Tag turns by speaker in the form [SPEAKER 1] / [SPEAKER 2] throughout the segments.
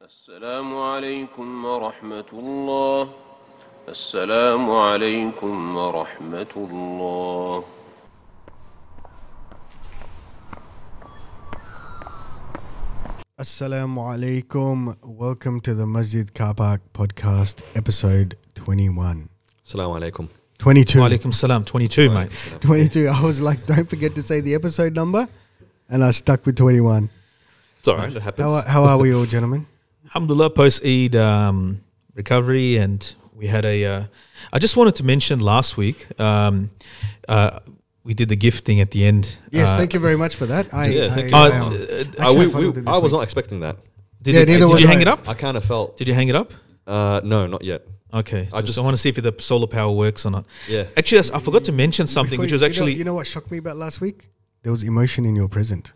[SPEAKER 1] السلام عليكم ورحمة الله. السلام عليكم ورحمة الله.
[SPEAKER 2] Assalamu alaikum. Welcome to the Masjid Carpark podcast, episode 21.
[SPEAKER 3] Assalamu alaikum.
[SPEAKER 2] 22.
[SPEAKER 4] Walaikum salam, 22, mate.
[SPEAKER 2] 22. I was like, don't forget to say the episode number. And I stuck with 21.
[SPEAKER 3] It's all right. It happens.
[SPEAKER 2] How are we all, gentlemen?
[SPEAKER 4] Alhamdulillah, post-Eid recovery, and we had a... I just wanted to mention last week, we did the gift thing at the end.
[SPEAKER 2] Yes, thank you very much for that.
[SPEAKER 3] I was not expecting that.
[SPEAKER 4] Did you hang it up?
[SPEAKER 3] I kind of felt.
[SPEAKER 4] Did you hang it up?
[SPEAKER 3] No, not yet.
[SPEAKER 4] Okay. I want to see if the solar power works or not.
[SPEAKER 3] Yeah.
[SPEAKER 4] Actually, I forgot to mention something, which was actually...
[SPEAKER 2] You know what shocked me about last week? There was emotion in your present.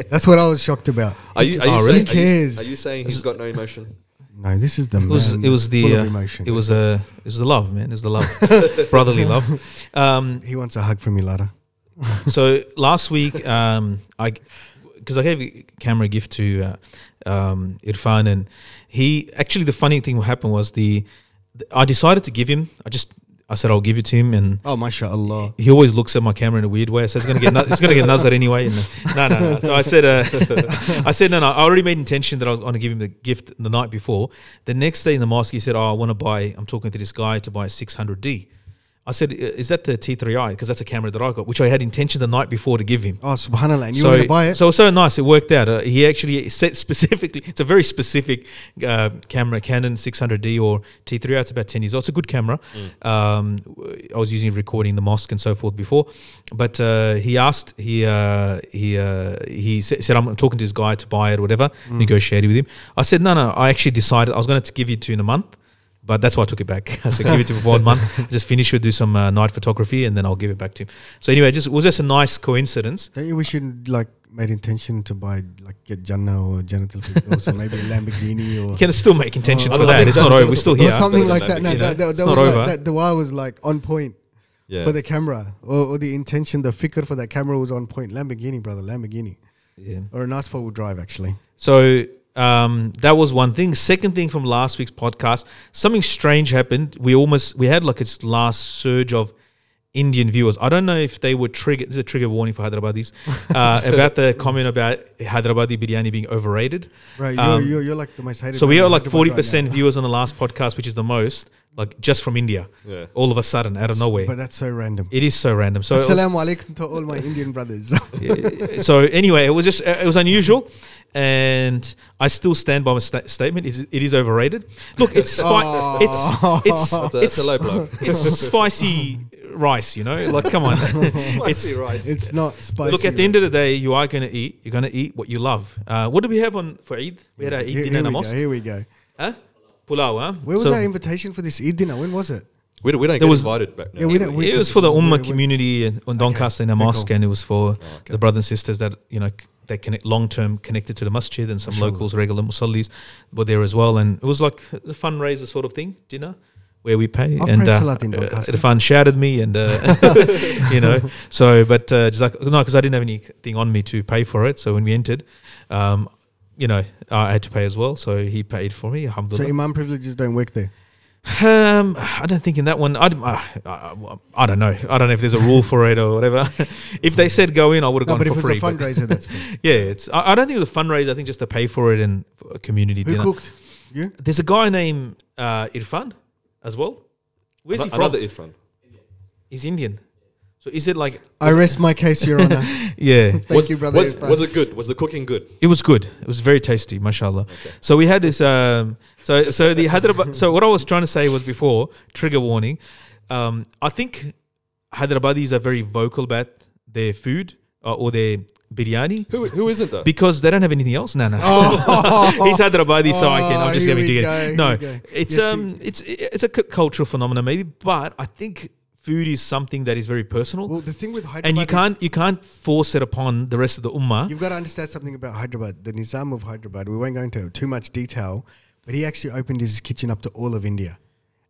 [SPEAKER 2] That's what I was shocked about.
[SPEAKER 3] Are you
[SPEAKER 4] really?
[SPEAKER 3] saying, are you saying he's got no emotion?
[SPEAKER 2] No, this is the man.
[SPEAKER 4] It was the
[SPEAKER 2] full of emotion.
[SPEAKER 4] it was the love, man. It was the love, brotherly love.
[SPEAKER 2] He wants a hug from you, Lata.
[SPEAKER 4] So last week, because I gave a camera gift to Irfan, and he actually, the funny thing what happened was I decided to give him. I said I'll give it to him, and
[SPEAKER 2] oh, mashallah,
[SPEAKER 4] he always looks at my camera in a weird way. I said it's gonna get nazar anyway. And no. So I said no. I already made intention that I was going to give him the gift the night before. The next day in the mosque, he said, "Oh, I want to buy. I'm talking to this guy to buy a 600D." I said, "Is that the T3i? Because that's a camera that I got, which I had intention the night before to give him."
[SPEAKER 2] Oh, subhanallah, and you want to buy it?
[SPEAKER 4] So nice, it worked out. He actually said specifically, it's a very specific camera, Canon 600D or T3i. It's about 10 years old. It's a good camera. I was using it recording the mosque and so forth before, but he said, "I'm talking to this guy to buy it or whatever." Negotiated with him. I said, "No. I actually decided I was going to give you to in a month." But that's why I took it back. I said, give it to him for 1 month, just finish it, do some night photography, and then I'll give it back to him. So anyway, it was just a nice coincidence.
[SPEAKER 2] Don't you wish you'd made intention to buy, get Jannah or Jannatul Firdaus or maybe a Lamborghini or...
[SPEAKER 4] You can still make intention for that. It's not over. We're still here.
[SPEAKER 2] Or something like that. No,
[SPEAKER 4] it's not over.
[SPEAKER 2] That dua was on point for the camera. Or the intention, the fikr for that camera was on point. Lamborghini, brother, Lamborghini. Yeah. Or a nice four-wheel drive, actually.
[SPEAKER 4] So... that was one thing. Second thing from last week's podcast, something strange happened. We had its last surge of Indian viewers. I don't know if they were triggered. This is a trigger warning for Hyderabadis about the comment about Hyderabadi biryani being overrated.
[SPEAKER 2] Right, you're like the most hated.
[SPEAKER 4] So we are 40% viewers on the last podcast, which is the most, just from India. Yeah. All of a sudden, out of nowhere.
[SPEAKER 2] But that's so random.
[SPEAKER 4] It is so random. So
[SPEAKER 2] Assalamu alaikum to all my Indian brothers.
[SPEAKER 4] So anyway, it was unusual. And I still stand by my statement. It is overrated. Look, it's a low blow. It's spicy rice, come on.
[SPEAKER 3] Spicy rice.
[SPEAKER 2] It's not spicy.
[SPEAKER 4] Look, at the end of the day, you are going to eat. You're going to eat what you love. What did we have for Eid? We had our Eid dinner in the mosque.
[SPEAKER 2] Here we go.
[SPEAKER 4] Huh? Pulao, huh?
[SPEAKER 2] Where was our invitation for this Eid dinner? When was it?
[SPEAKER 3] We don't get invited back now.
[SPEAKER 4] It was for the Ummah community in Doncaster in the mosque, and it was for the brothers and sisters that, they connect long-term connected to the masjid, and some locals, regular musallis, were there as well. And it was like a fundraiser sort of thing, dinner, where we pay.
[SPEAKER 2] I've
[SPEAKER 4] and
[SPEAKER 2] prayed salat in Doncaster.
[SPEAKER 4] the fun shouted me, and so just because I didn't have anything on me to pay for it. So when we entered, I had to pay as well. So he paid for me. Alhamdulillah.
[SPEAKER 2] So imam privileges don't work there.
[SPEAKER 4] I don't think in that one. I don't know. I don't know if there's a rule for it or whatever. If they said go in, I would have gone for free.
[SPEAKER 2] But if it's a fundraiser, that's fine.
[SPEAKER 4] Yeah, I don't think it was a fundraiser. I think just to pay for it and a community dinner.
[SPEAKER 2] Who cooked? You?
[SPEAKER 4] There's a guy named Irfan as well. Where's he from?
[SPEAKER 3] Another Irfan.
[SPEAKER 4] He's Indian. So is it like...
[SPEAKER 2] I rest my case, Your Honor.
[SPEAKER 4] Yeah.
[SPEAKER 2] Thank you, brother.
[SPEAKER 3] Was it good? Was the cooking good?
[SPEAKER 4] It was good. It was very tasty, mashallah. Okay. So we had this... So the Hyderabad... So what I was trying to say was before, trigger warning, I think Hyderabadis are very vocal about their food or their biryani.
[SPEAKER 3] Who isn't though?
[SPEAKER 4] Because they don't have anything else. No. He's Hyderabadi, so I'm just going to dig it. No, it's a cultural phenomenon maybe, but I think food is something that is very personal.
[SPEAKER 2] Well, the thing with Hyderabad,
[SPEAKER 4] and you can't force it upon the rest of the ummah.
[SPEAKER 2] You've got to understand something about Hyderabad. The Nizam of Hyderabad, we won't go into too much detail, but he actually opened his kitchen up to all of India.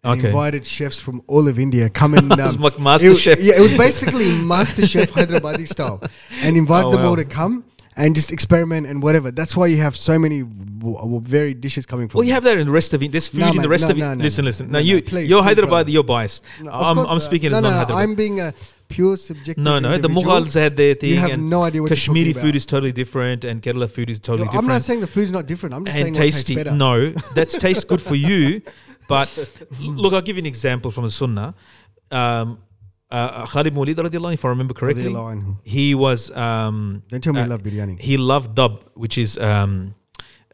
[SPEAKER 2] And invited chefs from all of India come and
[SPEAKER 4] Master Chef.
[SPEAKER 2] It was basically Master Chef Hyderabadi style, and invited them all to come. and just experiment and whatever. That's why you have so many varied dishes coming from.
[SPEAKER 4] Well, you have that in the rest of it. There's food in the rest of it. Listen. Now you're Hyderabad. You're biased. I'm speaking as non-Hyderabad.
[SPEAKER 2] I'm being a pure subjective.
[SPEAKER 4] No. The Mughals had their thing.
[SPEAKER 2] You have no idea what
[SPEAKER 4] Kashmiri food is totally different, and Kerala food is totally different.
[SPEAKER 2] I'm not saying the food's not different. I'm just saying
[SPEAKER 4] tasty.
[SPEAKER 2] What tastes better.
[SPEAKER 4] No, that tastes good for you. But look, I'll give you an example from the Sunnah. Khalid Mawlid radiallahu anh, if I remember correctly, he was
[SPEAKER 2] don't tell me he loved biryani.
[SPEAKER 4] He loved dub, which is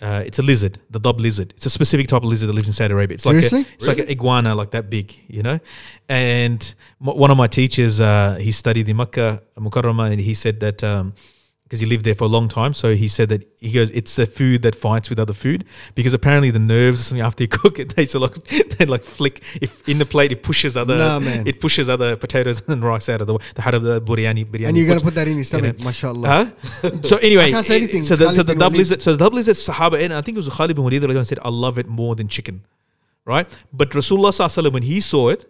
[SPEAKER 4] it's a lizard, the dub lizard. It's a specific type of lizard that lives in Saudi Arabia. It's
[SPEAKER 2] Seriously?
[SPEAKER 4] Like an iguana, like that big, you know. And one of my teachers, he studied in Makkah Mukarramah, and he said that because he lived there for a long time, so he said that it's a food that fights with other food, because apparently the nerves or something after you cook it, they like flick. If in the plate it pushes other potatoes and rice out of the heart of the biryani.
[SPEAKER 2] And you're gonna put that in your stomach, mashallah.
[SPEAKER 4] So anyway,
[SPEAKER 2] I can't say anything.
[SPEAKER 4] So the dub lizard, Sahaba, and I think it was Khalid bin Walid said, "I love it more than chicken," right? But Rasulullah sallallahu alaihi wasallam, when he saw it,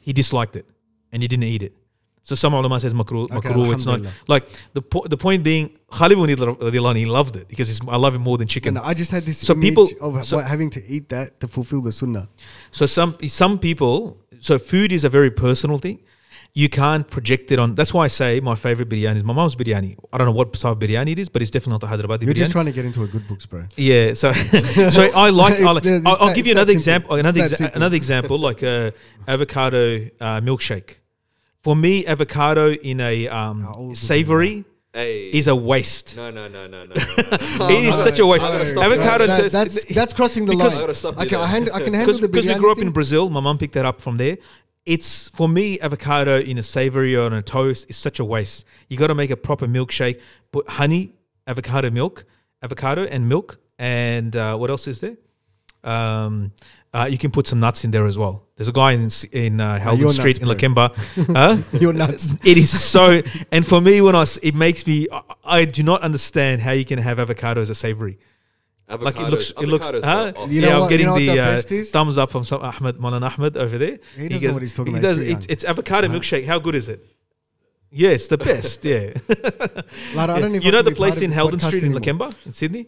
[SPEAKER 4] he disliked it and he didn't eat it. So some ulama says makruh. It's not like the point being. Khalid bin Walid, he loved it because I love it more than chicken.
[SPEAKER 2] No, I just had this
[SPEAKER 4] so
[SPEAKER 2] image
[SPEAKER 4] people
[SPEAKER 2] of having to eat that to fulfill the sunnah.
[SPEAKER 4] So some people. So food is a very personal thing. You can't project it on. That's why I say my favorite biryani is my mom's biryani. I don't know what type of biryani it is, but it's definitely not the Hyderabadi biryani.
[SPEAKER 2] You're just trying to get into a good books, bro.
[SPEAKER 4] Yeah. So I like. I'll give you another example. Another example, like avocado milkshake. For me, avocado in a savory is a waste.
[SPEAKER 3] No.
[SPEAKER 4] It is such a waste. Avocado.
[SPEAKER 2] That's crossing the line. Okay, I can handle the biryani.
[SPEAKER 4] Because we grew up in Brazil, my mum picked that up from there. It's, for me, avocado in a savory or on a toast is such a waste. You got to make a proper milkshake. Put honey, avocado and milk, and what else is there? You can put some nuts in there as well. There's a guy in Halden Street in Lakemba.
[SPEAKER 2] You're nuts.
[SPEAKER 4] It is so, and for me, it makes me, I do not understand how you can have avocado as a savory. Like it looks. I'm getting the thumbs up from Maulana Ahmed over there.
[SPEAKER 2] He doesn't know what he's talking about.
[SPEAKER 4] It's avocado milkshake. How good is it? Yeah, it's the best. Yeah.
[SPEAKER 2] Lata, I don't know if
[SPEAKER 4] you know the place in Halden Street in Lakemba in Sydney?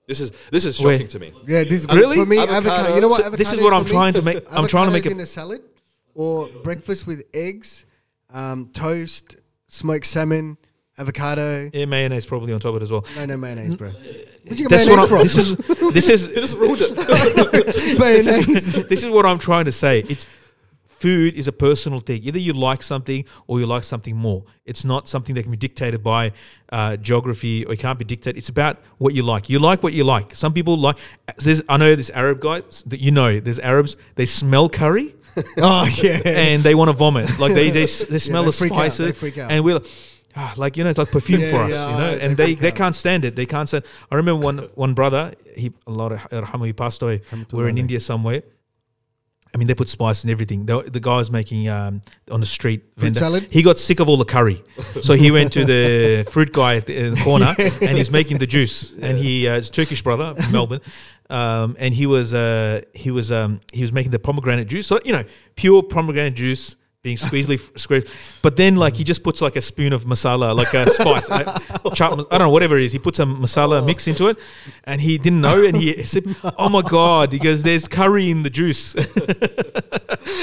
[SPEAKER 3] This is shocking to me.
[SPEAKER 2] Yeah, this
[SPEAKER 4] really
[SPEAKER 2] for me. Avocado. You know what?
[SPEAKER 4] This is what I'm trying to make. I'm trying to make it
[SPEAKER 2] in a salad or breakfast with eggs, toast, smoked salmon, avocado.
[SPEAKER 4] Yeah, mayonnaise probably on top of it as well.
[SPEAKER 2] No mayonnaise, bro. Where'd you get
[SPEAKER 4] That's
[SPEAKER 2] mayonnaise
[SPEAKER 4] what
[SPEAKER 2] from?
[SPEAKER 4] This is.
[SPEAKER 3] He just ruled it.
[SPEAKER 4] This is what I'm trying to say. It's. Food is a personal thing. Either you like something or you like something more. It's not something that can be dictated by geography, or it can't be dictated. It's about what you like. You like what you like. Some people like. I know this Arab guy that there's Arabs. They smell curry.
[SPEAKER 2] Oh yeah,
[SPEAKER 4] and they want to vomit. Like they smell the spices.
[SPEAKER 2] They freak out.
[SPEAKER 4] And we're like it's like perfume for us, and they can't stand it. They can't stand. I remember one brother. He passed away. We're in India somewhere. I mean, they put spice in everything. The guy was making on the street vendor.
[SPEAKER 2] Salad?
[SPEAKER 4] He got sick of all the curry, so he went to the fruit guy in the corner, and he's making the juice. And he's a Turkish brother from Melbourne, and he was making the pomegranate juice. So pure pomegranate juice being squeezed. But then he just puts like a spoon of masala, like a spice. I don't know, whatever it is. He puts a masala mix into it, and he didn't know. And he said, "Oh my God," he goes, "There's curry in the juice."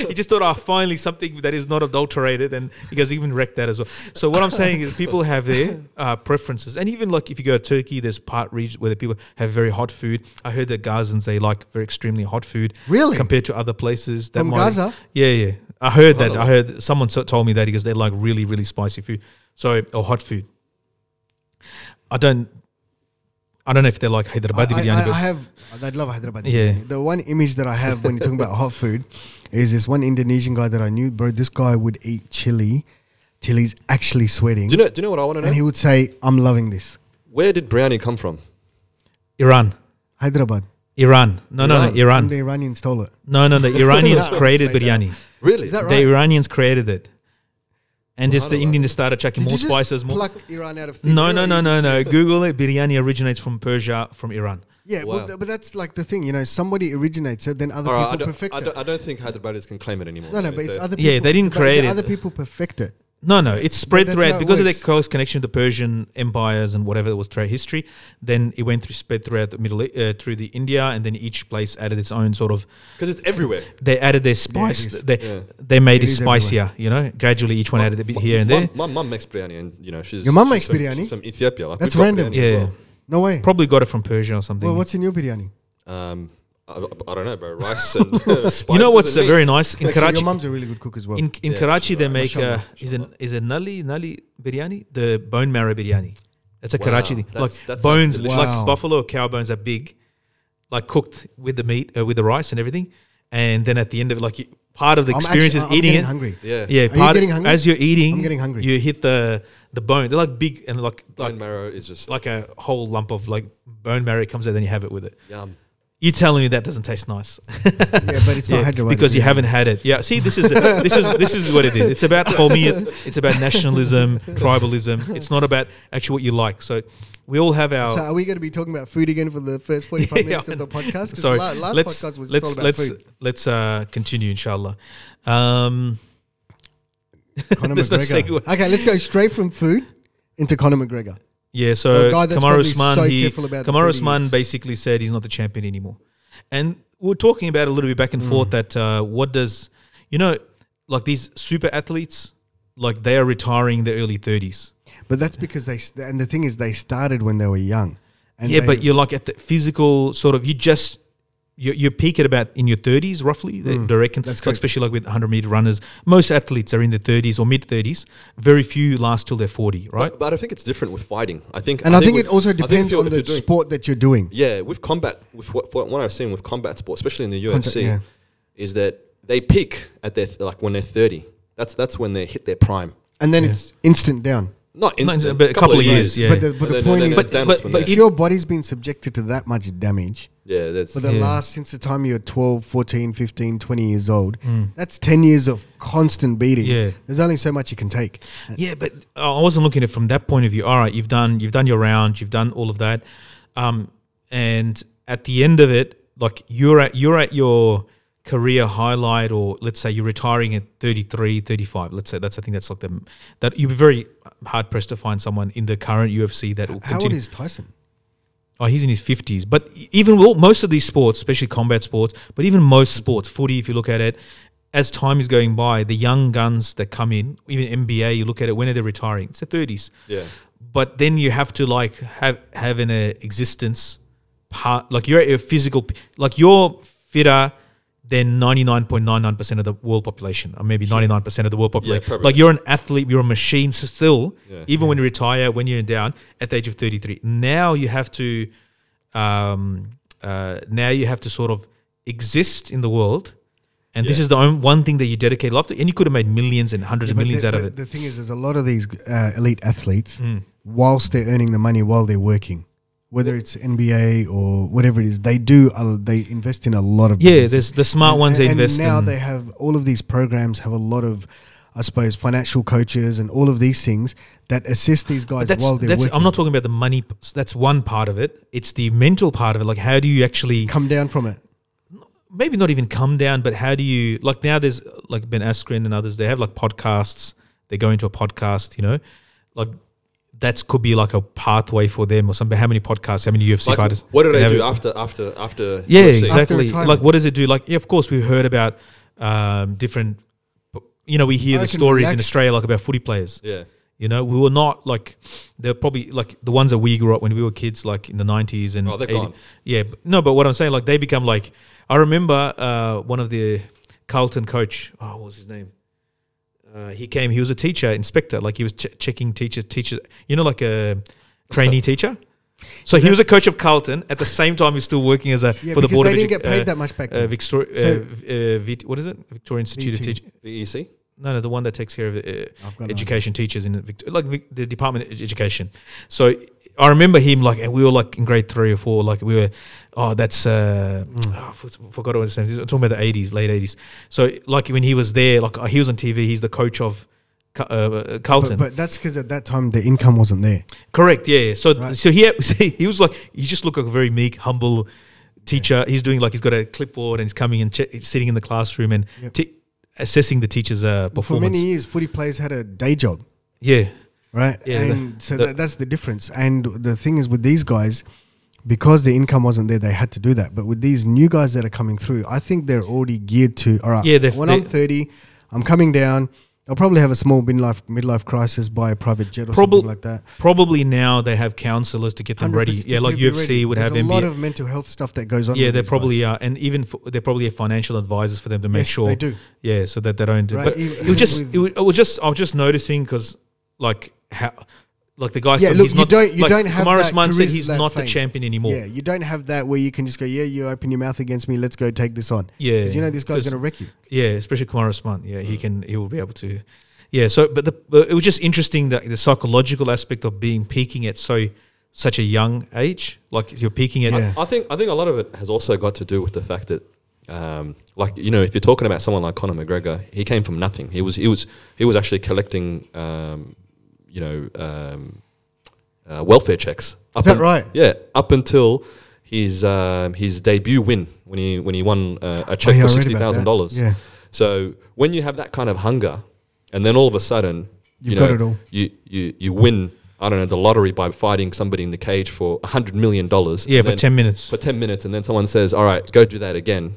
[SPEAKER 4] He just thought, finally something that is not adulterated. And he goes, even wrecked that as well. So what I'm saying is people have their preferences. And even if you go to Turkey, there's part regions where the people have very hot food. I heard that Gazans, they like very extremely hot food.
[SPEAKER 2] Really?
[SPEAKER 4] Compared to other places.
[SPEAKER 2] From Gaza?
[SPEAKER 4] Yeah. I heard that. I heard someone told me that because they like really, really spicy food. Or hot food. I don't know if they like Hyderabadi biryani.
[SPEAKER 2] I'd love Hyderabadi biryani. The one image that I have when you're talking about hot food is this one Indonesian guy that I knew, bro. This guy would eat chili till he's actually sweating.
[SPEAKER 3] Do you know what I want to know?
[SPEAKER 2] And he would say, "I'm loving this."
[SPEAKER 3] Where did biryani come from?
[SPEAKER 4] Iran.
[SPEAKER 2] Hyderabad.
[SPEAKER 4] Iran. No, Iran.
[SPEAKER 2] And the Iranians stole it.
[SPEAKER 4] No. The Iranians created biryani.
[SPEAKER 3] Really?
[SPEAKER 2] Is that right?
[SPEAKER 4] The Iranians created it. And just the Indians started chucking more spices.
[SPEAKER 2] Pluck Iran out of thin
[SPEAKER 4] No. Google it. Biryani originates from Persia, from Iran.
[SPEAKER 2] Yeah,
[SPEAKER 3] wow.
[SPEAKER 2] but that's like the thing, somebody originates it, then other people perfect it.
[SPEAKER 3] I don't think Hyderabadis can claim it anymore.
[SPEAKER 2] No, but it's other people.
[SPEAKER 4] Yeah, they didn't create it.
[SPEAKER 2] Other people perfect it.
[SPEAKER 4] No, it's spread throughout because of their
[SPEAKER 2] works.
[SPEAKER 4] close connection to Persian empires and whatever was throughout history. Then it went through spread throughout the through the India, and then each place added its own sort of.
[SPEAKER 3] Because it's everywhere.
[SPEAKER 4] They added their spice.
[SPEAKER 2] Yeah,
[SPEAKER 4] they made it
[SPEAKER 2] is
[SPEAKER 4] spicier. You know, gradually each one added a bit here and there.
[SPEAKER 3] My mum makes biryani, and you know she's
[SPEAKER 2] Your mum makes
[SPEAKER 3] she's
[SPEAKER 2] biryani?
[SPEAKER 3] She's from Ethiopia. Like,
[SPEAKER 2] That's
[SPEAKER 3] we've got
[SPEAKER 2] random.
[SPEAKER 3] biryani as
[SPEAKER 4] Yeah,
[SPEAKER 3] well.
[SPEAKER 2] No way.
[SPEAKER 4] probably got it from Persia or something.
[SPEAKER 2] Well, what's in your biryani?
[SPEAKER 3] I don't know, bro. Rice and spices.
[SPEAKER 4] You know what's
[SPEAKER 3] and meat.
[SPEAKER 4] very nice in
[SPEAKER 2] Actually,
[SPEAKER 4] Karachi?
[SPEAKER 2] your mum's a really good cook as well.
[SPEAKER 4] In
[SPEAKER 3] Yeah,
[SPEAKER 4] Karachi,
[SPEAKER 3] she's
[SPEAKER 4] they
[SPEAKER 3] right.
[SPEAKER 4] make
[SPEAKER 2] Mashallah,
[SPEAKER 4] is a nali biryani, the bone marrow biryani. That's a
[SPEAKER 3] Wow,
[SPEAKER 4] Karachi thing.
[SPEAKER 3] that's-
[SPEAKER 4] Like
[SPEAKER 3] that sounds
[SPEAKER 4] bones,
[SPEAKER 3] delicious.
[SPEAKER 4] like
[SPEAKER 2] Wow.
[SPEAKER 4] buffalo or cow bones are big, like cooked with the meat, with the rice and everything. And then at the end of it, like part of the experience is
[SPEAKER 2] I'm
[SPEAKER 4] eating
[SPEAKER 2] getting
[SPEAKER 4] it.
[SPEAKER 2] hungry.
[SPEAKER 3] Yeah.
[SPEAKER 4] Yeah,
[SPEAKER 2] you
[SPEAKER 4] part
[SPEAKER 2] getting hungry?
[SPEAKER 4] as you're eating,
[SPEAKER 2] I'm getting hungry.
[SPEAKER 4] You hit the bone. They're like big and like
[SPEAKER 3] Bone marrow is just
[SPEAKER 4] like a whole lump of like bone marrow comes out. Then you have it with it.
[SPEAKER 3] yum.
[SPEAKER 4] You telling me that doesn't taste nice?
[SPEAKER 2] Yeah, but it's not Hyderabadi
[SPEAKER 4] because you
[SPEAKER 2] biryani.
[SPEAKER 4] haven't had it. Yeah, see, this is what it is. It's about qawmiyat. It's about nationalism, tribalism. It's not about actually what you like. So we all have our.
[SPEAKER 2] So are we going to be talking about food again for the first 45
[SPEAKER 4] Yeah,
[SPEAKER 2] minutes
[SPEAKER 4] I
[SPEAKER 2] of the
[SPEAKER 4] know.
[SPEAKER 2] podcast? 'Cause
[SPEAKER 4] Sorry,
[SPEAKER 2] last
[SPEAKER 4] let's
[SPEAKER 2] podcast was all about food.
[SPEAKER 4] let's continue, inshallah.
[SPEAKER 2] Conor
[SPEAKER 4] There's no
[SPEAKER 2] McGregor.
[SPEAKER 4] segue.
[SPEAKER 2] Okay, let's go straight from food into Conor McGregor.
[SPEAKER 4] Yeah, so
[SPEAKER 2] The guy that's
[SPEAKER 4] Kamar
[SPEAKER 2] probably
[SPEAKER 4] Usman,
[SPEAKER 2] so careful about the
[SPEAKER 4] Kamar
[SPEAKER 2] food he
[SPEAKER 4] Usman
[SPEAKER 2] eats.
[SPEAKER 4] basically said he's not the champion anymore. And we were talking about it a little bit back and forth that what does, like these super athletes, like they are retiring in their early 30s.
[SPEAKER 2] But that's because and the thing is, they started when they were young. And
[SPEAKER 4] Yeah, but you're like at the physical sort of, you peak at about in your 30s roughly, they reckon.
[SPEAKER 2] That's
[SPEAKER 4] Like
[SPEAKER 2] correct.
[SPEAKER 4] especially like with 100-meter runners. Most athletes are in their 30s or mid-30s. Very few last till they're 40, right?
[SPEAKER 3] But I think it's different with fighting. I think
[SPEAKER 2] it
[SPEAKER 3] with-
[SPEAKER 2] also
[SPEAKER 3] I think
[SPEAKER 2] depends
[SPEAKER 3] if you're-
[SPEAKER 2] on
[SPEAKER 3] if
[SPEAKER 2] the
[SPEAKER 3] you're doing-
[SPEAKER 2] sport that you're doing.
[SPEAKER 3] Yeah, with combat, with what I've seen with combat sports, especially in the UFC,
[SPEAKER 2] yeah.
[SPEAKER 3] is that they peak at their like when they're 30. That's when they hit their prime.
[SPEAKER 2] And then it's instant down.
[SPEAKER 3] Not instant,
[SPEAKER 4] but a couple of years, yeah.
[SPEAKER 2] But the
[SPEAKER 3] And
[SPEAKER 2] point
[SPEAKER 3] then
[SPEAKER 2] is,
[SPEAKER 3] it's down
[SPEAKER 4] but
[SPEAKER 3] from
[SPEAKER 2] if
[SPEAKER 3] there.
[SPEAKER 2] your body's been subjected to that much damage
[SPEAKER 3] Yeah, that's
[SPEAKER 2] for the
[SPEAKER 4] Yeah.
[SPEAKER 2] last, since the time you're 12, 14, 15, 20 years old, that's 10 years of constant beating.
[SPEAKER 4] Yeah.
[SPEAKER 2] There's only so much you can take.
[SPEAKER 4] Yeah, but I wasn't looking at it from that point of view. All right, you've done your round, you've done all of that, and at the end of it, like you're at your career highlight, or let's say you're retiring at 33, 35. Let's say I think that's like that you'd be very hard pressed to find someone in the current UFC that will
[SPEAKER 2] How old
[SPEAKER 4] continue.
[SPEAKER 2] is Tyson?
[SPEAKER 4] Oh, he's in his 50s. But even most of these sports, especially combat sports, but even most sports, footy, if you look at it, as time is going by, the young guns that come in, even NBA, you look at it, when are they retiring? It's the 30s.
[SPEAKER 3] yeah.
[SPEAKER 4] But then you have to like have an existence part, like you're a physical, like you're fitter than 99.99% of the world population, or maybe 99% of the world population.
[SPEAKER 3] probably.
[SPEAKER 4] Like you're an athlete, you're a machine still,
[SPEAKER 3] Yeah.
[SPEAKER 4] even when you retire, when you're down at the age of 33. Now you have to, sort of exist in the world. And this
[SPEAKER 3] Yeah.
[SPEAKER 4] is the one thing that you dedicate a lot to. And you could have made millions and hundreds of
[SPEAKER 2] But
[SPEAKER 4] millions out of it.
[SPEAKER 2] The thing is, there's a lot of these elite athletes, whilst they're earning the money while they're working, whether it's NBA or whatever it is, they invest in a lot of
[SPEAKER 4] Yeah,
[SPEAKER 2] businesses.
[SPEAKER 4] there's the smart ones they invest
[SPEAKER 2] and now
[SPEAKER 4] in.
[SPEAKER 2] they have all of these programs have a lot of, I suppose, financial coaches and all of these things that assist these guys while they're working.
[SPEAKER 4] I'm not talking about the money. That's one part of it. It's the mental part of it. Like, how do you actually
[SPEAKER 2] come down from it.
[SPEAKER 4] maybe not even come down, but how do you, like now there's like Ben Askren and others, they have like podcasts. They go into a podcast, like that could be like a pathway for them or something. How many podcasts, how many UFC
[SPEAKER 3] Like,
[SPEAKER 4] fighters?
[SPEAKER 3] what do they
[SPEAKER 4] have
[SPEAKER 3] do
[SPEAKER 4] it?
[SPEAKER 3] after?
[SPEAKER 4] Yeah,
[SPEAKER 3] UFC?
[SPEAKER 4] exactly.
[SPEAKER 2] retirement.
[SPEAKER 4] Like, what does it do? Like, yeah, of course, we've heard about different, we hear
[SPEAKER 2] I
[SPEAKER 4] the
[SPEAKER 2] can
[SPEAKER 4] stories in
[SPEAKER 2] relax.
[SPEAKER 4] Australia, like about footy players.
[SPEAKER 3] Yeah.
[SPEAKER 4] We were not like, they're probably like the ones that we grew up when we were kids, like in the 90s and
[SPEAKER 3] Oh, they're
[SPEAKER 4] 80s.
[SPEAKER 3] gone.
[SPEAKER 4] Yeah, but what I'm saying, like they become like, I remember one of the Carlton coach, what was his name? He was a teacher, inspector, like he was checking teachers, like a trainee teacher. So he was a coach of Carlton. At the same time, he's still working as for the
[SPEAKER 2] because
[SPEAKER 4] board
[SPEAKER 2] they
[SPEAKER 4] of
[SPEAKER 2] didn't get paid that much back then.
[SPEAKER 4] what is it? Victoria Institute of
[SPEAKER 2] VT.
[SPEAKER 4] Teaching.
[SPEAKER 3] VEC.
[SPEAKER 4] No, the one that takes care of
[SPEAKER 2] I've got no
[SPEAKER 4] education teachers in the Department of Education. So I remember him and we were like in grade 3 or 4, like we were, I forgot what his name is. I'm talking about the 80s, late 80s. So like when he was there, like he was on TV, he's the coach of Carlton.
[SPEAKER 2] But that's because at that time the income wasn't there.
[SPEAKER 4] Correct, yeah. So
[SPEAKER 2] Right.
[SPEAKER 4] so he was like, he just looked like a very meek, humble teacher. He's doing he's got a clipboard and he's coming and he's sitting in the classroom and
[SPEAKER 2] Yep.
[SPEAKER 4] assessing the teacher's performance.
[SPEAKER 2] For many years, footy players had a day job.
[SPEAKER 4] Yeah.
[SPEAKER 2] Right.
[SPEAKER 4] Yeah,
[SPEAKER 2] and that's the difference. And the thing is with these guys, because the income wasn't there, they had to do that. But with these new guys that are coming through, I think they're already geared to, all right, when I'm 30, I'm coming down. I'll probably have a small midlife crisis, buy a private jet or something like that.
[SPEAKER 4] Probably now they have counselors to get them ready. Yeah, like UFC would have
[SPEAKER 2] There's
[SPEAKER 4] NBA.
[SPEAKER 2] a lot of mental health stuff that goes on.
[SPEAKER 4] Yeah, they probably are. And even they probably have financial advisors for them to make sure.
[SPEAKER 2] They do.
[SPEAKER 4] Yeah, so that they don't do.
[SPEAKER 2] Right,
[SPEAKER 4] But I was just noticing because like how. Like the guy said,
[SPEAKER 2] look,
[SPEAKER 4] he's not.
[SPEAKER 2] you don't have
[SPEAKER 4] Kamara
[SPEAKER 2] that
[SPEAKER 4] Usman said
[SPEAKER 2] charisma,
[SPEAKER 4] he's
[SPEAKER 2] that
[SPEAKER 4] not the
[SPEAKER 2] fame.
[SPEAKER 4] champion anymore.
[SPEAKER 2] Yeah, you don't have that where you can just go, yeah, you open your mouth against me, let's go take this on.
[SPEAKER 4] Yeah,
[SPEAKER 2] because you know this guy's going to wreck you.
[SPEAKER 4] Yeah, especially Kamara Usman. Yeah, he will be able to. Yeah, so but it was just interesting that the psychological aspect of peaking at such a young age, like you're peaking at.
[SPEAKER 3] I think a lot of it has also got to do with the fact that, like if you're talking about someone like Conor McGregor, he came from nothing. He was actually collecting, welfare checks.
[SPEAKER 2] Is that right?
[SPEAKER 3] Yeah, up until his debut win when he won a check for $60,000.
[SPEAKER 2] Yeah.
[SPEAKER 3] So when you have that kind of hunger, and then all of a sudden
[SPEAKER 2] You've got it all.
[SPEAKER 3] you win, I don't know, the lottery by fighting somebody in the cage for $100 million.
[SPEAKER 4] Yeah, for 10 minutes.
[SPEAKER 3] For 10 minutes, and then someone says, "All right, go do that again."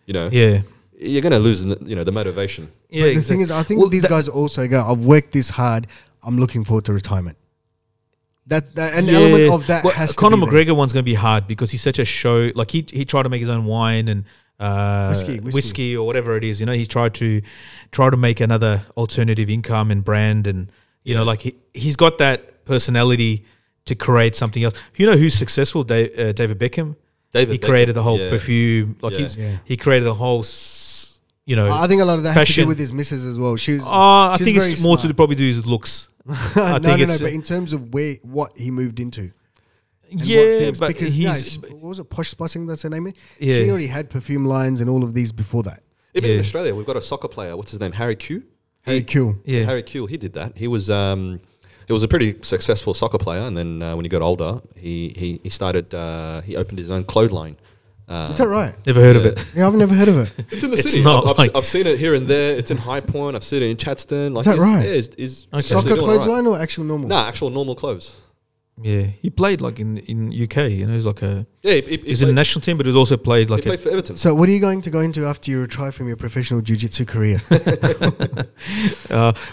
[SPEAKER 4] Yeah.
[SPEAKER 3] You're going to lose the motivation.
[SPEAKER 4] Yeah,
[SPEAKER 2] But the thing is, I think these guys also go, I've worked this hard, I'm looking forward to retirement. That an element of that has to
[SPEAKER 4] Conor
[SPEAKER 2] be
[SPEAKER 4] McGregor one's going to be hard because he's such a show. Like he tried to make his own wine and whiskey or whatever it is. He tried to make another alternative income and brand, and like he's got that personality to create something else. Who's successful? David Beckham. He created the whole perfume. Like he created the whole.
[SPEAKER 2] I think a lot of that has to do with his missus as well.
[SPEAKER 4] I think it's more to probably do with his looks.
[SPEAKER 2] No, but in terms of what he moved into.
[SPEAKER 4] Yeah, but
[SPEAKER 2] because what was it, Posh Spossing, that's her name?
[SPEAKER 4] Yeah.
[SPEAKER 2] She already had perfume lines and all of these before that.
[SPEAKER 3] Even in Australia, we've got a soccer player. What's his name? Harry Q.
[SPEAKER 2] Harry Q.
[SPEAKER 4] Yeah,
[SPEAKER 3] Harry Q. He did that. He was a pretty successful soccer player, and then when he got older, he started. He opened his own clothesline.
[SPEAKER 2] Is that right?
[SPEAKER 4] Never heard of it.
[SPEAKER 2] Yeah, I've never heard of it.
[SPEAKER 3] It's in the city. I've seen it here and there. It's in High Point. I've seen it in Chadstone.
[SPEAKER 2] Is that right?
[SPEAKER 3] Yeah, he's
[SPEAKER 2] Soccer clothesline or actual normal?
[SPEAKER 3] Nah, actual normal clothes.
[SPEAKER 4] Yeah, he played like in UK. He's like a he's in the national team, but he's also played like
[SPEAKER 3] he played for Everton.
[SPEAKER 2] So, what are you going to go into after you retire from your professional jiu-jitsu career?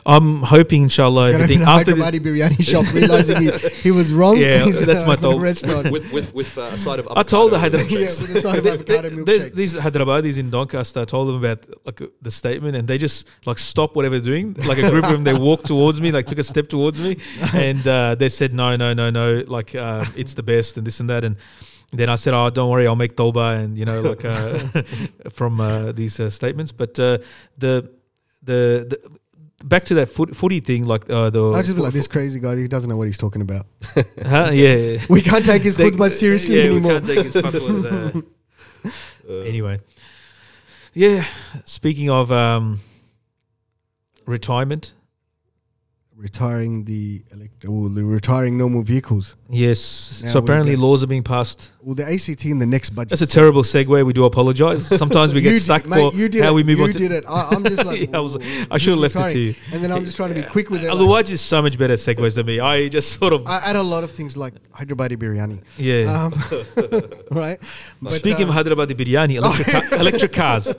[SPEAKER 4] I'm hoping, inshallah,
[SPEAKER 2] everything after the biryani shop, realizing he was wrong.
[SPEAKER 4] Yeah, that's my thought.
[SPEAKER 2] Restaurant
[SPEAKER 3] with a side of.
[SPEAKER 4] I told the
[SPEAKER 2] with a side of avocado milkshake.
[SPEAKER 4] These Hyderabadis in Doncaster. I told them about like the statement, and they just like stopped whatever they're doing. Like a group of them, they walked towards me, like took a step towards me, and they said no, like it's the best and this and that, and then I said, oh, don't worry, I'll make tawbah, and like from these statements. But the back to that footy thing, like I
[SPEAKER 2] just feel like this crazy guy, he doesn't know what he's talking about.
[SPEAKER 4] Yeah.
[SPEAKER 2] We can't take his khutbah seriously anymore.
[SPEAKER 4] We can't take his fatwas. Anyway, yeah. Speaking of retirement.
[SPEAKER 2] Retiring retiring normal vehicles.
[SPEAKER 4] Yes.
[SPEAKER 2] Now
[SPEAKER 4] so apparently laws are being passed.
[SPEAKER 2] Well, the ACT in the next budget.
[SPEAKER 4] That's a terrible segue. We do apologise. Sometimes we get stuck for how we move on to.
[SPEAKER 2] You did it. I'm just like,
[SPEAKER 4] I should have left it to you.
[SPEAKER 2] And then I'm just trying to be quick with it.
[SPEAKER 4] Abdul Wajid is so much better at segues than me. I just sort of.
[SPEAKER 2] I add a lot of things like Hyderabadi biryani.
[SPEAKER 4] Yeah.
[SPEAKER 2] Right.
[SPEAKER 4] But speaking of Hyderabadi biryani, electric cars.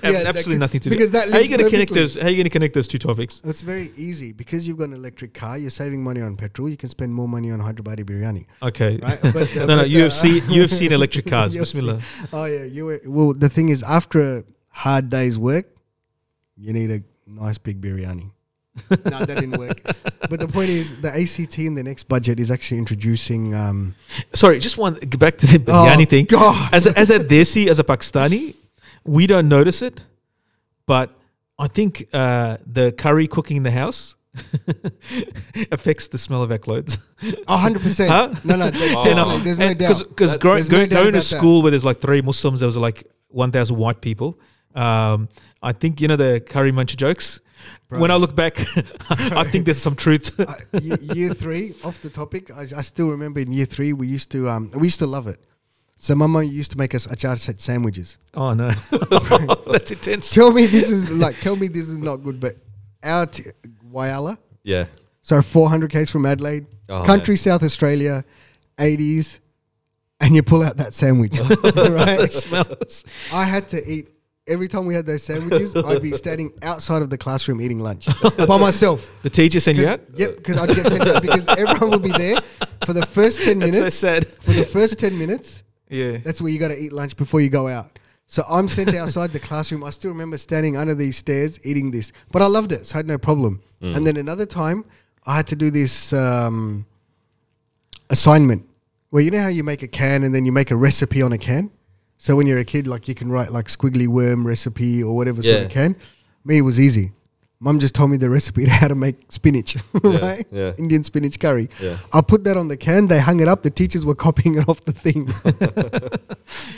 [SPEAKER 4] Have absolutely nothing to do.
[SPEAKER 2] Because that
[SPEAKER 4] how are you going to connect those? How are you going to connect those two topics?
[SPEAKER 2] It's very easy because you've got an electric car. You're saving money on petrol. You can spend more money on Hyderabadi biryani.
[SPEAKER 4] Okay.
[SPEAKER 2] Right? But,
[SPEAKER 4] UFC and electric cars. Bismillah.
[SPEAKER 2] Oh yeah. Well, the thing is, after a hard day's work, you need a nice big biryani. No, that didn't work. But the point is, the ACT in the next budget is actually introducing.
[SPEAKER 4] Sorry, just get back to the biryani thing.
[SPEAKER 2] God.
[SPEAKER 4] As a Desi, as a Pakistani, we don't notice it, but I think the curry cooking in the house affects the smell of our clothes.
[SPEAKER 2] 100%.
[SPEAKER 4] Huh?
[SPEAKER 2] No, definitely. There's no doubt.
[SPEAKER 4] Because going to school where there's like 3 Muslims, there was like 1,000 white people. I think, the curry muncher jokes. Bro. When I look back, I think there's some truth.
[SPEAKER 2] Year 3, off the topic, I still remember in year 3 we used to love it. So my mum used to make us achar sandwiches.
[SPEAKER 4] Oh no, that's intense.
[SPEAKER 2] Tell me this is not good, but our Whyalla.
[SPEAKER 3] Yeah.
[SPEAKER 2] So 400 k's from Adelaide, country, South Australia, 80s, and you pull out that sandwich, right?
[SPEAKER 4] It smells.
[SPEAKER 2] I had to eat. Every time we had those sandwiches, I'd be standing outside of the classroom eating lunch by myself.
[SPEAKER 4] The teacher sent you out?
[SPEAKER 2] Yep, because I'd get sent out because everyone would be there for the first 10 minutes.
[SPEAKER 4] That's so sad.
[SPEAKER 2] For the first 10 minutes,
[SPEAKER 4] yeah,
[SPEAKER 2] that's where you got to eat lunch before you go out. So I'm sent outside the classroom. I still remember standing under these stairs eating this, but I loved it, so I had no problem. And then another time, I had to do this assignment where you know how you make a can and then you make a recipe on a can. So when you're a kid, like you can write like squiggly worm recipe or whatever sort of can. Me, it was easy. Mum just told me the recipe to how to make spinach, right?
[SPEAKER 3] Yeah.
[SPEAKER 2] Indian spinach curry.
[SPEAKER 3] Yeah.
[SPEAKER 2] I put that on the can. They hung it up. The teachers were copying it off the thing.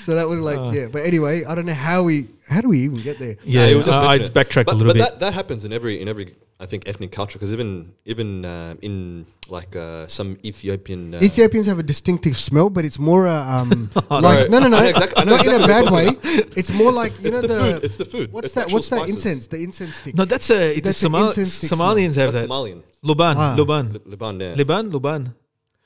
[SPEAKER 2] So that was like, yeah. But anyway, I don't know how do we even get there?
[SPEAKER 4] Yeah, it was just I just backtracked a little bit.
[SPEAKER 3] But that happens in every I think ethnic culture, because even in like some Ethiopian
[SPEAKER 2] Ethiopians have a distinctive smell, but it's more like
[SPEAKER 3] no,
[SPEAKER 2] not
[SPEAKER 3] exactly
[SPEAKER 2] in a bad way. It's more like you know
[SPEAKER 3] it's the food.
[SPEAKER 2] What's that? What's that incense? The incense stick.
[SPEAKER 4] No, that's the Somalians have that.
[SPEAKER 3] Somalian.
[SPEAKER 4] Luban.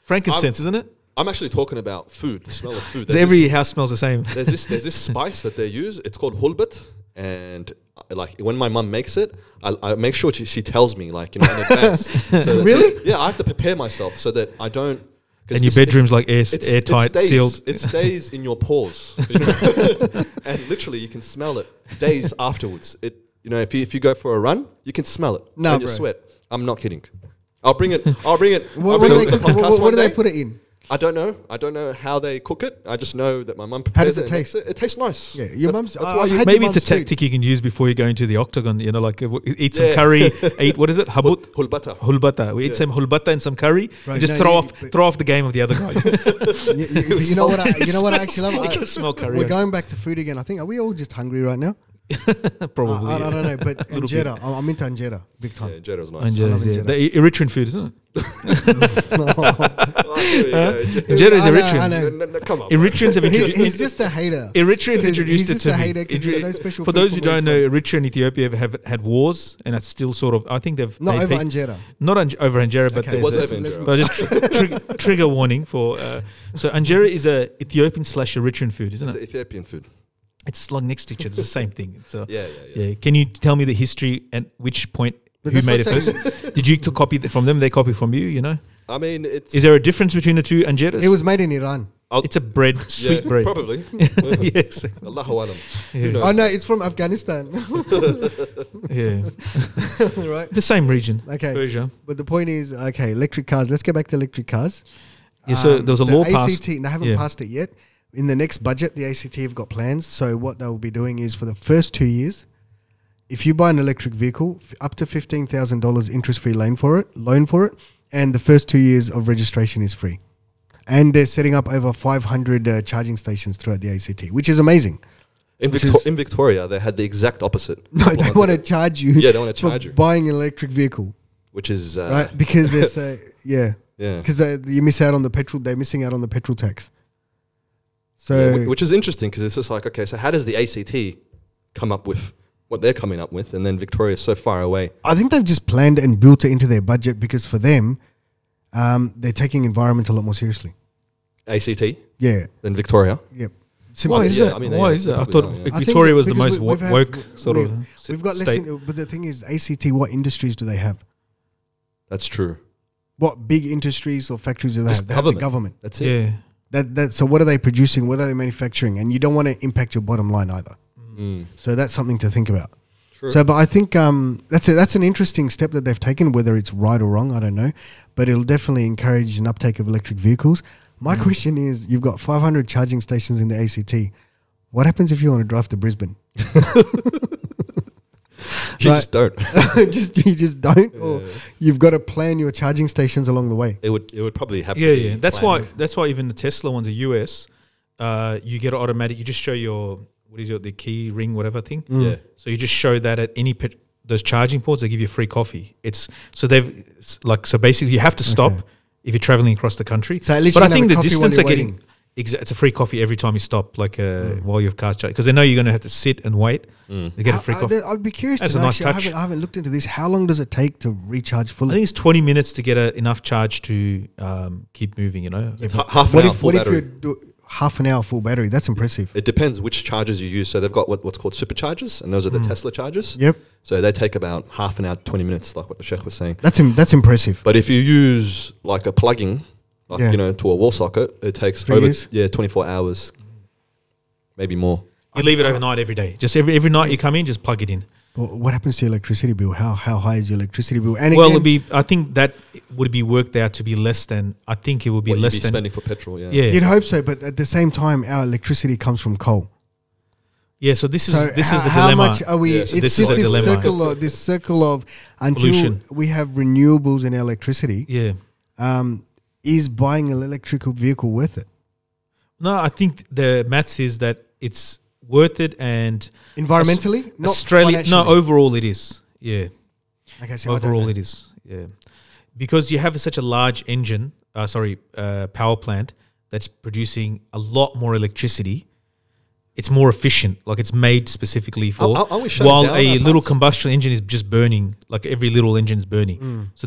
[SPEAKER 4] Frankincense, isn't it?
[SPEAKER 3] I'm actually talking about food, the smell of food.
[SPEAKER 4] Every house smells the same.
[SPEAKER 3] There's this spice that they use. It's called hulbat, and like when my mum makes it, I make sure she tells me like in advance. So
[SPEAKER 2] really?
[SPEAKER 3] Yeah, I have to prepare myself so that I don't.
[SPEAKER 4] And your bedroom's like airtight, sealed.
[SPEAKER 3] It stays in your pores, and literally you can smell it days afterwards. If you go for a run, you can smell it.
[SPEAKER 2] No,
[SPEAKER 3] and you sweat. I'm not kidding. I'll bring it.
[SPEAKER 2] What do they put it in?
[SPEAKER 3] I don't know how they cook it. I just know that my mum prepares it.
[SPEAKER 2] How does it taste?
[SPEAKER 3] It tastes nice.
[SPEAKER 2] Yeah, your mum's.
[SPEAKER 4] Maybe it's a tactic you can use before you go into the octagon. You know, like eat some curry. Eat what is it? Hulbata. We eat some hulbata and some curry. Right, and just throw off the game of the other guy.
[SPEAKER 2] you know what I actually love?
[SPEAKER 4] I can smell curry.
[SPEAKER 2] We're going back to food again. I think are we all just hungry right now?
[SPEAKER 4] Probably.
[SPEAKER 2] I don't know, but injera. I'm into injera big time.
[SPEAKER 3] Yeah, injera's nice.
[SPEAKER 4] The Eritrean food, isn't it?
[SPEAKER 3] Injera
[SPEAKER 4] is Eritrean.
[SPEAKER 3] No, come on.
[SPEAKER 2] Eritreans have introduced. He's just a hater.
[SPEAKER 4] Eritreans introduced it to
[SPEAKER 2] me.
[SPEAKER 4] For those who don't know, Eritrea and Ethiopia have had wars, and it's still sort of. I think they've
[SPEAKER 2] not over injera.
[SPEAKER 4] Not over injera, but
[SPEAKER 3] it was over injera.
[SPEAKER 4] But just trigger warning for. So injera is a Ethiopian / Eritrean food, isn't it?
[SPEAKER 3] It's Ethiopian food.
[SPEAKER 4] It's like next to each other. It's the same thing. So
[SPEAKER 3] yeah.
[SPEAKER 4] Can you tell me the history at which point who made it first? Did you copy from them? They copy from you. You know.
[SPEAKER 3] I mean,
[SPEAKER 4] is there a difference between the two anjeras?
[SPEAKER 2] It was made in Iran.
[SPEAKER 4] It's a bread, sweet bread.
[SPEAKER 3] Probably.
[SPEAKER 4] Yes.
[SPEAKER 3] Allahu alam.
[SPEAKER 2] Oh no, it's from Afghanistan.
[SPEAKER 4] Yeah.
[SPEAKER 2] Right.
[SPEAKER 4] The same region.
[SPEAKER 2] Okay.
[SPEAKER 4] Persia.
[SPEAKER 2] But the point is, okay, electric cars. Let's get back to electric cars.
[SPEAKER 4] Yeah. So there was a law passed.
[SPEAKER 2] ACT, they haven't passed it yet. In the next budget, the ACT have got plans. So what they'll be doing is for the first 2 years, if you buy an electric vehicle, up to $15,000 interest-free loan for it, and the first 2 years of registration is free. And they're setting up over 500 charging stations throughout the ACT, which is amazing.
[SPEAKER 3] In Victoria, they had the exact opposite.
[SPEAKER 2] No, they want to charge you.
[SPEAKER 3] Yeah, they want to charge you
[SPEAKER 2] buying an electric vehicle,
[SPEAKER 3] which is
[SPEAKER 2] right because there's because you miss out on the petrol. They're missing out on the petrol tax. So,
[SPEAKER 3] which is interesting because it's just like, okay, so how does the ACT come up with what they're coming up with, and then Victoria's so far away?
[SPEAKER 2] I think they've just planned and built it into their budget because for them, they're taking environment a lot more seriously.
[SPEAKER 3] ACT?
[SPEAKER 2] Yeah.
[SPEAKER 3] Than Victoria?
[SPEAKER 2] Yep.
[SPEAKER 4] Why is that? Why is that? I thought Victoria was the most woke sort of
[SPEAKER 2] We've got less, but the thing is, ACT, what industries do they have?
[SPEAKER 3] That's true.
[SPEAKER 2] What big industries or factories do they have? They have the government.
[SPEAKER 3] That's it.
[SPEAKER 2] Yeah. So what are they producing? What are they manufacturing? And you don't want to impact your bottom line either. So that's something to think about.
[SPEAKER 3] True.
[SPEAKER 2] So, but I think that's an interesting step that they've taken. Whether it's right or wrong, I don't know. But it'll definitely encourage an uptake of electric vehicles. My question is, you've got 500 charging stations in the ACT. What happens if you want to drive to Brisbane?
[SPEAKER 3] You just don't.
[SPEAKER 2] You just don't, or you've got to plan your charging stations along the way.
[SPEAKER 3] It would probably happen.
[SPEAKER 4] Yeah. That's why even the Tesla ones, the US, you get automatic. You just show your the key ring, whatever thing.
[SPEAKER 3] Yeah.
[SPEAKER 4] So you just show that at any those charging ports, they give you free coffee. So basically you have to stop if you're traveling across the country.
[SPEAKER 2] So at least
[SPEAKER 4] but I think the distance are getting. It's a free coffee every time you stop, like while your car's charging, because they know you're going to have to sit and wait. You get a free coffee.
[SPEAKER 2] I'd be curious.
[SPEAKER 4] That's
[SPEAKER 2] to
[SPEAKER 4] a
[SPEAKER 2] know,
[SPEAKER 4] nice touch.
[SPEAKER 2] I haven't looked into this. How long does it take to recharge
[SPEAKER 4] I
[SPEAKER 2] fully?
[SPEAKER 4] think it's 20 minutes to get enough charge to keep moving. You know,
[SPEAKER 3] It's half an hour full
[SPEAKER 2] What if
[SPEAKER 3] battery.
[SPEAKER 2] you do half an hour full battery? That's impressive.
[SPEAKER 3] It depends which chargers you use. So they've got what's called superchargers, and those are the Tesla chargers.
[SPEAKER 2] Yep.
[SPEAKER 3] So they take about half an hour, 20 minutes, like what the Sheikh was saying.
[SPEAKER 2] That's impressive.
[SPEAKER 3] But if you use like a plug-in, like
[SPEAKER 2] Yeah.
[SPEAKER 3] you know, to a wall socket, it takes
[SPEAKER 2] 3 years?
[SPEAKER 3] 24 hours, maybe more.
[SPEAKER 4] you leave it overnight every day. Just every night you come in, just plug it in.
[SPEAKER 2] What happens to your electricity bill? How high is your electricity bill? And
[SPEAKER 4] Well,
[SPEAKER 2] again,
[SPEAKER 4] I think that would be worked out to be less than. I think it would be
[SPEAKER 3] What you'd
[SPEAKER 4] less
[SPEAKER 3] be
[SPEAKER 4] than.
[SPEAKER 3] spending for petrol, yeah.
[SPEAKER 4] Yeah,
[SPEAKER 2] you'd hope so, but at the same time, our electricity comes from coal.
[SPEAKER 4] yeah. So this is
[SPEAKER 2] So
[SPEAKER 4] the
[SPEAKER 2] how
[SPEAKER 4] dilemma.
[SPEAKER 2] much are we?
[SPEAKER 3] Yeah, so
[SPEAKER 2] it's
[SPEAKER 4] this is
[SPEAKER 2] just
[SPEAKER 4] the
[SPEAKER 2] this
[SPEAKER 4] dilemma.
[SPEAKER 2] circle of until
[SPEAKER 4] Pollution.
[SPEAKER 2] we have renewables in our electricity.
[SPEAKER 4] Yeah.
[SPEAKER 2] Is buying an electrical vehicle worth it?
[SPEAKER 4] No, I think the maths is that it's worth it, and
[SPEAKER 2] Environmentally, not
[SPEAKER 4] Australia. No,
[SPEAKER 2] financially.
[SPEAKER 4] overall it is. Yeah,
[SPEAKER 2] Okay, so I don't
[SPEAKER 4] overall
[SPEAKER 2] know.
[SPEAKER 4] it is. Yeah, because you have such a large engine. Power plant that's producing a lot more electricity. It's more efficient. Like it's made specifically for.
[SPEAKER 3] Aren't we shutting
[SPEAKER 4] While
[SPEAKER 3] down
[SPEAKER 4] a
[SPEAKER 3] our
[SPEAKER 4] little
[SPEAKER 3] plants?
[SPEAKER 4] combustion engine is just burning, like every little engine's burning. So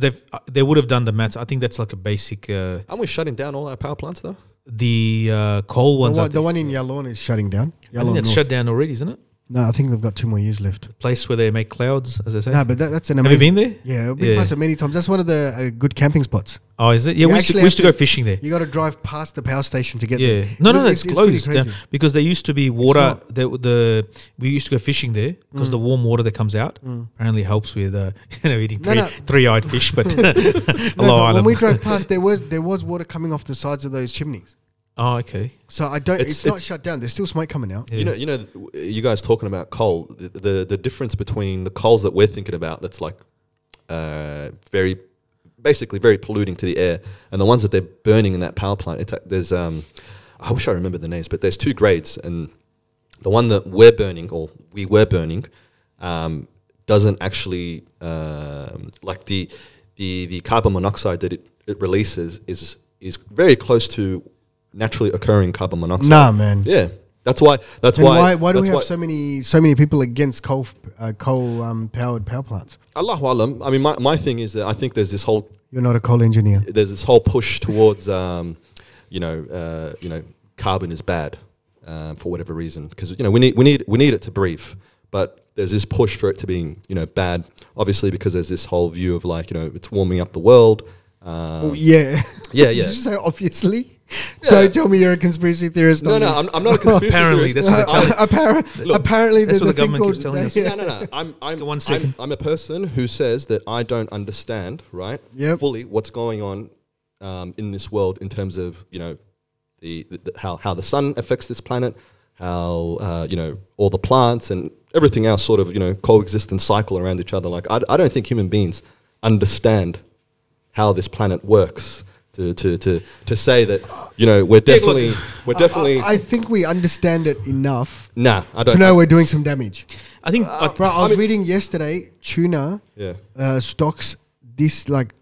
[SPEAKER 4] they would have done the maths. I think that's like a basic.
[SPEAKER 3] Aren't we shutting down all our power plants though?
[SPEAKER 4] The coal ones.
[SPEAKER 2] The one in Yallourn is shutting down.
[SPEAKER 4] I think
[SPEAKER 2] Yallourn
[SPEAKER 4] that's
[SPEAKER 2] North.
[SPEAKER 4] shut down already, isn't it?
[SPEAKER 2] No, I think they've got 2 more years left.
[SPEAKER 4] Place where they make clouds, as I say.
[SPEAKER 2] No, but that's an
[SPEAKER 4] Have
[SPEAKER 2] amazing.
[SPEAKER 4] you been there?
[SPEAKER 2] Yeah, I've been
[SPEAKER 4] Yeah.
[SPEAKER 2] past it many times. That's one of the good camping spots.
[SPEAKER 4] Oh, is it? Yeah,
[SPEAKER 2] You
[SPEAKER 4] we used
[SPEAKER 2] actually
[SPEAKER 4] to
[SPEAKER 2] have
[SPEAKER 4] go fishing there.
[SPEAKER 2] You got to drive past the power station to get
[SPEAKER 4] Yeah.
[SPEAKER 2] there.
[SPEAKER 4] No,
[SPEAKER 2] Look,
[SPEAKER 4] it's
[SPEAKER 2] pretty
[SPEAKER 4] closed down
[SPEAKER 2] crazy.
[SPEAKER 4] because there used to be water. We used to go fishing there because the warm water that comes out apparently helps with eating three-eyed fish. But
[SPEAKER 2] No,
[SPEAKER 4] Allah
[SPEAKER 2] but when
[SPEAKER 4] Alam.
[SPEAKER 2] we drove past, there was water coming off the sides of those chimneys.
[SPEAKER 4] Oh, okay.
[SPEAKER 2] So I don't.
[SPEAKER 3] It's-
[SPEAKER 2] It's not
[SPEAKER 3] it's-
[SPEAKER 2] shut down. There's still smoke coming out.
[SPEAKER 4] Yeah.
[SPEAKER 3] You know, you guys talking about coal. The difference between the coals that we're thinking about, that's like basically very polluting to the air, and the ones that they're burning in that power plant. There's I wish I remember the names, but there's 2 grades, and the one that we were burning, doesn't actually like the carbon monoxide that it releases is very close to naturally occurring carbon monoxide.
[SPEAKER 2] Nah, man.
[SPEAKER 3] Yeah, that's why.
[SPEAKER 2] Then why do we have so many people against coal powered power plants?
[SPEAKER 3] Allahu Alam. I mean, my thing is that I think there's this whole
[SPEAKER 2] You're not a coal engineer.
[SPEAKER 3] push towards carbon is bad for whatever reason, because we need it to breathe, but there's this push for it to be bad, obviously, because there's this whole view of it's warming up the world.
[SPEAKER 2] Yeah.
[SPEAKER 3] Yeah,
[SPEAKER 2] Did
[SPEAKER 3] yeah.
[SPEAKER 2] you say obviously?
[SPEAKER 3] Yeah.
[SPEAKER 2] Don't tell me you're a conspiracy theorist.
[SPEAKER 3] No,
[SPEAKER 2] on
[SPEAKER 3] no,
[SPEAKER 2] this.
[SPEAKER 3] I'm not a conspiracy
[SPEAKER 4] Apparently,
[SPEAKER 3] theorist.
[SPEAKER 4] that's what they're telling.
[SPEAKER 2] Apparently,
[SPEAKER 4] that's
[SPEAKER 2] there's
[SPEAKER 4] what
[SPEAKER 2] a
[SPEAKER 4] the
[SPEAKER 2] thing
[SPEAKER 4] government
[SPEAKER 2] called
[SPEAKER 4] keeps telling us.
[SPEAKER 3] No.
[SPEAKER 4] go 1 second.
[SPEAKER 3] I'm a person who says that I don't understand, right,
[SPEAKER 2] Yep.
[SPEAKER 3] fully what's going on in this world in terms of how the sun affects this planet, how all the plants and everything else sort of coexist and cycle around each other. Like I don't think human beings understand how this planet works. To say that we're definitely
[SPEAKER 2] I think we understand it enough
[SPEAKER 3] nah, I don't
[SPEAKER 2] to know we're doing some damage.
[SPEAKER 4] I think
[SPEAKER 2] Bro, I was reading yesterday, tuna
[SPEAKER 3] yeah.
[SPEAKER 2] stocks.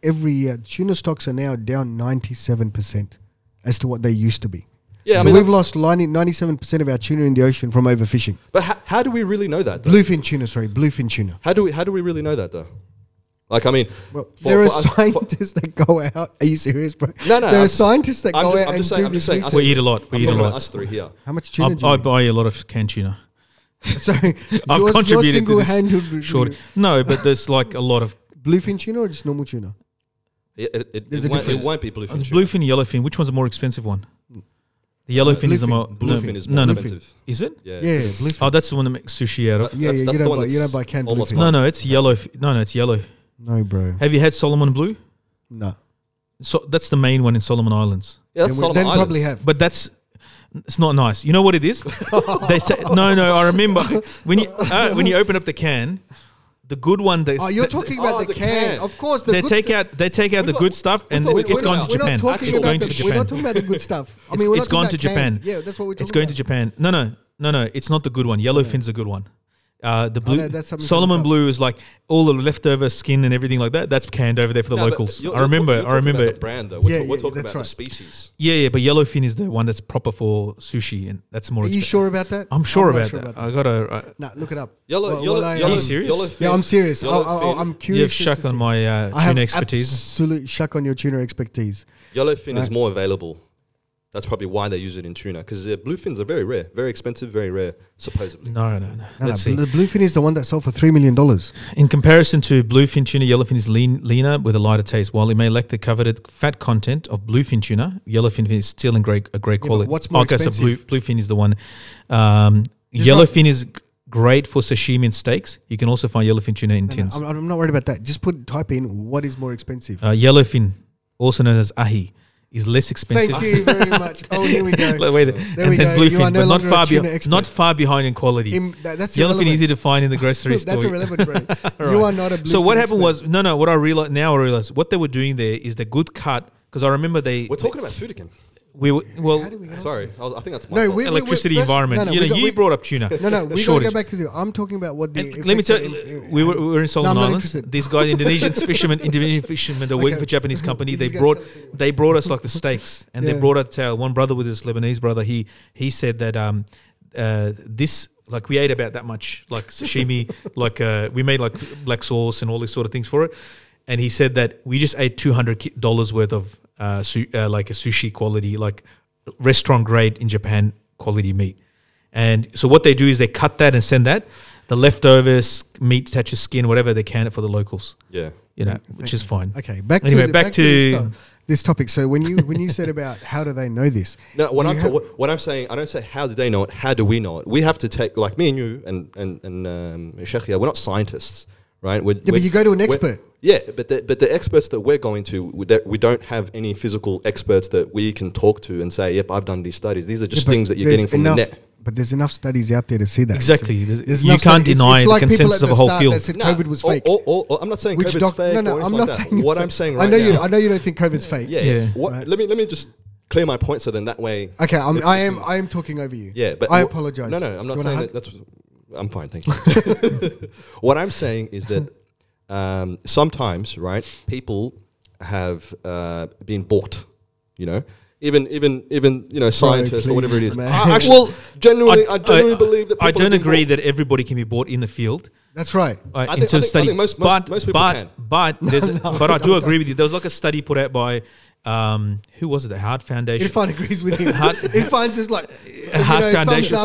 [SPEAKER 2] Every year, tuna stocks are now down 97% as to what they used to be.
[SPEAKER 3] Yeah,
[SPEAKER 2] So we've lost 97% of our tuna in the ocean from overfishing.
[SPEAKER 3] But how do we really know that, though?
[SPEAKER 2] Bluefin tuna.
[SPEAKER 3] How do we really know that, though? Like, I mean,
[SPEAKER 2] Well, there are scientists that go out. Are you serious, bro?
[SPEAKER 3] No,
[SPEAKER 2] There are
[SPEAKER 3] I'm
[SPEAKER 2] scientists that
[SPEAKER 3] I'm
[SPEAKER 2] go
[SPEAKER 3] just-
[SPEAKER 2] out
[SPEAKER 3] I'm
[SPEAKER 2] and
[SPEAKER 3] just saying-
[SPEAKER 2] do
[SPEAKER 3] I'm just
[SPEAKER 2] this
[SPEAKER 3] saying,
[SPEAKER 2] research.
[SPEAKER 4] we eat a lot.
[SPEAKER 3] I'm
[SPEAKER 4] We eat a
[SPEAKER 3] talking about
[SPEAKER 4] lot.
[SPEAKER 3] us 3 here.
[SPEAKER 2] How much tuna do you
[SPEAKER 4] I
[SPEAKER 2] eat?
[SPEAKER 4] buy a lot of canned tuna.
[SPEAKER 2] So
[SPEAKER 4] I've
[SPEAKER 2] yours
[SPEAKER 4] contributed to
[SPEAKER 2] single-handed
[SPEAKER 4] this short. No, but there's like a lot of.
[SPEAKER 2] bluefin tuna or just normal tuna? There's a
[SPEAKER 3] It
[SPEAKER 2] difference.
[SPEAKER 3] won't be bluefin.
[SPEAKER 4] It's bluefin, yellowfin. Which one's the more expensive one? The yellowfin is the more.
[SPEAKER 3] Bluefin is
[SPEAKER 4] no,
[SPEAKER 3] more
[SPEAKER 4] no,
[SPEAKER 3] expensive.
[SPEAKER 4] Is it?
[SPEAKER 3] Yeah,
[SPEAKER 2] Yeah,
[SPEAKER 3] because-
[SPEAKER 2] bluefin.
[SPEAKER 4] Oh, that's the one that makes sushi out of.
[SPEAKER 2] Yeah,
[SPEAKER 3] That's
[SPEAKER 2] you
[SPEAKER 3] the one
[SPEAKER 2] don't
[SPEAKER 3] that's
[SPEAKER 2] buy canned
[SPEAKER 3] almost
[SPEAKER 2] bluefin.
[SPEAKER 3] like-
[SPEAKER 4] No, it's yellow. No, it's yellow.
[SPEAKER 2] No, bro.
[SPEAKER 4] Have you had Solomon Blue?
[SPEAKER 2] No.
[SPEAKER 4] So that's the main one in Solomon Islands.
[SPEAKER 3] Yeah, that's
[SPEAKER 2] Then
[SPEAKER 3] Solomon Islands.
[SPEAKER 2] probably have.
[SPEAKER 4] But it's not nice. You know what it is? No. I remember when you open up the can, the good one.
[SPEAKER 2] Oh, you're talking about the can. Of course, the
[SPEAKER 4] They
[SPEAKER 2] good
[SPEAKER 4] take
[SPEAKER 2] stuff.
[SPEAKER 4] out the good stuff and
[SPEAKER 3] thought we
[SPEAKER 4] it's
[SPEAKER 3] were
[SPEAKER 4] gone
[SPEAKER 3] talking
[SPEAKER 4] to
[SPEAKER 3] about-
[SPEAKER 4] Japan.
[SPEAKER 2] We're not talking
[SPEAKER 4] It's
[SPEAKER 2] about
[SPEAKER 4] going to
[SPEAKER 2] We're
[SPEAKER 4] Japan.
[SPEAKER 2] not talking about the good stuff. I
[SPEAKER 4] It's-
[SPEAKER 2] mean, we're
[SPEAKER 4] it's
[SPEAKER 2] not talking
[SPEAKER 4] gone to
[SPEAKER 2] about can.
[SPEAKER 4] Japan.
[SPEAKER 2] Yeah, that's what we're talking
[SPEAKER 4] It's going
[SPEAKER 2] about.
[SPEAKER 4] to Japan. No. It's not the good one. Yellowfin's the good one. The blue,
[SPEAKER 2] no, that's something to
[SPEAKER 4] Solomon
[SPEAKER 2] look up.
[SPEAKER 4] blue is like all the leftover skin and everything like that. That's canned over there for the locals. I remember.
[SPEAKER 3] You're talking about the brand though. We're talking
[SPEAKER 2] that's
[SPEAKER 3] about
[SPEAKER 2] right.
[SPEAKER 3] the species.
[SPEAKER 4] Yeah, but yellowfin is the one that's proper for sushi, and that's more.
[SPEAKER 2] Are you sure about that?
[SPEAKER 4] I'm sure
[SPEAKER 2] not
[SPEAKER 4] about that. I gotta.
[SPEAKER 2] Nah, look it up.
[SPEAKER 3] Yellow.
[SPEAKER 4] Are you serious?
[SPEAKER 2] Yeah, I'm serious. I'm
[SPEAKER 4] You
[SPEAKER 2] curious.
[SPEAKER 4] have shuck on my
[SPEAKER 2] I have
[SPEAKER 4] tuna expertise.
[SPEAKER 2] absolute shuck on your tuna expertise.
[SPEAKER 3] Yellowfin is more available. That's probably why they use it in tuna, because bluefins are very rare, very expensive, very rare, supposedly.
[SPEAKER 4] No. Let's see.
[SPEAKER 2] The bluefin is the one that sold for $3 million.
[SPEAKER 4] In comparison to bluefin tuna, yellowfin is leaner with a lighter taste. While it may lack the coveted fat content of bluefin tuna, yellowfin is still in great quality.
[SPEAKER 2] what's more expensive?
[SPEAKER 4] So bluefin is the one. Yellowfin is great for sashimi and steaks. You can also find yellowfin tuna in tins.
[SPEAKER 2] I'm not worried about that. Just type in what is more expensive.
[SPEAKER 4] Yellowfin, also known as ahi, is less expensive.
[SPEAKER 2] Thank you very much. Oh, here we go.
[SPEAKER 4] There we go. Bluefin, but not far behind in quality.
[SPEAKER 2] That's
[SPEAKER 4] Yellowfin easy to find in the grocery store.
[SPEAKER 2] That's irrelevant, bro. You are not a bluefin.
[SPEAKER 4] So what happened was what I realized what they were doing there is the good cut, because I remember
[SPEAKER 3] We're talking about food again.
[SPEAKER 2] Sorry,
[SPEAKER 3] I think that's my fault.
[SPEAKER 4] Electricity environment. You brought up tuna.
[SPEAKER 2] No, we got to go back to the. I'm talking about what the.
[SPEAKER 4] Let me tell you, we were in Solomon Islands. These guys, Indonesian fishermen, they're working for a Japanese company. They brought us like the steaks, and they brought us one brother with his Lebanese brother. He said that this. Like we ate about that much, like sashimi, like we made like black sauce and all these sort of things for it. And he said that we just ate $200 worth of like a sushi quality, like restaurant grade in Japan quality meat. And so what they do is they cut that and send that. The leftovers, meat, touches skin, whatever, they can it for the locals.
[SPEAKER 3] Yeah,
[SPEAKER 4] which is fine.
[SPEAKER 2] Okay, back to this topic. So when you said about how do they know this?
[SPEAKER 3] No, what I'm saying, I don't say how do they know it. How do we know it? We have to take, like me and you and Sheikh, we're not scientists, right?
[SPEAKER 2] But you go to an expert.
[SPEAKER 3] Yeah, but the experts that we're going to, we don't have any physical experts that we can talk to and say, yep, I've done these studies. These are just things that you're getting from the net.
[SPEAKER 2] But there's enough studies out there to see that.
[SPEAKER 4] Exactly. You can't deny the consensus of a whole field.
[SPEAKER 2] That said COVID was fake.
[SPEAKER 3] I'm not saying COVID's fake.
[SPEAKER 2] No, I'm not saying.
[SPEAKER 3] What I'm saying right now.
[SPEAKER 2] I know you don't think COVID's fake.
[SPEAKER 3] Yeah.
[SPEAKER 2] Right.
[SPEAKER 3] Let me just clear my point, so then that way.
[SPEAKER 2] Okay, I am talking over you.
[SPEAKER 3] Yeah, but
[SPEAKER 2] I apologize.
[SPEAKER 3] No, I'm not saying that. I'm fine, thank you. What I'm saying is that sometimes, right, people have been bought, even scientists or whatever it is. I genuinely believe that people
[SPEAKER 4] I don't agree that everybody can be bought in the field.
[SPEAKER 2] That's right.
[SPEAKER 3] I think most people can.
[SPEAKER 4] But I do agree with you. There was like a study put out by who was it? The Heart Foundation.
[SPEAKER 2] Irfan agrees with him. Irfan's just like
[SPEAKER 4] Heart Foundation.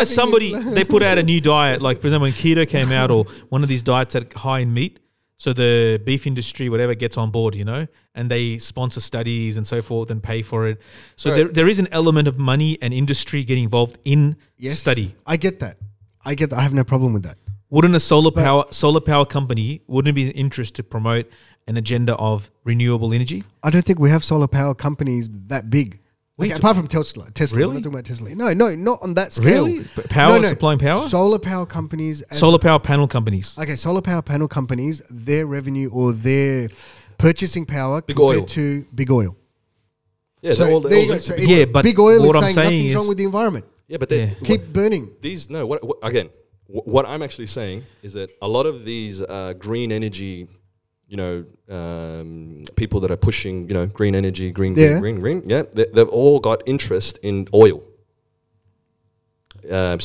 [SPEAKER 2] Somebody
[SPEAKER 4] they put out a new diet. Like for example, when keto came out, or one of these diets that are high in meat. So the beef industry, whatever, gets on board, and they sponsor studies and so forth and pay for it. So there is an element of money and industry getting involved in study.
[SPEAKER 2] I get that. I have no problem with that.
[SPEAKER 4] Wouldn't a solar power company, wouldn't it be an interest to promote an agenda of renewable energy?
[SPEAKER 2] I don't think we have solar power companies that big. Like, apart from Tesla.
[SPEAKER 4] Really?
[SPEAKER 2] We're not talking about Tesla. No, not on that scale.
[SPEAKER 4] Really? Supplying power?
[SPEAKER 2] Solar power companies.
[SPEAKER 4] Solar power panel companies.
[SPEAKER 2] Okay, solar power panel companies, their revenue or their purchasing power
[SPEAKER 3] big
[SPEAKER 2] compared
[SPEAKER 3] oil.
[SPEAKER 2] To big oil.
[SPEAKER 3] Yeah,
[SPEAKER 2] so there you go. So
[SPEAKER 4] but
[SPEAKER 2] big oil
[SPEAKER 4] what
[SPEAKER 2] is
[SPEAKER 4] I'm
[SPEAKER 2] saying
[SPEAKER 4] saying
[SPEAKER 2] nothing's
[SPEAKER 4] is,
[SPEAKER 2] wrong with the environment.
[SPEAKER 3] Yeah, but they
[SPEAKER 2] keep burning.
[SPEAKER 3] What I'm actually saying is that a lot of these green energy, people that are pushing, green energy, green, they've all got interest in oil. I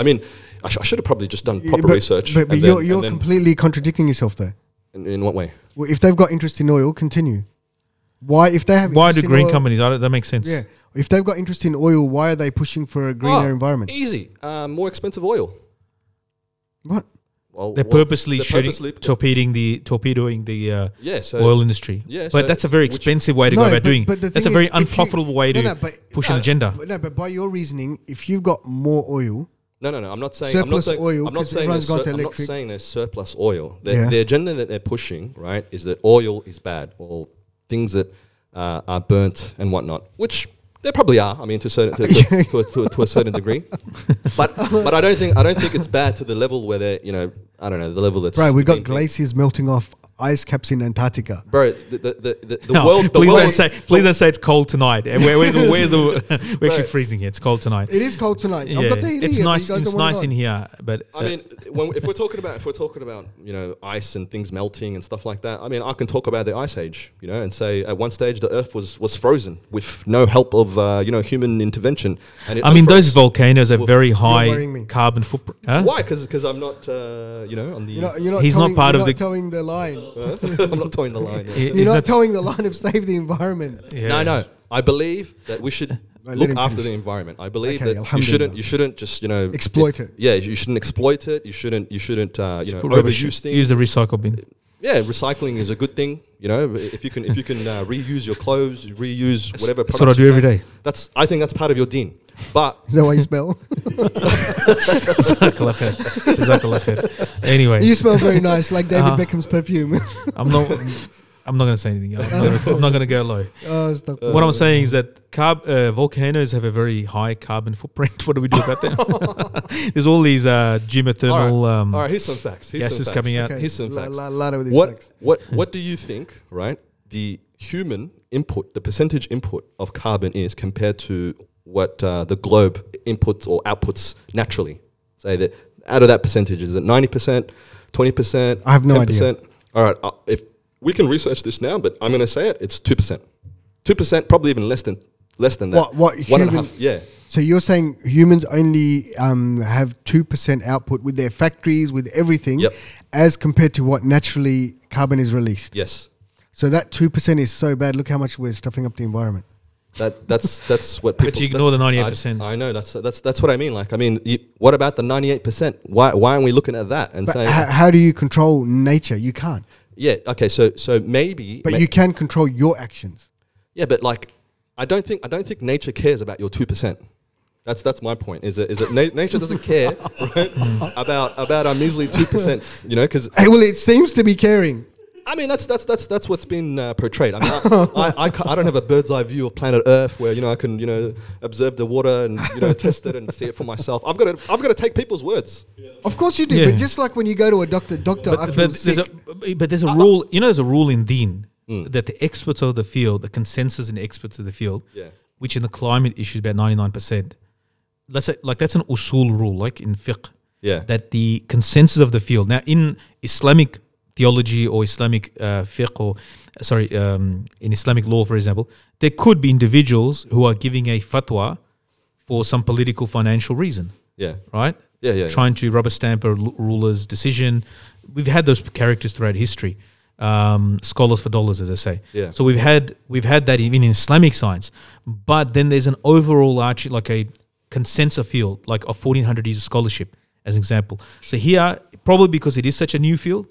[SPEAKER 3] mean, I should have probably just done proper research.
[SPEAKER 2] But you're completely contradicting yourself there.
[SPEAKER 3] In what way?
[SPEAKER 2] Well, if they've got interest in oil, continue. Why do
[SPEAKER 4] green companies? That makes sense.
[SPEAKER 2] Yeah. If they've got interest in oil, why are they pushing for a greener environment?
[SPEAKER 3] Easy. More expensive oil.
[SPEAKER 2] What?
[SPEAKER 3] Well,
[SPEAKER 4] they're purposely torpedoing the oil industry.
[SPEAKER 3] Yeah,
[SPEAKER 4] but that's a very expensive way to go about doing. That's a very unprofitable way to push an agenda.
[SPEAKER 2] But by your reasoning, if you've got more oil,
[SPEAKER 3] no, I'm not saying
[SPEAKER 2] surplus oil.
[SPEAKER 3] I'm not saying there's surplus oil. The agenda that they're pushing, right, is that oil is bad, or things that are burnt and whatnot, which there probably are. I mean, to a certain degree, but I don't think it's bad to the level where they're, I don't know, the level that's
[SPEAKER 2] right. We've got glaciers melting off ice caps in Antarctica.
[SPEAKER 3] Bro, the
[SPEAKER 4] No,
[SPEAKER 3] world.
[SPEAKER 4] Please don't say it's cold tonight. And we're actually freezing here. It's cold tonight.
[SPEAKER 2] It is cold tonight.
[SPEAKER 4] Yeah,
[SPEAKER 2] I've got the heater
[SPEAKER 4] it's
[SPEAKER 2] here,
[SPEAKER 4] nice.
[SPEAKER 2] but you guys
[SPEAKER 4] It's
[SPEAKER 2] don't want
[SPEAKER 4] nice
[SPEAKER 2] it
[SPEAKER 4] in
[SPEAKER 2] on.
[SPEAKER 4] here, but
[SPEAKER 3] I mean, if we're talking about ice and things melting and stuff like that, I mean, I can talk about the ice age, and say at one stage the Earth was frozen with no help of human intervention. And
[SPEAKER 4] I mean, those volcanoes have very high
[SPEAKER 2] worrying me.
[SPEAKER 4] carbon footprint. Huh?
[SPEAKER 3] Why? Because I'm not on the.
[SPEAKER 2] You're not
[SPEAKER 4] He's not part of the-
[SPEAKER 2] towing the line.
[SPEAKER 3] I'm not towing the line.
[SPEAKER 4] I-
[SPEAKER 2] You're
[SPEAKER 4] is
[SPEAKER 2] not
[SPEAKER 4] that-
[SPEAKER 2] towing the line of save the environment.
[SPEAKER 4] Yeah.
[SPEAKER 3] No. I believe that we should
[SPEAKER 2] Let
[SPEAKER 3] look
[SPEAKER 2] him
[SPEAKER 3] after
[SPEAKER 2] finish.
[SPEAKER 3] the environment. I believe
[SPEAKER 2] Okay,
[SPEAKER 3] that
[SPEAKER 2] alhamdulillah.
[SPEAKER 3] you shouldn't just
[SPEAKER 2] Exploit it.
[SPEAKER 3] Yeah, you shouldn't exploit it. You shouldn't
[SPEAKER 4] Put rubbish-
[SPEAKER 3] overuse things.
[SPEAKER 4] Use the recycle bin.
[SPEAKER 3] Yeah, recycling is a good thing. If you can reuse your clothes, reuse whatever.
[SPEAKER 4] That's what I
[SPEAKER 3] products
[SPEAKER 4] do
[SPEAKER 3] you
[SPEAKER 4] every
[SPEAKER 3] have,
[SPEAKER 4] day.
[SPEAKER 3] I think that's part of your deen. But
[SPEAKER 2] Is that why you smell?
[SPEAKER 4] Jazakallah khair. Jazakallah khair. Anyway,
[SPEAKER 2] You smell very nice, like David
[SPEAKER 4] Uh-huh.
[SPEAKER 2] Beckham's perfume.
[SPEAKER 4] I'm not going to say anything. I'm not going to go low.
[SPEAKER 2] Stop.
[SPEAKER 4] What I'm saying is that volcanoes have a very high carbon footprint. What do we do about that? There's all these geothermal
[SPEAKER 3] all right, here's some facts.
[SPEAKER 4] gases coming out.
[SPEAKER 2] Okay.
[SPEAKER 3] Here's some facts.
[SPEAKER 2] Lata with his facts.
[SPEAKER 3] What do you think? Right, the human input, the percentage input of carbon is compared to what the globe inputs or outputs naturally. Say that out of that percentage, is it 90%, 20%?
[SPEAKER 2] I have no
[SPEAKER 3] 10%? All right, if we can research this now, but I'm going to say it. It's 2%. 2%, probably even less than that.
[SPEAKER 2] What
[SPEAKER 3] 1.5? Yeah.
[SPEAKER 2] So you're saying humans only have 2% output with their factories, with everything,
[SPEAKER 3] Yep.
[SPEAKER 2] as compared to what naturally carbon is released.
[SPEAKER 3] Yes.
[SPEAKER 2] So that 2% is so bad. Look how much we're stuffing up the environment.
[SPEAKER 3] That's what people.
[SPEAKER 4] But you ignore the
[SPEAKER 3] that's-
[SPEAKER 4] 98%.
[SPEAKER 3] I know that's what I mean. Like, I mean, what about the 98%? Why aren't we looking at that and
[SPEAKER 2] But
[SPEAKER 3] saying,
[SPEAKER 2] how do you control nature? You can't.
[SPEAKER 3] yeah, okay, so maybe,
[SPEAKER 2] But you can control your actions.
[SPEAKER 3] yeah, but like, I don't think nature cares about your 2%. That's my point. Is it nature doesn't care right, about our measly 2%? Because
[SPEAKER 2] Hey, well, it seems to be caring.
[SPEAKER 3] I mean, that's what's been portrayed. I mean, I don't have a bird's eye view of planet Earth where I can observe the water and test it and see it for myself. I've got to take people's words.
[SPEAKER 2] Of course you do.
[SPEAKER 4] Yeah.
[SPEAKER 2] But just like when you go to a doctor, I feel sick.
[SPEAKER 4] There's a rule. There's a rule in Deen that the experts of the field, the consensus in the experts of the field,
[SPEAKER 3] Yeah.
[SPEAKER 4] which in the climate issue is about 99%. Let's say like that's an usul rule, like in fiqh.
[SPEAKER 3] Yeah.
[SPEAKER 4] That the consensus of the field. Now in Islamic theology or Islamic fiqh or in Islamic law, for example, there could be individuals who are giving a fatwa for some political, financial reason,
[SPEAKER 3] Yeah.
[SPEAKER 4] right?
[SPEAKER 3] Yeah.
[SPEAKER 4] Trying to rubber stamp a ruler's decision. We've had those characters throughout history. Scholars for dollars, as I say.
[SPEAKER 3] Yeah.
[SPEAKER 4] So we've had that even in Islamic science. But then there's an overall arch, like a consensus field, like of 1400 years of scholarship, as an example. So here, probably because it is such a new field,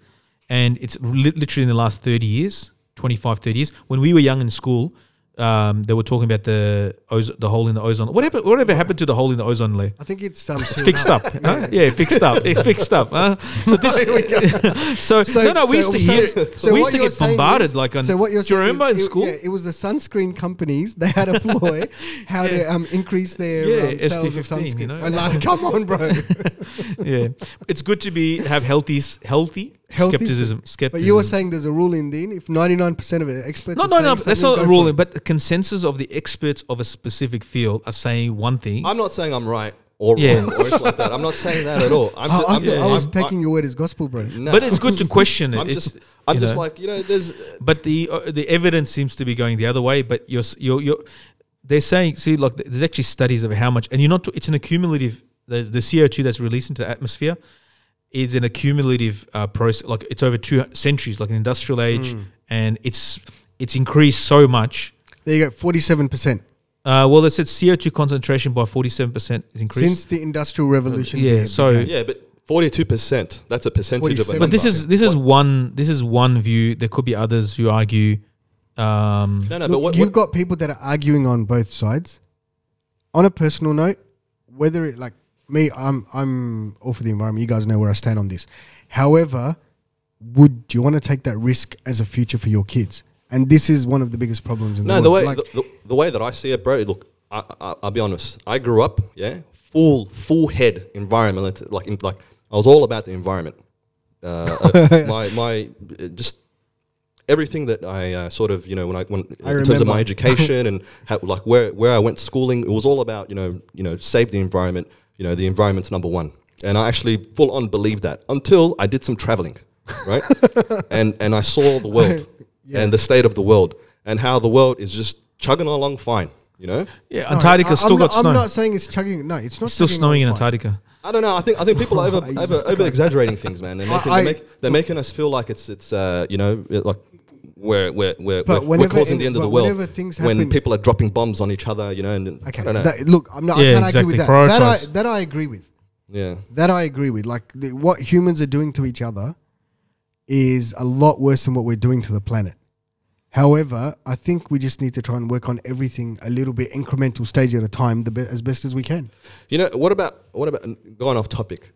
[SPEAKER 4] and it's literally in the last 30 years, 25, 30 years. When we were young in school, they were talking about the hole in the ozone. Whatever happened to the hole in the ozone layer?
[SPEAKER 2] I think it's
[SPEAKER 4] It's fixed up. Huh? Yeah, fixed up. It's fixed up. Huh? So this. We used to hear. We used to get bombarded like on.
[SPEAKER 2] So what you're
[SPEAKER 4] do you
[SPEAKER 2] saying
[SPEAKER 4] remember
[SPEAKER 2] is
[SPEAKER 4] in school?
[SPEAKER 2] it was the sunscreen companies. They had a ploy how to increase their sales of
[SPEAKER 4] SPF15,
[SPEAKER 2] sunscreen.
[SPEAKER 4] you know.
[SPEAKER 2] Come on, bro.
[SPEAKER 4] Yeah, it's good to have healthy skepticism.
[SPEAKER 2] But you were saying there's a rule in Deen. If 99% of it experts,
[SPEAKER 4] No, that's not a ruling. But the consensus of the experts of a specific field are saying one thing.
[SPEAKER 3] I'm not saying I'm right or
[SPEAKER 4] Yeah.
[SPEAKER 3] wrong or anything like that. I'm not saying that at all.
[SPEAKER 2] I was taking your word as gospel, bro.
[SPEAKER 3] No.
[SPEAKER 4] But it's good to question it.
[SPEAKER 3] I'm
[SPEAKER 4] It's,
[SPEAKER 3] just
[SPEAKER 4] you know.
[SPEAKER 3] like there's.
[SPEAKER 4] But the evidence seems to be going the other way. But they're saying, see, like there's actually studies of how much, and it's an accumulative. The CO2 that's released into the atmosphere is an accumulative process. Like it's over 2 centuries, like an industrial age, and it's increased so much.
[SPEAKER 2] There you go, 47%.
[SPEAKER 4] Well, they said CO2 concentration by 47% is increased
[SPEAKER 2] Since the Industrial Revolution.
[SPEAKER 4] Yeah, so
[SPEAKER 3] Yeah, but 42%. That's a percentage of a
[SPEAKER 2] 47%.
[SPEAKER 4] but this is one view. There could be others who argue.
[SPEAKER 3] No,
[SPEAKER 2] Look,
[SPEAKER 3] but what
[SPEAKER 2] you've got people that are arguing on both sides. On a personal note, whether it like me, I'm all for the environment. You guys know where I stand on this. However, do you want to take that risk as a future for your kids? And this is one of the biggest problems in the
[SPEAKER 3] the
[SPEAKER 2] world.
[SPEAKER 3] way the way that I see it, bro. Look, I'll be honest. I grew up, full head environment. Like I was all about the environment. My just everything that I sort of, you know, in terms of my education and like where I went schooling, it was all about, you know, save the environment. You know, the environment's number one. And I actually full on believed that until I did some traveling, right? and I saw the world and the state of the world and how the world is just chugging along fine, you know?
[SPEAKER 4] Yeah, Antarctica still got snow.
[SPEAKER 2] I'm not saying it's chugging. No, it's not.
[SPEAKER 4] It's still snowing in Antarctica.
[SPEAKER 3] I don't know. I think people are over exaggerating things, man. They're making us feel like it's you know, like we're causing the end of the world when people are dropping bombs on each other, you know. And
[SPEAKER 2] okay, look, I can't argue with that. That I agree with.
[SPEAKER 3] Yeah,
[SPEAKER 2] that I agree with. Like what humans are doing to each other is a lot worse than what we're doing to the planet. However, I think we just need to try and work on everything a little bit incremental stage at a time, as best as we can.
[SPEAKER 3] You know, what about going off topic?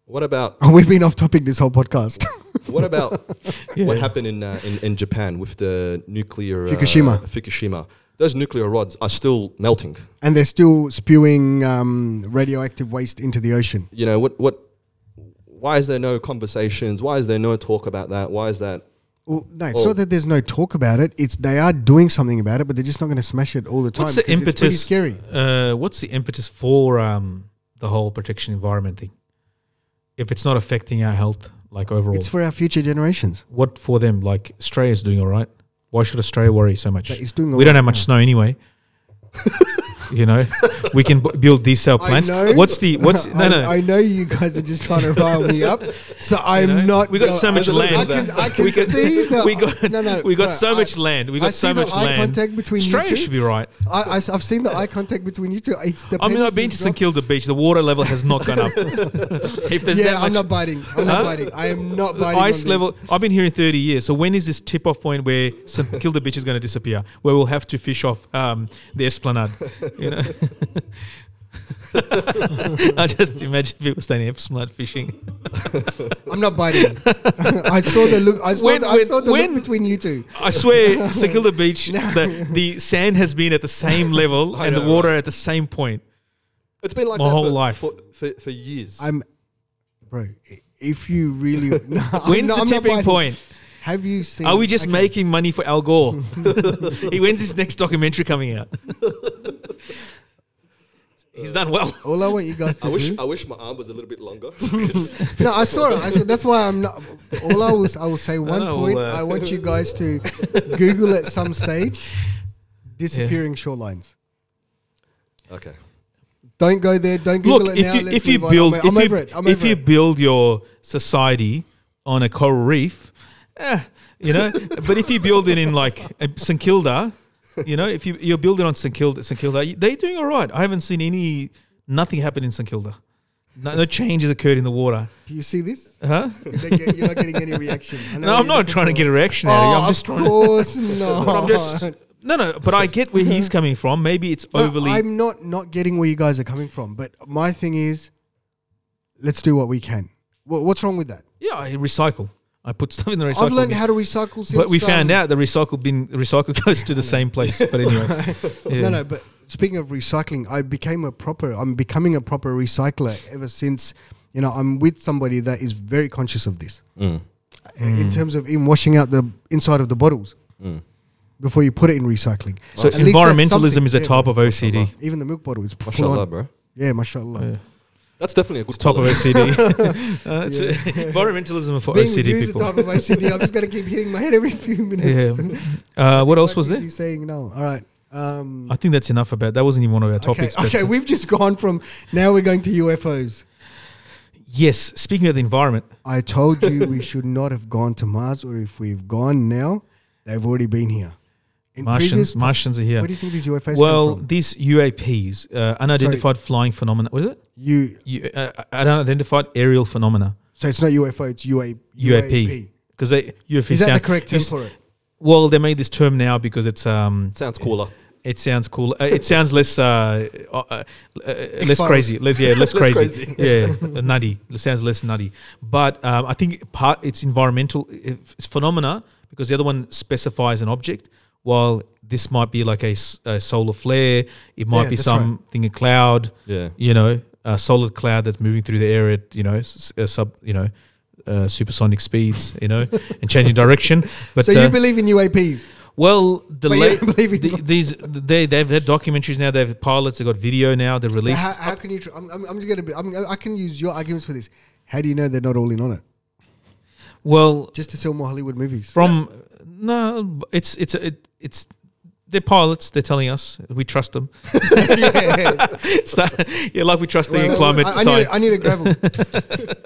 [SPEAKER 3] What about
[SPEAKER 2] we've been off topic this whole podcast.
[SPEAKER 3] What about what happened in Japan with the nuclear Fukushima? Those nuclear rods are still melting,
[SPEAKER 2] and they're still spewing radioactive waste into the ocean.
[SPEAKER 3] You know what? Why is there no conversations? Why is there no talk about that? Why is that?
[SPEAKER 2] Well, no, it's not that there's no talk about it. It's they are doing something about it, but they're just not going to smash it all the time.
[SPEAKER 4] What's the impetus?
[SPEAKER 2] It's pretty scary.
[SPEAKER 4] What's the impetus for the whole protection environment thing? If it's not affecting our health, like overall,
[SPEAKER 2] it's for our future generations.
[SPEAKER 4] What for them? Like Australia's doing all right. Why should Australia worry so much?
[SPEAKER 2] It's doing all
[SPEAKER 4] we don't have much snow anyway. You know, we can build desal plants.
[SPEAKER 2] I know you guys are just trying to rile me up, so I'm not.
[SPEAKER 4] We got so much land.
[SPEAKER 2] I can see that.
[SPEAKER 4] We got so much land. We got so much land.
[SPEAKER 2] Eye contact between
[SPEAKER 4] Australia
[SPEAKER 2] you two.
[SPEAKER 4] Should be right.
[SPEAKER 2] I've seen the eye contact between you two.
[SPEAKER 4] I've been to St Kilda Beach. The water level has not gone up. If there's that much,
[SPEAKER 2] I'm not biting. I am not biting.
[SPEAKER 4] Ice level. I've been here in 30 years. So when is this tip-off point where St Kilda Beach is going to disappear? Where we'll have to fish off the Esplanade. You know, I just imagine people standing up smart fishing.
[SPEAKER 2] I'm not biting. I saw the look. I saw the look between you two.
[SPEAKER 4] I swear, St Kilda Beach, the sand has been at the same level and the water at the same point.
[SPEAKER 3] It's been like
[SPEAKER 4] my whole life
[SPEAKER 3] for years.
[SPEAKER 2] Bro. If you really,
[SPEAKER 4] when's the tipping point?
[SPEAKER 2] Have you seen?
[SPEAKER 4] Are we just making money for Al Gore? When's his next documentary coming out? He's done well.
[SPEAKER 2] All I want you guys to do.
[SPEAKER 3] I wish my arm was a little bit longer.
[SPEAKER 2] No, I saw it. That's why I'm not. All I will say one point. I want you guys to Google at some stage disappearing shorelines.
[SPEAKER 3] Okay.
[SPEAKER 2] Don't go there. Don't Google it now.
[SPEAKER 4] If you build your society on a coral reef, you know. But if you build it in like St Kilda. You know, if you're building on St Kilda, they're doing all right. I haven't seen nothing happen in St Kilda. No changes occurred in the water.
[SPEAKER 2] Do you see this?
[SPEAKER 4] Huh?
[SPEAKER 2] You're not getting any reaction.
[SPEAKER 4] No, I'm not trying to get a reaction out of you. I'm just trying to.
[SPEAKER 2] Of course not.
[SPEAKER 4] No, but I get where he's coming from. Maybe it's overly.
[SPEAKER 2] I'm not getting where you guys are coming from. But my thing is, let's do what we can. What's wrong with that?
[SPEAKER 4] Yeah, I recycle. I put stuff in the recycle
[SPEAKER 2] I've learned
[SPEAKER 4] bin.
[SPEAKER 2] how to recycle since...
[SPEAKER 4] But we found out the recycle goes to the same place. But anyway. Yeah.
[SPEAKER 2] No, but speaking of recycling, I'm becoming a proper recycler ever since, you know, I'm with somebody that is very conscious of this. In terms of even washing out the inside of the bottles before you put it in recycling.
[SPEAKER 4] So environmentalism is a type of OCD.
[SPEAKER 2] Even the milk bottle, it's
[SPEAKER 3] mashallah, bro.
[SPEAKER 2] Yeah, mashallah. Yeah.
[SPEAKER 3] That's definitely a good
[SPEAKER 4] top of OCD. Environmentalism for
[SPEAKER 2] being
[SPEAKER 4] OCD people.
[SPEAKER 2] Type of OCD. I'm just going to keep hitting my head every few minutes.
[SPEAKER 4] Yeah. What else was there?
[SPEAKER 2] You saying no? All right.
[SPEAKER 4] I think that's enough about that. Wasn't even one of our topics.
[SPEAKER 2] Okay, we've just gone from now we're going to UFOs.
[SPEAKER 4] Yes. Speaking of the environment,
[SPEAKER 2] I told you we should not have gone to Mars, or if we've gone now, they've already been here.
[SPEAKER 4] Martians are here.
[SPEAKER 2] Where do you think these UFOs
[SPEAKER 4] come
[SPEAKER 2] from?
[SPEAKER 4] These UAPs, unidentified flying phenomena, was it? Unidentified aerial phenomena.
[SPEAKER 2] So it's not UFO, it's UAP.
[SPEAKER 4] Because UFO
[SPEAKER 2] is that the correct term for it?
[SPEAKER 4] Well, they made this term now because it's...
[SPEAKER 3] sounds cooler.
[SPEAKER 4] It sounds cool. It sounds less crazy. Less crazy. Yeah, nutty. It sounds less nutty. But I think it's environmental. It's phenomena because the other one specifies an object. While this might be like a solar flare, it might be something a cloud.
[SPEAKER 3] Yeah,
[SPEAKER 4] you know, a solid cloud that's moving through the air at supersonic speeds, you know, and changing direction. But
[SPEAKER 2] so you believe in UAPs?
[SPEAKER 4] Well, they've had documentaries now. They have pilots. They've got video now. They're released.
[SPEAKER 2] How can you? I'm just gonna. I can use your arguments for this. How do you know they're not all in on it?
[SPEAKER 4] Well,
[SPEAKER 2] just to sell more Hollywood movies.
[SPEAKER 4] It's they're pilots. They're telling us we trust them. Like we trust the climate science.
[SPEAKER 2] I need a gravel.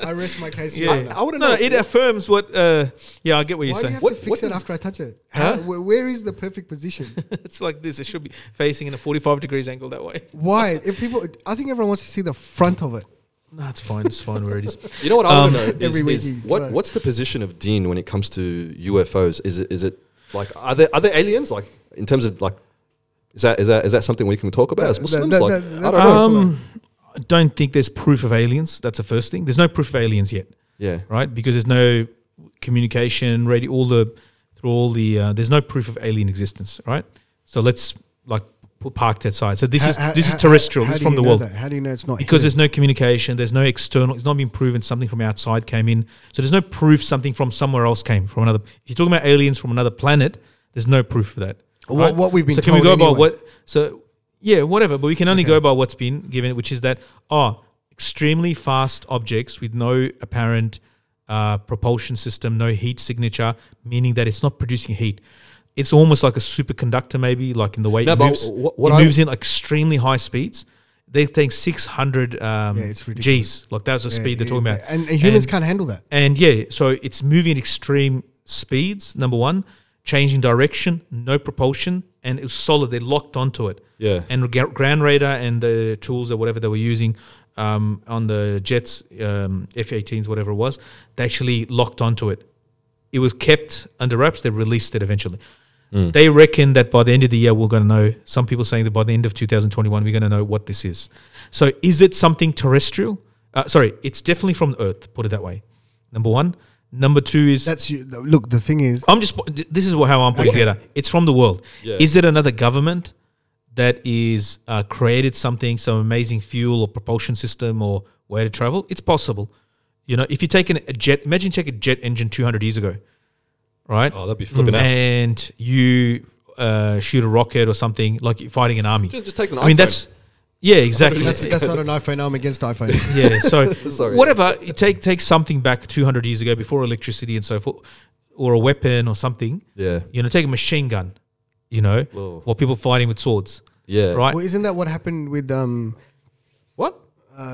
[SPEAKER 2] I rest my case.
[SPEAKER 4] Yeah. I want to know. It affirms what. I get what you're saying.
[SPEAKER 2] Why do you have to fix it after I touch it? Where is the perfect position?
[SPEAKER 4] It's like this. It should be facing in a 45 degrees angle that way.
[SPEAKER 2] Why? I think everyone wants to see the front of it.
[SPEAKER 4] No, it's fine. It's fine where it is.
[SPEAKER 3] You know what I want to know is what's the position of Deen when it comes to UFOs? Is it like are there aliens like? In terms of like, is that something we can talk about as Muslims? I don't know.
[SPEAKER 4] I don't think there's proof of aliens. That's the first thing. There's no proof of aliens yet.
[SPEAKER 3] Yeah.
[SPEAKER 4] Right, because there's no communication, there's no proof of alien existence. Right. So let's park that side. So this is terrestrial. This is from the world.
[SPEAKER 2] How do you know it's not?
[SPEAKER 4] Because there's no communication. There's no external. It's not been proven something from outside came in. So there's no proof something from somewhere else came from another. If you're talking about aliens from another planet, there's no proof of that. Right?
[SPEAKER 2] What we've been told.
[SPEAKER 4] So can we go
[SPEAKER 2] anyway.
[SPEAKER 4] by what? So yeah, whatever. But we can only go by what's been given, which is that extremely fast objects with no apparent propulsion system, no heat signature, meaning that it's not producing heat. It's almost like a superconductor, maybe, like in the way it moves. It moves in extremely high speeds. They think 600 Gs. Like that's the speed they're talking about.
[SPEAKER 2] And humans can't handle that.
[SPEAKER 4] And so it's moving at extreme speeds. Number one. Changing direction, no propulsion, and it was solid. They locked onto it.
[SPEAKER 3] Yeah.
[SPEAKER 4] And ground radar and the tools or whatever they were using on the jets, F-18s, whatever it was, they actually locked onto it. It was kept under wraps. They released it eventually. They reckon that by the end of the year, we're going to know. Some people saying that by the end of 2021, we're going to know what this is. So is it something terrestrial? It's definitely from the Earth, put it that way. Number one. Number two is...
[SPEAKER 2] Look, the thing is...
[SPEAKER 4] This is how I'm putting together. It's from the world. Yeah. Is it another government that is created something, some amazing fuel or propulsion system or way to travel? It's possible. You know, if you take a jet... Imagine take a jet engine 200 years ago, right?
[SPEAKER 3] Oh, that'd be flipping out.
[SPEAKER 4] And you shoot a rocket or something, like you're fighting an army.
[SPEAKER 3] Just take an iPhone.
[SPEAKER 4] That's... Yeah, exactly.
[SPEAKER 2] That's not an iPhone. I'm against iPhone.
[SPEAKER 4] Yeah, so whatever. You take something back 200 years ago before electricity and so forth, or a weapon or something.
[SPEAKER 3] Yeah.
[SPEAKER 4] You know, take a machine gun, while people fighting with swords.
[SPEAKER 3] Yeah.
[SPEAKER 4] Right?
[SPEAKER 2] Well, isn't that what happened with...
[SPEAKER 3] What?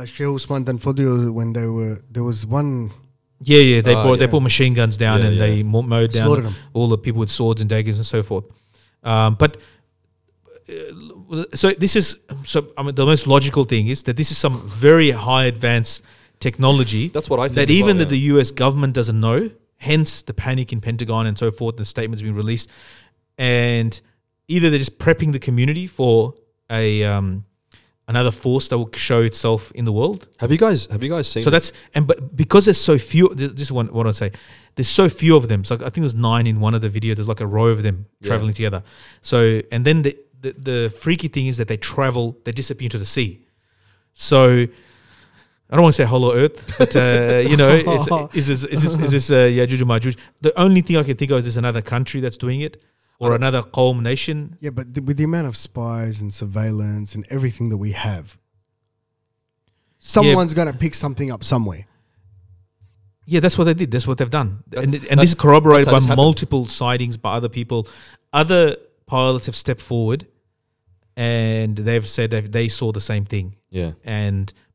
[SPEAKER 2] Sheikh Usman Dan Fodio when there was one...
[SPEAKER 4] Yeah, they brought machine guns down and they mowed down all the people with swords and daggers and so forth. The most logical thing is that this is some very high advanced technology.
[SPEAKER 3] That's what I think.
[SPEAKER 4] That even the US government doesn't know, hence the panic in Pentagon and so forth, the statements being released. And either they're just prepping the community for another force that will show itself in the world.
[SPEAKER 3] Have you guys seen?
[SPEAKER 4] So but because there's so few, this is what I say. There's so few of them. So I think there's 9 in one of the videos. There's like a row of them traveling together. So and then the freaky thing is that they disappear into the sea. So I don't want to say Hollow Earth, but is this Yajuj or Majuj? The only thing I can think of is there's another country that's doing it, or another Qawm nation.
[SPEAKER 2] Yeah, but with the amount of spies and surveillance and everything that we have, someone's going to pick something up somewhere.
[SPEAKER 4] Yeah, that's what they did. That's what they've done, and this is corroborated by multiple sightings by other people. Other pilots have stepped forward and they've said that they saw the same thing.
[SPEAKER 3] Yeah.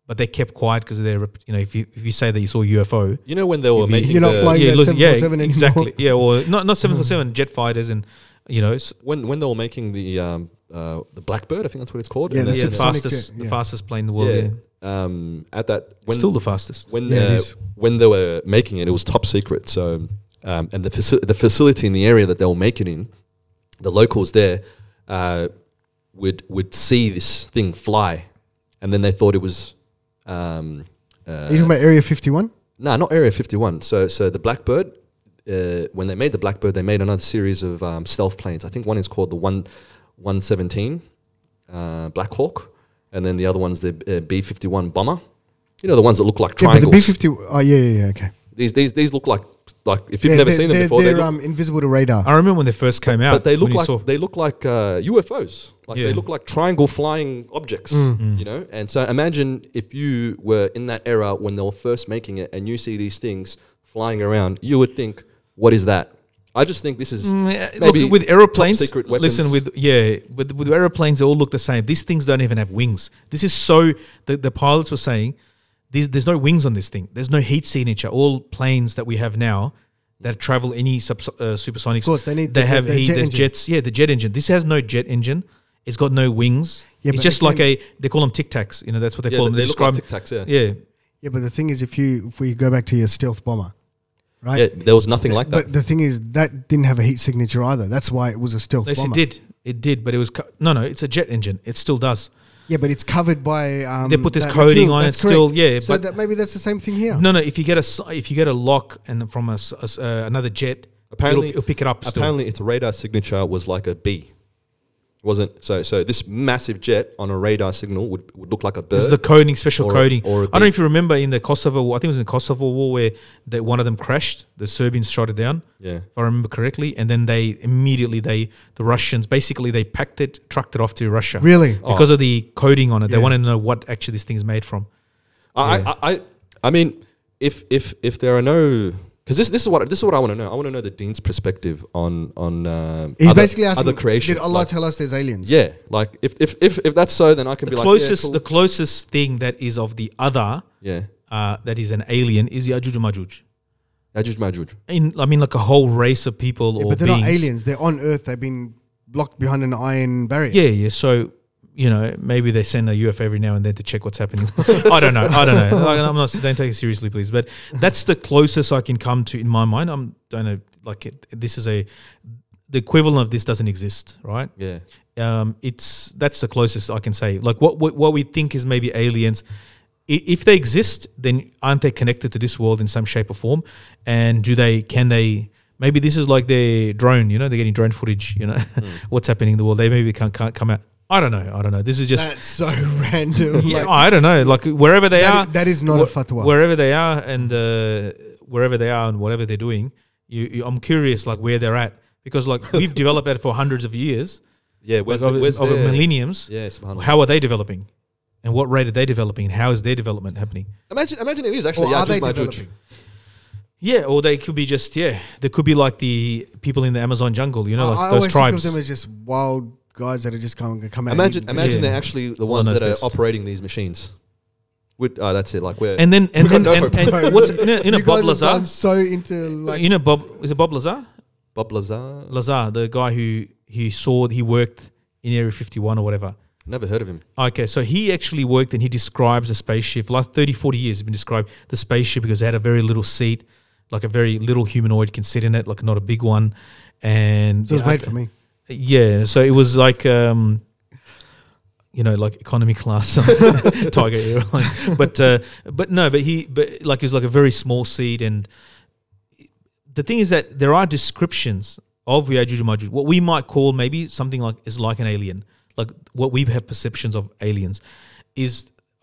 [SPEAKER 4] But they kept quiet because they're, if you say that you saw a UFO,
[SPEAKER 3] when they were making,
[SPEAKER 2] you're not flying that 747 anymore.
[SPEAKER 4] Exactly. Yeah, or not 747 jet fighters, and
[SPEAKER 3] when they were making the Blackbird, I think that's what it's called.
[SPEAKER 4] Yeah, the fastest plane in the world. Yeah. Still the fastest.
[SPEAKER 3] When they were making it, it was top secret. So and the facility in the area that they were making in, the locals there would see this thing fly, and then they thought it was.
[SPEAKER 2] Are you talking about Area 51?
[SPEAKER 3] No, not Area 51. So the Blackbird, when they made the Blackbird, they made another series of stealth planes. I think one is called the 117 Black Hawk, and then the other one's the B-51 bomber. You know, the ones that look like triangles.
[SPEAKER 2] Yeah, but the B-50. Oh, yeah, okay.
[SPEAKER 3] These look like if you've never seen them before,
[SPEAKER 2] they're invisible to radar.
[SPEAKER 4] I remember when they first came out.
[SPEAKER 3] But they look like UFOs. Like they look like triangle flying objects, you know. And so imagine if you were in that era when they were first making it, and you see these things flying around, you would think, "What is that?" I just think this is maybe
[SPEAKER 4] with aeroplanes.
[SPEAKER 3] top secret weapons.
[SPEAKER 4] Listen, with aeroplanes, they all look the same. These things don't even have wings. This is so. The pilots were saying, there's no wings on this thing. There's no heat signature. All planes that we have now that travel any supersonics,
[SPEAKER 2] of course,
[SPEAKER 4] they have heat. There's jets. Yeah, the jet engine. This has no jet engine. It's got no wings. Yeah, it's just like they call them Tic Tacs. You know, that's what they call them.
[SPEAKER 3] They look like Tic Tacs. Yeah.
[SPEAKER 2] Yeah, but the thing is, if we go back to your stealth bomber, right?
[SPEAKER 3] Yeah, there was nothing like that.
[SPEAKER 2] But the thing is, that didn't have a heat signature either. That's why it was a stealth bomber.
[SPEAKER 4] It did, but it was no. It's a jet engine. It still does.
[SPEAKER 2] Yeah, but it's covered by.
[SPEAKER 4] They put this coating on it still. Yeah,
[SPEAKER 2] so
[SPEAKER 4] but
[SPEAKER 2] maybe that's the same thing here.
[SPEAKER 4] No. If you get a lock and from another jet,
[SPEAKER 3] apparently
[SPEAKER 4] it'll pick it up.
[SPEAKER 3] Apparently, its radar signature was like a B. Wasn't so this massive jet on a radar signal would look like a bird.
[SPEAKER 4] It's the coding, special coding.
[SPEAKER 3] I
[SPEAKER 4] don't know if you remember in the Kosovo War, I think it was in the Kosovo War where one of them crashed. The Serbians shot it down.
[SPEAKER 3] Yeah.
[SPEAKER 4] If I remember correctly. And then the Russians, basically they trucked it off to Russia.
[SPEAKER 2] Really?
[SPEAKER 4] Because of the coding on it. Yeah. They wanted to know what actually this thing is made from.
[SPEAKER 3] I mean, if there are no... Because this is what I want to know. I want to know the Dean's perspective on
[SPEAKER 2] he's basically asking,
[SPEAKER 3] other creations.
[SPEAKER 2] Did Allah tell us there's aliens?
[SPEAKER 3] Yeah, like if that's so, then I can be like,
[SPEAKER 4] the closest thing that is of the other, that is an alien is Yajuj and Majuj.
[SPEAKER 3] Yajuj Majuj.
[SPEAKER 4] I mean, like a whole race of people or
[SPEAKER 2] but they're
[SPEAKER 4] beings.
[SPEAKER 2] not aliens. They're on Earth. They've been blocked behind an iron barrier.
[SPEAKER 4] Yeah. So, you know, maybe they send a UFO every now and then to check what's happening. I don't know. Don't take it seriously, please. But that's the closest I can come to in my mind. Don't know. Like the equivalent of this doesn't exist, right?
[SPEAKER 3] Yeah.
[SPEAKER 4] That's the closest I can say. Like what we think is maybe aliens. If they exist, then aren't they connected to this world in some shape or form? And can they? Maybe this is like their drone. You know, they're getting drone footage. You know, what's happening in the world. They maybe can't come out. I don't know. This is just...
[SPEAKER 2] That's so random.
[SPEAKER 4] Yeah, I don't know. Like, wherever they are...
[SPEAKER 2] That is not a fatwa.
[SPEAKER 4] Wherever they are and whatever they're doing, I'm curious, like, where they're at. Because, like, we've developed that for hundreds of years.
[SPEAKER 3] Yeah,
[SPEAKER 4] over millenniums.
[SPEAKER 3] Yeah,
[SPEAKER 4] how are they developing? And what rate are they developing? And how is their development happening?
[SPEAKER 3] Imagine it is actually...
[SPEAKER 2] Are they developing?
[SPEAKER 4] Yeah, or they could be just... Yeah, they could be like the people in the Amazon jungle, you know, like those tribes.
[SPEAKER 2] I always think of them as just wild... guys that are just going to come out.
[SPEAKER 3] Imagine they're actually the ones that are operating these machines. That's it. Like what's
[SPEAKER 4] Bob Lazar?
[SPEAKER 2] So into like
[SPEAKER 4] Bob, is it Bob Lazar?
[SPEAKER 3] Bob Lazar,
[SPEAKER 4] the guy who he worked in Area 51 or whatever.
[SPEAKER 3] Never heard of him.
[SPEAKER 4] Okay, so he actually worked and he describes a spaceship. For the last 30, 40 years, he's been described the spaceship because it had a very little seat, like a very little humanoid can sit in it, like not a big one, and
[SPEAKER 2] so it was made for me.
[SPEAKER 4] Yeah, so it was like, like economy class Tiger Airlines, but it was like a very small seat. And the thing is that there are descriptions of Yajuj and Majuj, what we might call maybe something like an alien, like what we have perceptions of aliens.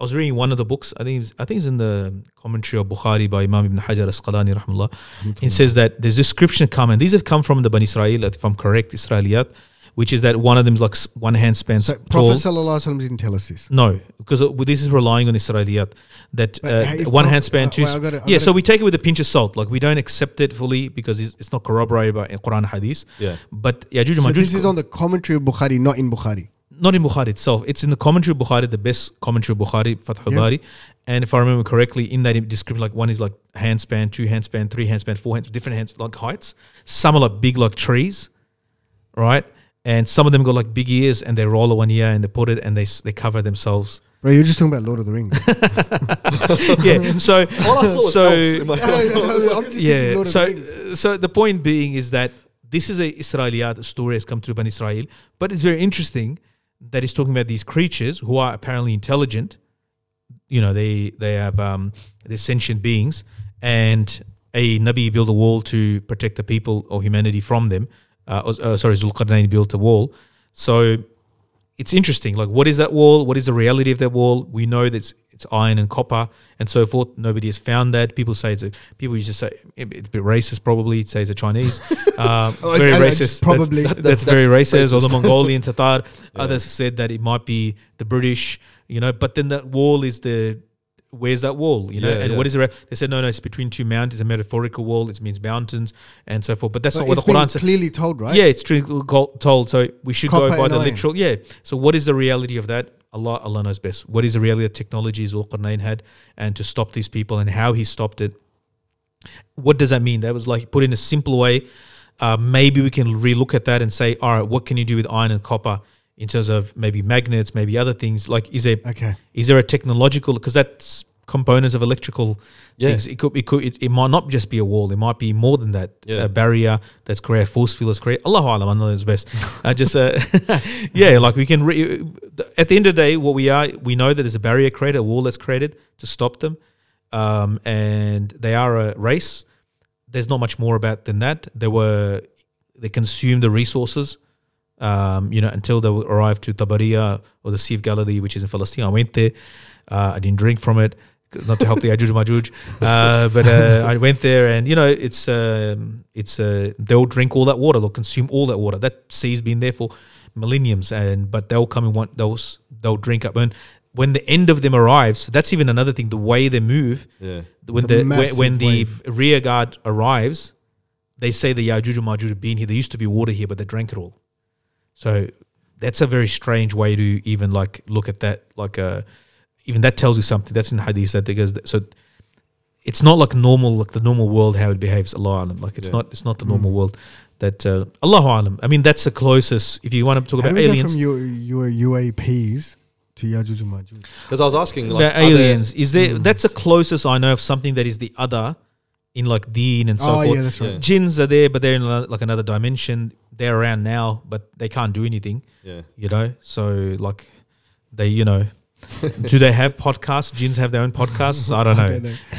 [SPEAKER 4] I was reading one of the books. I think it's in the commentary of Bukhari by Imam Ibn Hajar Asqalani, rahimahullah. It says that there's description come, and these have come from the Bani Israel, if I'm correct, Israeliyat, which is that one of them is like one hand span tall.
[SPEAKER 2] Prophet Sallallahu Alaihi Wasallam didn't tell us this.
[SPEAKER 4] No, because this is relying on Israeliyat. That one hand span, two. So we take it with a pinch of salt. Like we don't accept it fully because it's not corroborated by Quran and Hadith.
[SPEAKER 3] Yeah.
[SPEAKER 4] But Yajuj and Majuj.
[SPEAKER 2] So this is on the commentary of Bukhari, not in Bukhari.
[SPEAKER 4] Not in Bukhari itself. It's in the commentary of Bukhari, the best commentary of Bukhari, Fathul Bari. And if I remember correctly, in that description, like one is like hand span, two hand span, three hand span, four hands, different hands, like heights. Some are like big like trees, right? And some of them got like big ears and they roll one ear and they put it and they cover themselves.
[SPEAKER 2] Bro, you're just talking about Lord of the Rings.
[SPEAKER 4] Yeah. So,
[SPEAKER 3] all I saw was elves in my
[SPEAKER 4] so the point being is that this is a Israeliyat story has come through Bani Israel, but it's very interesting that he's talking about these creatures who are apparently intelligent. You know, they have they're sentient beings, and a Nabi built a wall to protect the people or humanity from them. Zulqarnain built a wall. So it's interesting. Like, what is that wall? What is the reality of that wall? We know that it's it's iron and copper and so forth. Nobody has found that. People say people used to say it's a bit racist. Probably say it's a Chinese, very racist.
[SPEAKER 2] Probably
[SPEAKER 4] that's very racist. Or the Mongolian Tatar. Others said that it might be the British. But then that wall is where's that wall? What is it? They said no, it's between two mountains. A metaphorical wall. It means mountains and so forth. But that's not what the Quran says.
[SPEAKER 2] Clearly told, right?
[SPEAKER 4] Yeah, it's told. So we should go by the literal. Yeah. So what is the reality of that? Allah knows best. What is the reality of technologies Zulqarnain had, and to stop these people, and how he stopped it? What does that mean? That was like put in a simple way. Maybe we can relook at that and say, all right, what can you do with iron and copper? In terms of maybe magnets, maybe other things, like is there a technological, because that's components of electrical things. It might not just be a wall. It might be more than that. A barrier that's created, force field is created. Allahu Alam, I know it's best. Like we can. At the end of the day, we know that there's a barrier created, a wall that's created to stop them, and they are a race. There's not much more about than that. They consume the resources. Until they arrived to Tabariya or the Sea of Galilee, which is in Palestine. I went there. I didn't drink from it, not to help the Ajuj Majuj, but I went there, and they'll drink all that water. They'll consume all that water. That sea's been there for millenniums, but they'll come and they'll drink up. And when the end of them arrives, that's even another thing. The way they move, when the rear guard arrives, they say the Yajuj and Majuj have been here. There used to be water here, but they drank it all. So that's a very strange way to even look at that. Even that tells you something. That's in Hadith so it's not like the normal world how it behaves. Allah Alam. It's not the normal world that Allahu Alam. I mean, that's the closest. If you want to talk about aliens,
[SPEAKER 2] from your UAPs to Yajuj and Majuj.
[SPEAKER 3] Because I was asking
[SPEAKER 4] about aliens. Is there? That's the closest I know of something that is the other. In Deen and so forth.
[SPEAKER 2] Yeah, that's right.
[SPEAKER 4] Jinns are there, but they're in another dimension. They're around now, but they can't do anything. Yeah. So they, do they have podcasts? Jinns have their own podcasts? I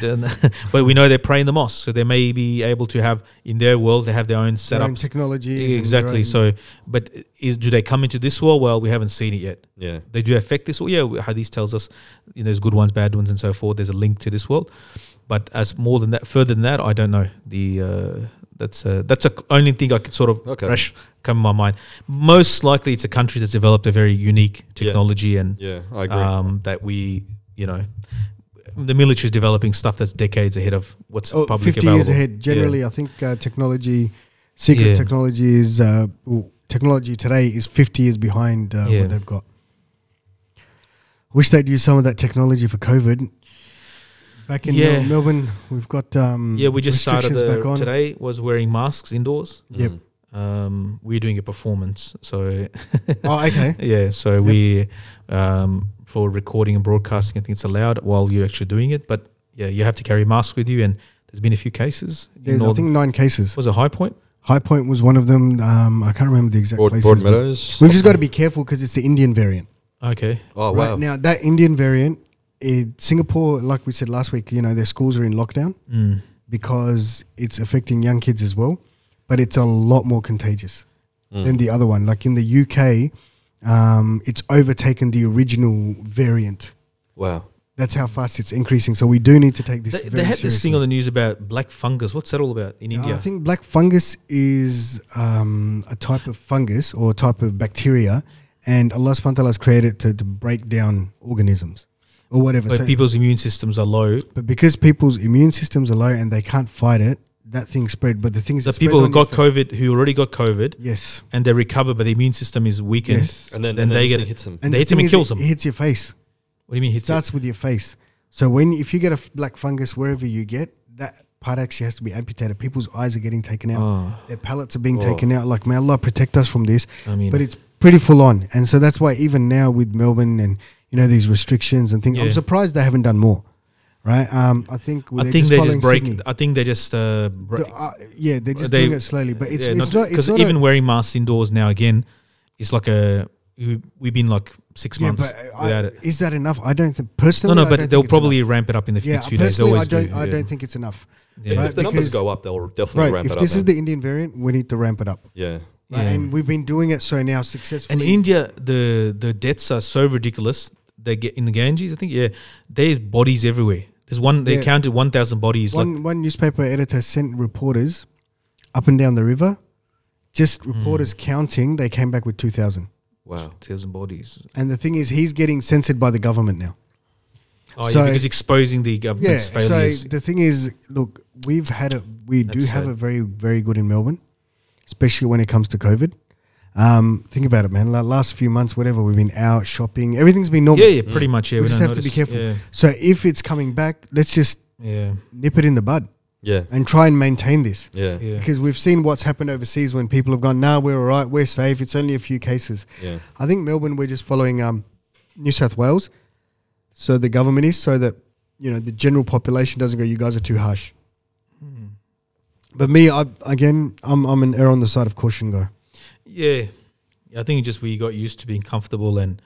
[SPEAKER 4] don't know. But we know they pray in the mosque, so they may be able to have, in their world, they have their own setups. Their own
[SPEAKER 2] technology.
[SPEAKER 4] Exactly. So, but do they come into this world? Well, we haven't seen it yet.
[SPEAKER 3] Yeah.
[SPEAKER 4] They do affect this world. Yeah, Hadith tells us, there's good ones, bad ones, and so forth. There's a link to this world. But as more than that, further than that, I don't know. That's the only thing I could sort of come in my mind. Most likely, it's a country that's developed a very unique technology, and
[SPEAKER 3] I agree.
[SPEAKER 4] That we, the military is developing stuff that's decades ahead of what's public
[SPEAKER 2] 50
[SPEAKER 4] available.
[SPEAKER 2] Years ahead. Generally, I think technology, secret technology is technology today is 50 years behind what they've got. Wish they'd use some of that technology for COVID. Back in Melbourne, we've got
[SPEAKER 4] we just started today was wearing masks indoors.
[SPEAKER 2] Yep.
[SPEAKER 4] We're doing a performance, so
[SPEAKER 2] okay.
[SPEAKER 4] So we for recording and broadcasting, I think it's allowed while you're actually doing it. But you have to carry a mask with you, and there's been a few cases.
[SPEAKER 2] There's I think 9 cases.
[SPEAKER 4] Was it High Point?
[SPEAKER 2] High Point was one of them. I can't remember the exact places.
[SPEAKER 3] Broadmeadows.
[SPEAKER 2] We've just got to be careful because it's the Indian variant.
[SPEAKER 4] Okay.
[SPEAKER 3] Oh wow.
[SPEAKER 2] Right now, that Indian variant. Singapore, like we said last week, their schools are in lockdown because it's affecting young kids as well, but it's a lot more contagious than the other one. Like in the UK, it's overtaken the original variant.
[SPEAKER 3] Wow.
[SPEAKER 2] That's how fast it's increasing. So we do need to take this very
[SPEAKER 4] They had
[SPEAKER 2] seriously.
[SPEAKER 4] this thing on the news about black fungus. What's that all about in India?
[SPEAKER 2] I think black fungus is a type of fungus or type of bacteria, and Allah subhanahu wa ta'ala has created it to break down organisms. Or whatever.
[SPEAKER 4] But people's immune systems are low.
[SPEAKER 2] But because people's immune systems are low and they can't fight it, that thing spread. But the thing is,
[SPEAKER 4] the people who got COVID, who already got COVID,
[SPEAKER 2] yes,
[SPEAKER 4] and they recover, but the immune system is weakened,
[SPEAKER 2] yes.
[SPEAKER 3] and then
[SPEAKER 4] they
[SPEAKER 3] get hits them,
[SPEAKER 2] and
[SPEAKER 4] they hit them and kills them.
[SPEAKER 2] It hits your face.
[SPEAKER 4] What do you mean?
[SPEAKER 2] It starts with your face. So if you get a black fungus wherever you get, that part actually has to be amputated. People's eyes are getting taken out. Their palates are being taken out. Like, may Allah protect us from this. But it's pretty full on, and so that's why even now with Melbourne and these restrictions and things, I'm surprised they haven't done more. Right? I think they're just Sydney.
[SPEAKER 4] I think they just
[SPEAKER 2] they're just doing it slowly. But it's not
[SPEAKER 4] because even wearing masks indoors now again, it's like we've been like 6 months without it.
[SPEAKER 2] Is that enough? I don't think personally.
[SPEAKER 4] No, but they'll probably ramp it up in the next few days.
[SPEAKER 2] I don't think it's enough.
[SPEAKER 3] Yeah. If the numbers go up, they'll definitely ramp it up.
[SPEAKER 2] If this is the Indian variant, we need to ramp it up.
[SPEAKER 3] Yeah.
[SPEAKER 2] Right? And we've been doing it so now successfully.
[SPEAKER 4] And in India, the deaths are so ridiculous. they get in the Ganges, I think, there's bodies everywhere. There's one, they counted 1,000 bodies.
[SPEAKER 2] One newspaper editor sent reporters up and down the river, just reporters counting, they came back with 2,000.
[SPEAKER 3] Wow.
[SPEAKER 4] 2,000 bodies.
[SPEAKER 2] And the thing is, he's getting censored by the government now.
[SPEAKER 4] Oh, so, because exposing the government's failures.
[SPEAKER 2] So the thing is, look, we do have a very, very good in Melbourne, especially when it comes to COVID. Think about it, man. Like last few months, whatever, we've been out shopping. Everything's been normal.
[SPEAKER 4] Yeah, pretty much. Yeah,
[SPEAKER 2] we just have to be careful. Yeah. So if it's coming back, let's just nip it in the bud.
[SPEAKER 3] Yeah.
[SPEAKER 2] And try and maintain this.
[SPEAKER 3] Yeah.
[SPEAKER 2] Because we've seen what's happened overseas when people have gone, nah, we're all right, we're safe. It's only a few cases.
[SPEAKER 3] Yeah.
[SPEAKER 2] I think Melbourne, we're just following New South Wales. So the government is, so that, you know, the general population doesn't go, you guys are too harsh. But me, I'm an error on the side of caution guy.
[SPEAKER 4] Yeah. I think it's just we got used to being comfortable and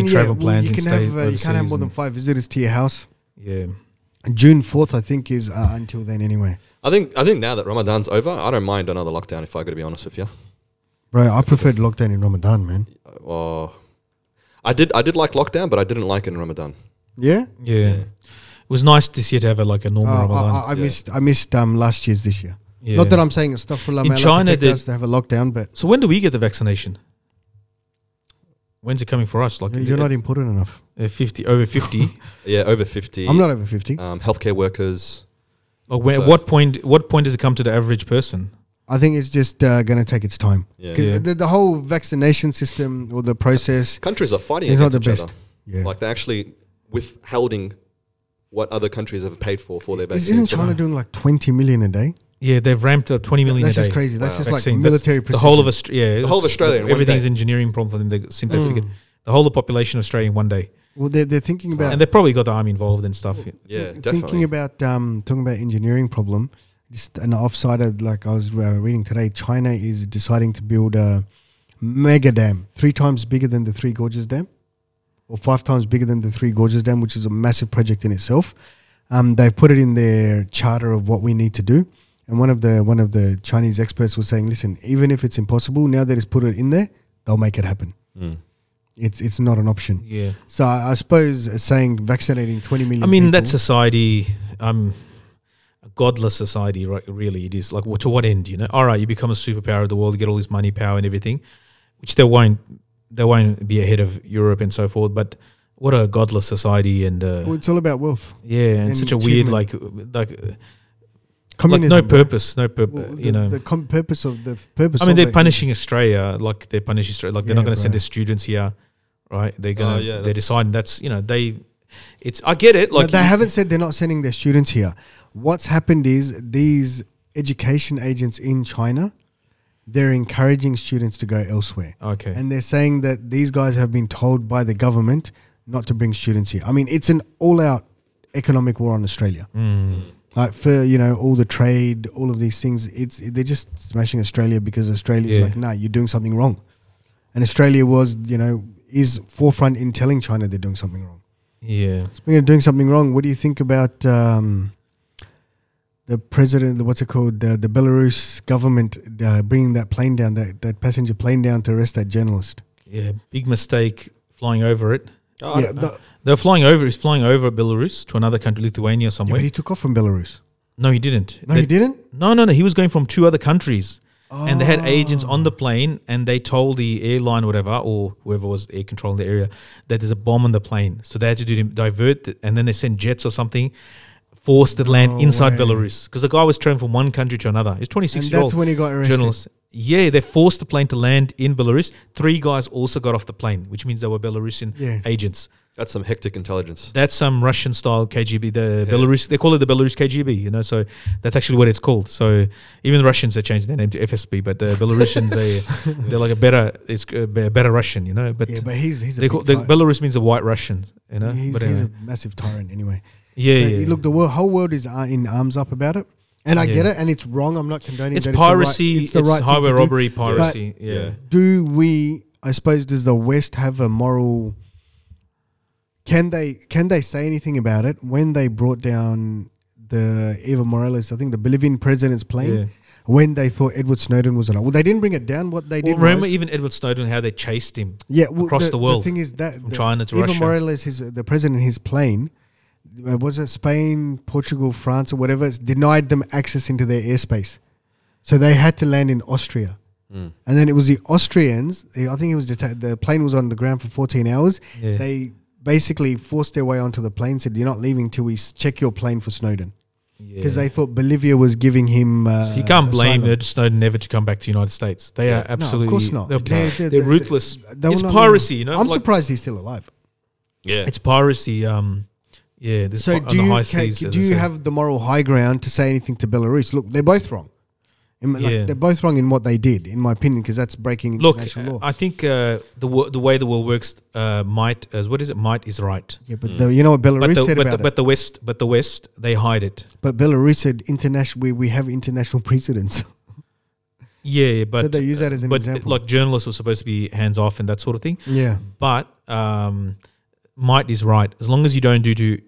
[SPEAKER 2] travel plans. You can't have more than 5 visitors to your house.
[SPEAKER 4] Yeah.
[SPEAKER 2] June 4th, I think, is until then anyway.
[SPEAKER 3] I think now that Ramadan's over, I don't mind another lockdown, if I got to be honest with you.
[SPEAKER 2] Bro, I preferred lockdown in Ramadan, man.
[SPEAKER 3] I did like lockdown, but I didn't like it in Ramadan.
[SPEAKER 2] Yeah?
[SPEAKER 4] Yeah. It was nice this year to have a normal Ramadan.
[SPEAKER 2] I missed last year's this year. Yeah. Not that I'm saying astaghfirullah,
[SPEAKER 4] in China they
[SPEAKER 2] to have a lockdown, but
[SPEAKER 4] so when do we get the vaccination? When's it coming for us? Like
[SPEAKER 2] you're not important enough.
[SPEAKER 4] 50 over 50.
[SPEAKER 3] Yeah, over 50.
[SPEAKER 2] I'm not over 50.
[SPEAKER 3] Healthcare workers.
[SPEAKER 4] At what point does it come to the average person?
[SPEAKER 2] I think it's just going to take its time.
[SPEAKER 3] Yeah.
[SPEAKER 2] The whole vaccination system or the process,
[SPEAKER 3] countries are fighting
[SPEAKER 2] against
[SPEAKER 3] each
[SPEAKER 2] best.
[SPEAKER 3] other.
[SPEAKER 2] Yeah.
[SPEAKER 3] Like they're actually withholding what other countries have paid for their vaccines.
[SPEAKER 2] Isn't China doing like 20 million a day?
[SPEAKER 4] Yeah, they've ramped up 20 million a day.
[SPEAKER 2] That's just crazy. That's just
[SPEAKER 4] vaccine.
[SPEAKER 2] Like military precision.
[SPEAKER 4] The whole of Australia.
[SPEAKER 3] The whole of Australia.
[SPEAKER 4] Everything's engineering problem for them. They seem to figure the whole of the population of Australia in one day.
[SPEAKER 2] Well, they're thinking about,
[SPEAKER 4] and they've probably got the army involved and stuff.
[SPEAKER 3] Yeah, definitely.
[SPEAKER 2] Thinking about talking about engineering problem. Just an offside, like I was reading today, China is deciding to build a mega dam, 3 times bigger than the Three Gorges Dam, or 5 times bigger than the Three Gorges Dam, which is a massive project in itself. They've put it in their charter of what we need to do. And one of the Chinese experts was saying, listen, even if it's impossible, now that it's put it in there, they'll make it happen. It's not an option.
[SPEAKER 4] Yeah.
[SPEAKER 2] So I suppose saying vaccinating 20 million.
[SPEAKER 4] I mean,
[SPEAKER 2] people,
[SPEAKER 4] that society, a godless society, right? Really, it is. Like, to what end? You know, all right, you become a superpower of the world, you get all this money, power, and everything, which they won't be ahead of Europe and so forth. But what a godless society, and
[SPEAKER 2] it's all about wealth.
[SPEAKER 4] Yeah, and such a weird like.
[SPEAKER 2] Communism,
[SPEAKER 4] like no purpose. Well,
[SPEAKER 2] you know. The purpose.
[SPEAKER 4] I mean, they're punishing Australia, like they're punishing Australia, like they're not going to send their students here, right? They're going. They're deciding that's It's I get it. Like
[SPEAKER 2] they haven't said they're not sending their students here. What's happened is these education agents in China, they're encouraging students to go elsewhere.
[SPEAKER 4] Okay,
[SPEAKER 2] and they're saying that these guys have been told by the government not to bring students here. I mean, it's an all-out economic war on Australia. Like for all the trade, all of these things, they're just smashing Australia because Australia's like, nah, you're doing something wrong, and Australia was is forefront in telling China they're doing something wrong.
[SPEAKER 4] Yeah,
[SPEAKER 2] speaking of doing something wrong, what do you think about the president? What's it called? The Belarus government bringing that plane down, that passenger plane down to arrest that journalist.
[SPEAKER 4] Yeah, big mistake flying over it.
[SPEAKER 2] Oh,
[SPEAKER 4] they're flying over. He's flying over Belarus to another country, Lithuania, somewhere.
[SPEAKER 2] Yeah, but he took off from Belarus.
[SPEAKER 4] No, he didn't.
[SPEAKER 2] No, he didn't.
[SPEAKER 4] No. He was going from 2 other countries, and they had agents on the plane, and they told the airline, whatever, or whoever was air controlling the area, that there's a bomb on the plane. So they had to divert it, and then they sent jets or something, forced it to land inside Belarus, because the guy was traveling from one country to another. He's 26-year-old.
[SPEAKER 2] That's when he got arrested.
[SPEAKER 4] Journalist. Yeah, they forced the plane to land in Belarus. 3 guys also got off the plane, which means they were Belarusian agents.
[SPEAKER 3] That's some hectic intelligence.
[SPEAKER 4] That's some Russian-style KGB. Belarus, they call it the Belarus KGB. So that's actually what it's called. So even the Russians, they changed their name to FSB, but the Belarusians, they're like a better Russian. But
[SPEAKER 2] but he's
[SPEAKER 4] Belarus means a white Russian.
[SPEAKER 2] He's a massive tyrant anyway.
[SPEAKER 4] Yeah.
[SPEAKER 2] Look, the whole world is in arms up about it. And I get it, and it's wrong. I'm not condoning
[SPEAKER 4] it's
[SPEAKER 2] that.
[SPEAKER 4] Piracy.
[SPEAKER 2] It's the right
[SPEAKER 4] highway robbery,
[SPEAKER 2] do.
[SPEAKER 4] piracy.
[SPEAKER 2] But does the West have a moral... Can they say anything about it when they brought down the Evo Morales, I think the Bolivian president's plane? when they thought Edward Snowden was alive. Well, they didn't bring it down. What they did
[SPEAKER 4] remember even Edward Snowden, how they chased him across the world.
[SPEAKER 2] The thing is that
[SPEAKER 4] from China to
[SPEAKER 2] Evo
[SPEAKER 4] Russia.
[SPEAKER 2] Morales, the president, his plane, was it Spain, Portugal, France or whatever, denied them access into their airspace. So they had to land in Austria. And then it was the Austrians, I think it was the plane was on the ground for 14 hours.
[SPEAKER 4] Yeah.
[SPEAKER 2] They basically forced their way onto the plane, said, you're not leaving till we check your plane for Snowden. Because they thought Bolivia was giving him
[SPEAKER 4] so you can't blame Edward Snowden never to come back to the United States. They are absolutely...
[SPEAKER 2] No, of course not.
[SPEAKER 4] They're ruthless. It's piracy, you know?
[SPEAKER 2] I'm surprised he's still alive.
[SPEAKER 3] Yeah.
[SPEAKER 4] It's piracy. This
[SPEAKER 2] So
[SPEAKER 4] on the high seas,
[SPEAKER 2] do you have the moral high ground to say anything to Belarus? Look, they're both wrong. They're both wrong in what they did, in my opinion, because that's breaking international law.
[SPEAKER 4] I think the way the world works, might is right.
[SPEAKER 2] Yeah, but you know what Belarus said about it?
[SPEAKER 4] But the West, they hide it.
[SPEAKER 2] But Belarus said we have international precedents.
[SPEAKER 4] Yeah, but
[SPEAKER 2] so they use that as an example.
[SPEAKER 4] Like journalists were supposed to be hands off and that sort of thing.
[SPEAKER 2] Yeah.
[SPEAKER 4] But might is right. As long as you don't do to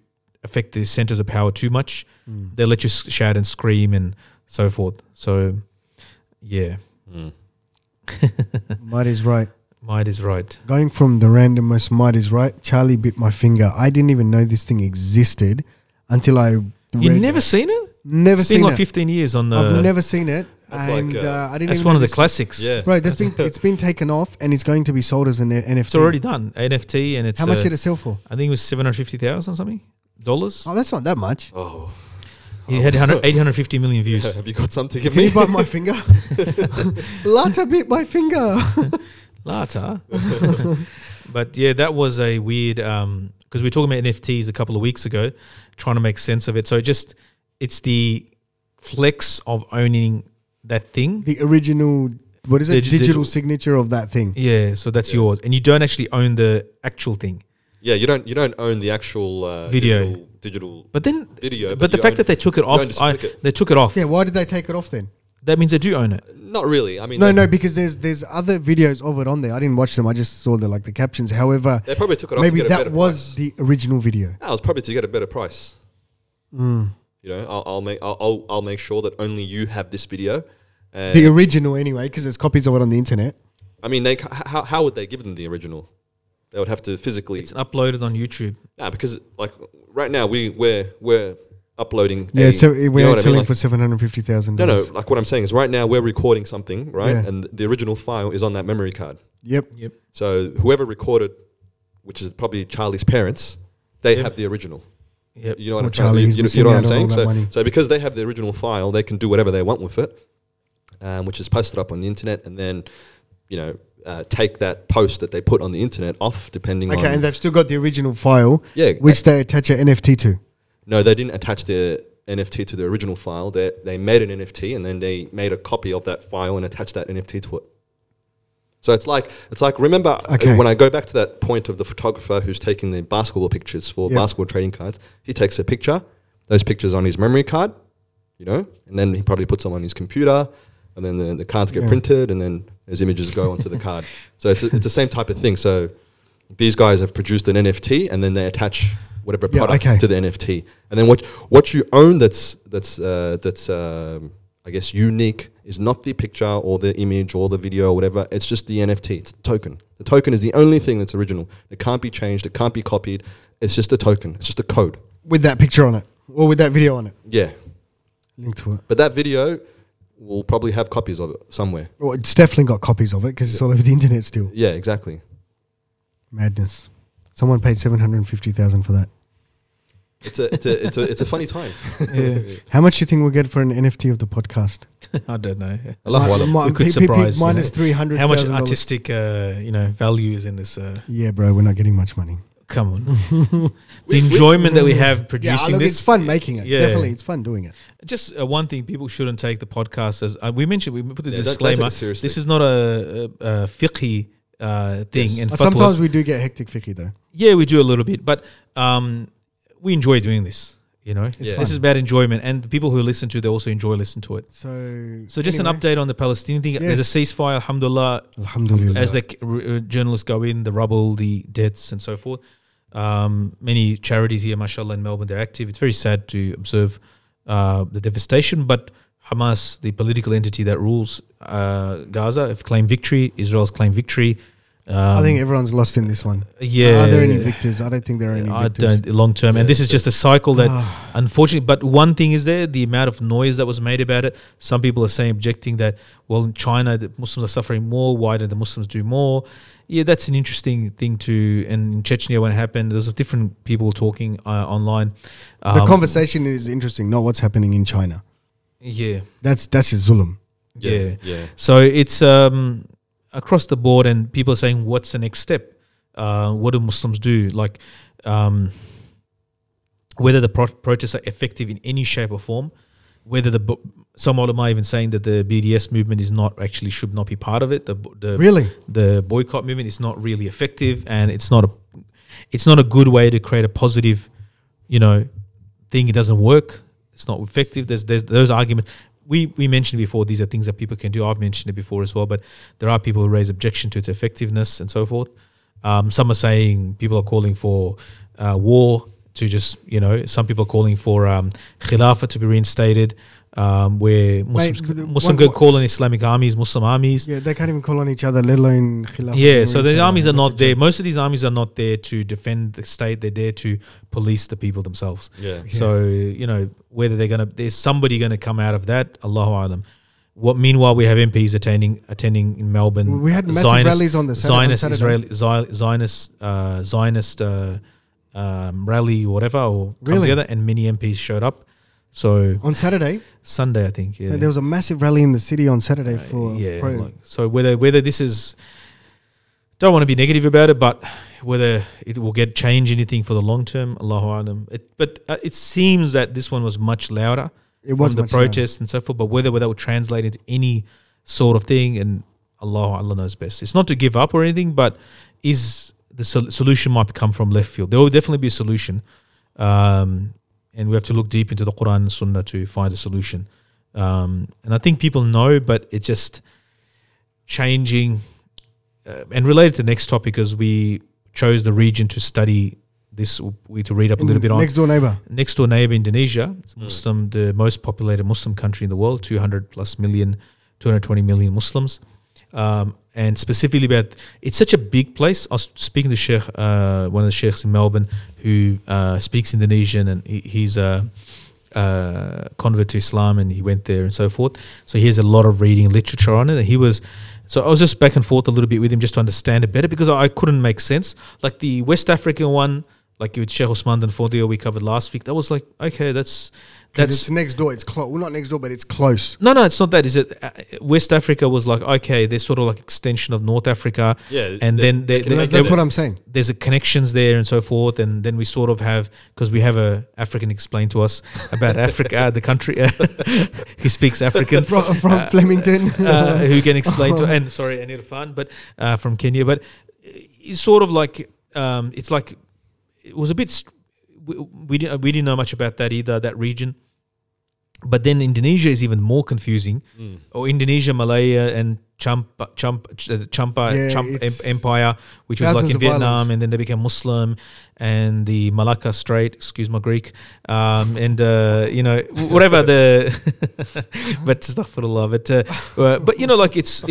[SPEAKER 4] affect the centers of power too much, they'll let you shout and scream and so forth. So, yeah.
[SPEAKER 2] Might is right.
[SPEAKER 4] Might is right.
[SPEAKER 2] Going from the randomest might is right, Charlie bit my finger. I didn't even know this thing existed until I read
[SPEAKER 4] You never seen it?
[SPEAKER 2] Never seen
[SPEAKER 4] it. It's been like
[SPEAKER 2] it.
[SPEAKER 4] 15 years on the...
[SPEAKER 2] I've never seen it.
[SPEAKER 3] That's
[SPEAKER 2] and
[SPEAKER 3] like,
[SPEAKER 2] I didn't
[SPEAKER 4] that's
[SPEAKER 2] even
[SPEAKER 4] one
[SPEAKER 2] know
[SPEAKER 4] of the
[SPEAKER 2] this.
[SPEAKER 4] classics.
[SPEAKER 3] Yeah.
[SPEAKER 2] Right, it's been taken off and it's going to be sold as an NFT.
[SPEAKER 4] It's already done. NFT and it's...
[SPEAKER 2] How much did it sell for?
[SPEAKER 4] I think it was $750,000 or something. Dollars.
[SPEAKER 2] Oh, that's not that much.
[SPEAKER 3] Oh.
[SPEAKER 4] He had 850 million views.
[SPEAKER 3] Have you got some to give
[SPEAKER 2] Can
[SPEAKER 3] me?
[SPEAKER 2] you bite my finger? Lata bit my finger.
[SPEAKER 4] Lata. But yeah, that was a weird... because we were talking about NFTs a couple of weeks ago, trying to make sense of it. So it's the flex of owning that thing.
[SPEAKER 2] The original, what is it? Digital signature of that thing.
[SPEAKER 4] Yeah, so that's yours. And you don't actually own the actual thing.
[SPEAKER 3] Yeah, you don't own the actual
[SPEAKER 4] video.
[SPEAKER 3] Digital
[SPEAKER 4] but then
[SPEAKER 3] video.
[SPEAKER 4] But the fact that they took it off, they took it off.
[SPEAKER 2] Yeah, why did they take it off then?
[SPEAKER 4] That means they do own it.
[SPEAKER 3] Not really. I mean,
[SPEAKER 2] no, because there's other videos of it on there. I didn't watch them. I just saw the captions. However,
[SPEAKER 3] they probably took it off.
[SPEAKER 2] Maybe
[SPEAKER 3] to get
[SPEAKER 2] that was the original video.
[SPEAKER 3] No, it was probably to get a better price. You know, I'll make sure that only you have this video.
[SPEAKER 2] The original anyway, because there's copies of it on the internet.
[SPEAKER 3] I mean, how would they give them the original? They would have to physically.
[SPEAKER 4] It's uploaded on YouTube.
[SPEAKER 3] Yeah, because like right now we're uploading.
[SPEAKER 2] Yeah, so we're selling for $750,000.
[SPEAKER 3] No. Like what I'm saying is, right now we're recording something, right? Yeah. And the original file is on that memory card.
[SPEAKER 2] Yep.
[SPEAKER 3] So whoever recorded, which is probably Charlie's parents, they have the original.
[SPEAKER 4] Yep.
[SPEAKER 3] You know what I'm saying? So because they have the original file, they can do whatever they want with it, which is posted up on the internet, and then take that post that they put on the internet off, depending on...
[SPEAKER 2] Okay, and they've still got the original file, which they attach an NFT to.
[SPEAKER 3] No, they didn't attach the NFT to the original file. They made an NFT, and then they made a copy of that file and attached that NFT to it. So it's like remember when I go back to that point of the photographer who's taking the basketball pictures for basketball trading cards, he takes a picture, those pictures on his memory card, and then he probably puts them on his computer, and then the cards get printed, and then those images go onto the card. So it's the same type of thing. So these guys have produced an NFT, and then they attach whatever product to the NFT, and then what you own that's I guess unique is not the picture or the image or the video or whatever. It's just the NFT. It's the token. The token is the only thing that's original. It can't be changed. It can't be copied. It's just a token. It's just a code
[SPEAKER 2] with that picture on it or with that video on it.
[SPEAKER 3] Yeah,
[SPEAKER 2] link to it.
[SPEAKER 3] But that video will probably have copies of it somewhere.
[SPEAKER 2] Well, it's definitely got copies of it because it's all over the internet still.
[SPEAKER 3] Yeah, exactly.
[SPEAKER 2] Madness. Someone paid $750,000 for that.
[SPEAKER 3] It's a funny time.
[SPEAKER 2] Yeah. How much do you think we'll get for an NFT of the podcast?
[SPEAKER 4] I don't know.
[SPEAKER 2] We could surprise. Minus $300,000.
[SPEAKER 4] How much artistic, value is in this?
[SPEAKER 2] Yeah, bro, we're not getting much money.
[SPEAKER 4] Come on. The enjoyment that we have producing this.
[SPEAKER 2] It's fun making it. Yeah. Definitely, it's fun doing it.
[SPEAKER 4] Just one thing, people shouldn't take the podcast as we put the disclaimer. This is not a fiqhi thing. Yes. And
[SPEAKER 2] sometimes we do get hectic fiqhi though.
[SPEAKER 4] Yeah, we do a little bit, but we enjoy doing this. This is about enjoyment, and the people who listen to, they also enjoy listening to it. So just an update on the Palestinian thing. Yes. There's a ceasefire, alhamdulillah. As the journalists go in, the rubble, the deaths, and so forth. Many charities here, mashallah, in Melbourne, they're active. It's very sad to observe the devastation, but Hamas, the political entity that rules Gaza, have claimed victory. Israel's claimed victory.
[SPEAKER 2] I think everyone's lost in this one.
[SPEAKER 4] Yeah.
[SPEAKER 2] Are there any victors? I don't think there are any victors.
[SPEAKER 4] I don't, long term. And this is just a cycle that, unfortunately, but one thing is there, the amount of noise that was made about it. Some people are saying, objecting that, well, in China, the Muslims are suffering more. Why do the Muslims do more? Yeah, that's an interesting thing to, and in Chechnya when it happened, there's different people talking online.
[SPEAKER 2] The conversation is interesting, not what's happening in China.
[SPEAKER 4] Yeah.
[SPEAKER 2] That's just zulum.
[SPEAKER 4] Yeah. So it's across the board, and people are saying, what's the next step? What do Muslims do? Like, whether the protests are effective in any shape or form, whether some ulama even saying that the BDS movement is not actually, should not be part of it. The boycott movement is not really effective, and it's not a good way to create a positive, thing. It doesn't work. It's not effective. There's those arguments. We mentioned before, these are things that people can do. I've mentioned it before as well, but there are people who raise objection to its effectiveness and so forth. Some are saying, people are calling for war to just, some people are calling for Khilafah to be reinstated, where Muslims go call on Islamic armies, Muslim armies.
[SPEAKER 2] Yeah, they can't even call on each other, let alone Khilafah.
[SPEAKER 4] Yeah, so the armies are not there. Most of these armies are not there to defend the state. They're there to police the people themselves.
[SPEAKER 3] Yeah.
[SPEAKER 4] So, whether there's somebody going to come out of that, Allahu Alam. Meanwhile, we have MPs attending in Melbourne.
[SPEAKER 2] We had massive rallies on the Saturday.
[SPEAKER 4] Zionist rally, whatever, or come together, and many MPs showed up. So
[SPEAKER 2] on
[SPEAKER 4] Sunday, I think. Yeah.
[SPEAKER 2] So there was a massive rally in the city on Saturday for.
[SPEAKER 4] So whether this is, don't want to be negative about it, but whether it will change anything for the long term, Allahu Alam. But it seems that this one was much louder.
[SPEAKER 2] It was
[SPEAKER 4] the protests and so forth, but whether that would translate into any sort of thing, and Allah knows best. It's not to give up or anything, but is the solution might come from left field. There will definitely be a solution, and we have to look deep into the Quran and Sunnah to find a solution. And I think people know, but it's just changing. And related to the next topic, as we chose the region to study this, to read up a little bit on
[SPEAKER 2] next door neighbor,
[SPEAKER 4] Indonesia. It's Muslim, the most populated Muslim country in the world, 220 million Muslims. And specifically about, it's such a big place. I was speaking to Sheikh, one of the sheikhs in Melbourne, who speaks Indonesian, and he's a convert to Islam, and he went there and so forth. So he has a lot of reading and literature on it. And so I was just back and forth a little bit with him just to understand it better, because I couldn't make sense. Like the West African one, like with Sheikh Osman and Fodio we covered last week, that was like, okay, that's
[SPEAKER 2] it's next door. It's close. Well, not next door, but it's close.
[SPEAKER 4] No, it's not that. Is it West Africa was like, okay, they're sort of like extension of North Africa.
[SPEAKER 3] Yeah,
[SPEAKER 4] and then
[SPEAKER 2] that's what I'm saying.
[SPEAKER 4] There's connections there and so forth, and then we sort of have, because we have a African explain to us about Africa, the country. He speaks African
[SPEAKER 2] from Flemington,
[SPEAKER 4] who can explain to, and sorry, Anirfan, but from Kenya. But it's sort of like it's like it was a bit. We didn't know much about that either, that region. But then Indonesia is even more confusing. Or Indonesia, Malaya, and Champa Empire, which was like in Vietnam, violence. And then they became Muslim, and the Malacca Strait, excuse my Greek, and whatever but astaghfirullah, but like it's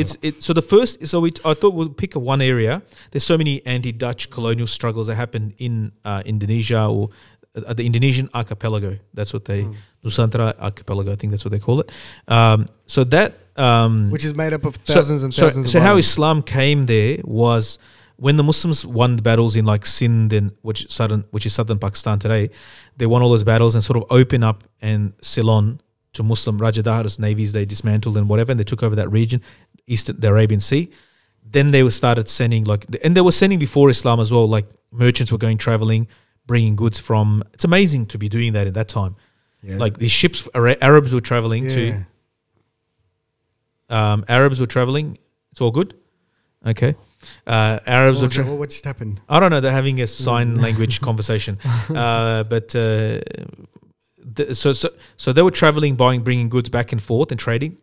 [SPEAKER 4] so the first, I thought we'll pick one area. There's so many anti-Dutch colonial struggles that happened in Indonesia, or the Indonesian archipelago. That's what they Nusantara archipelago, I think that's what they call it. So that
[SPEAKER 2] which is made up of thousands and thousands.
[SPEAKER 4] So how Islam came there was when the Muslims won the battles in like Sindh, which is southern Pakistan today. They won all those battles and sort of opened up and Ceylon to Muslim Rajadah's navies. They dismantled and whatever, and they took over that region, the Arabian Sea. Then they started sending and they were sending before Islam as well. Like merchants were going traveling, bringing goods from. It's amazing to be doing that at that time. Yeah. Like these ships, Arabs were traveling to. Arabs were traveling. It's all good. Okay. Arabs
[SPEAKER 2] what just happened?
[SPEAKER 4] I don't know. They're having a sign language conversation. So they were traveling, bringing goods back and forth and trading.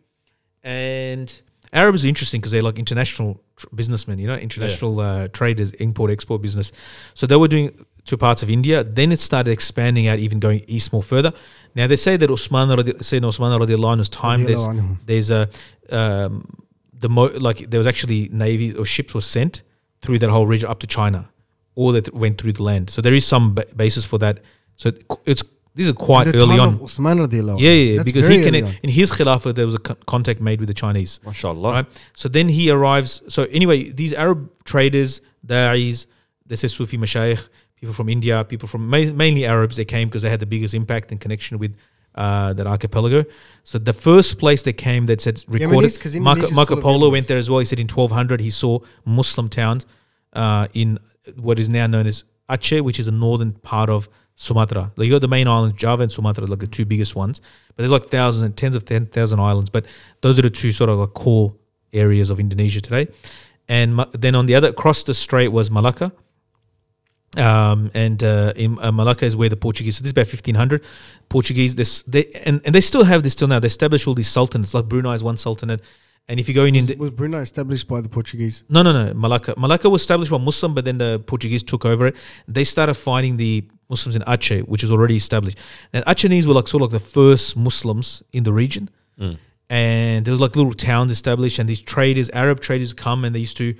[SPEAKER 4] And Arabs are interesting because they're like international businessmen, international traders, import-export business. So they were doing to parts of India. Then it started expanding out, even going east more further. Now they say that Usman radiallahu anhu's time, there's a there was actually navies or ships were sent through that whole region up to China, or that went through the land. So there is some basis for that. So these are quite
[SPEAKER 2] the
[SPEAKER 4] early
[SPEAKER 2] time
[SPEAKER 4] on.
[SPEAKER 2] Of Usman radiallahu
[SPEAKER 4] Yeah, because in his Khilafah there was a contact made with the Chinese.
[SPEAKER 3] MashaAllah.
[SPEAKER 4] Right? So then he arrives. So anyway, these Arab traders, da'is, they say Sufi Mashayikh, people from India, people from mainly Arabs, they came because they had the biggest impact and connection with that archipelago. So the first place they came that said recorded, Marco Polo went there as well. He said in 1200 he saw Muslim towns in what is now known as Aceh, which is the northern part of Sumatra. Like you got the main islands, Java and Sumatra, like the two biggest ones. But there's like thousands and tens of 10,000 islands. But those are the two sort of like core areas of Indonesia today. And then on the other, across the strait was Malacca. In Malacca is where the Portuguese, so this is about 1500 Portuguese, they still have this till now. They established all these sultanates, like Brunei is one sultanate. And if you go in,
[SPEAKER 2] was Brunei established by the Portuguese?
[SPEAKER 4] No. Malacca was established by Muslim, but then the Portuguese took over it. They started fighting the Muslims in Aceh, which is already established. And Acehnese were like sort of like the first Muslims in the region. And there was like little towns established, and these traders, Arab traders, come, and they used to,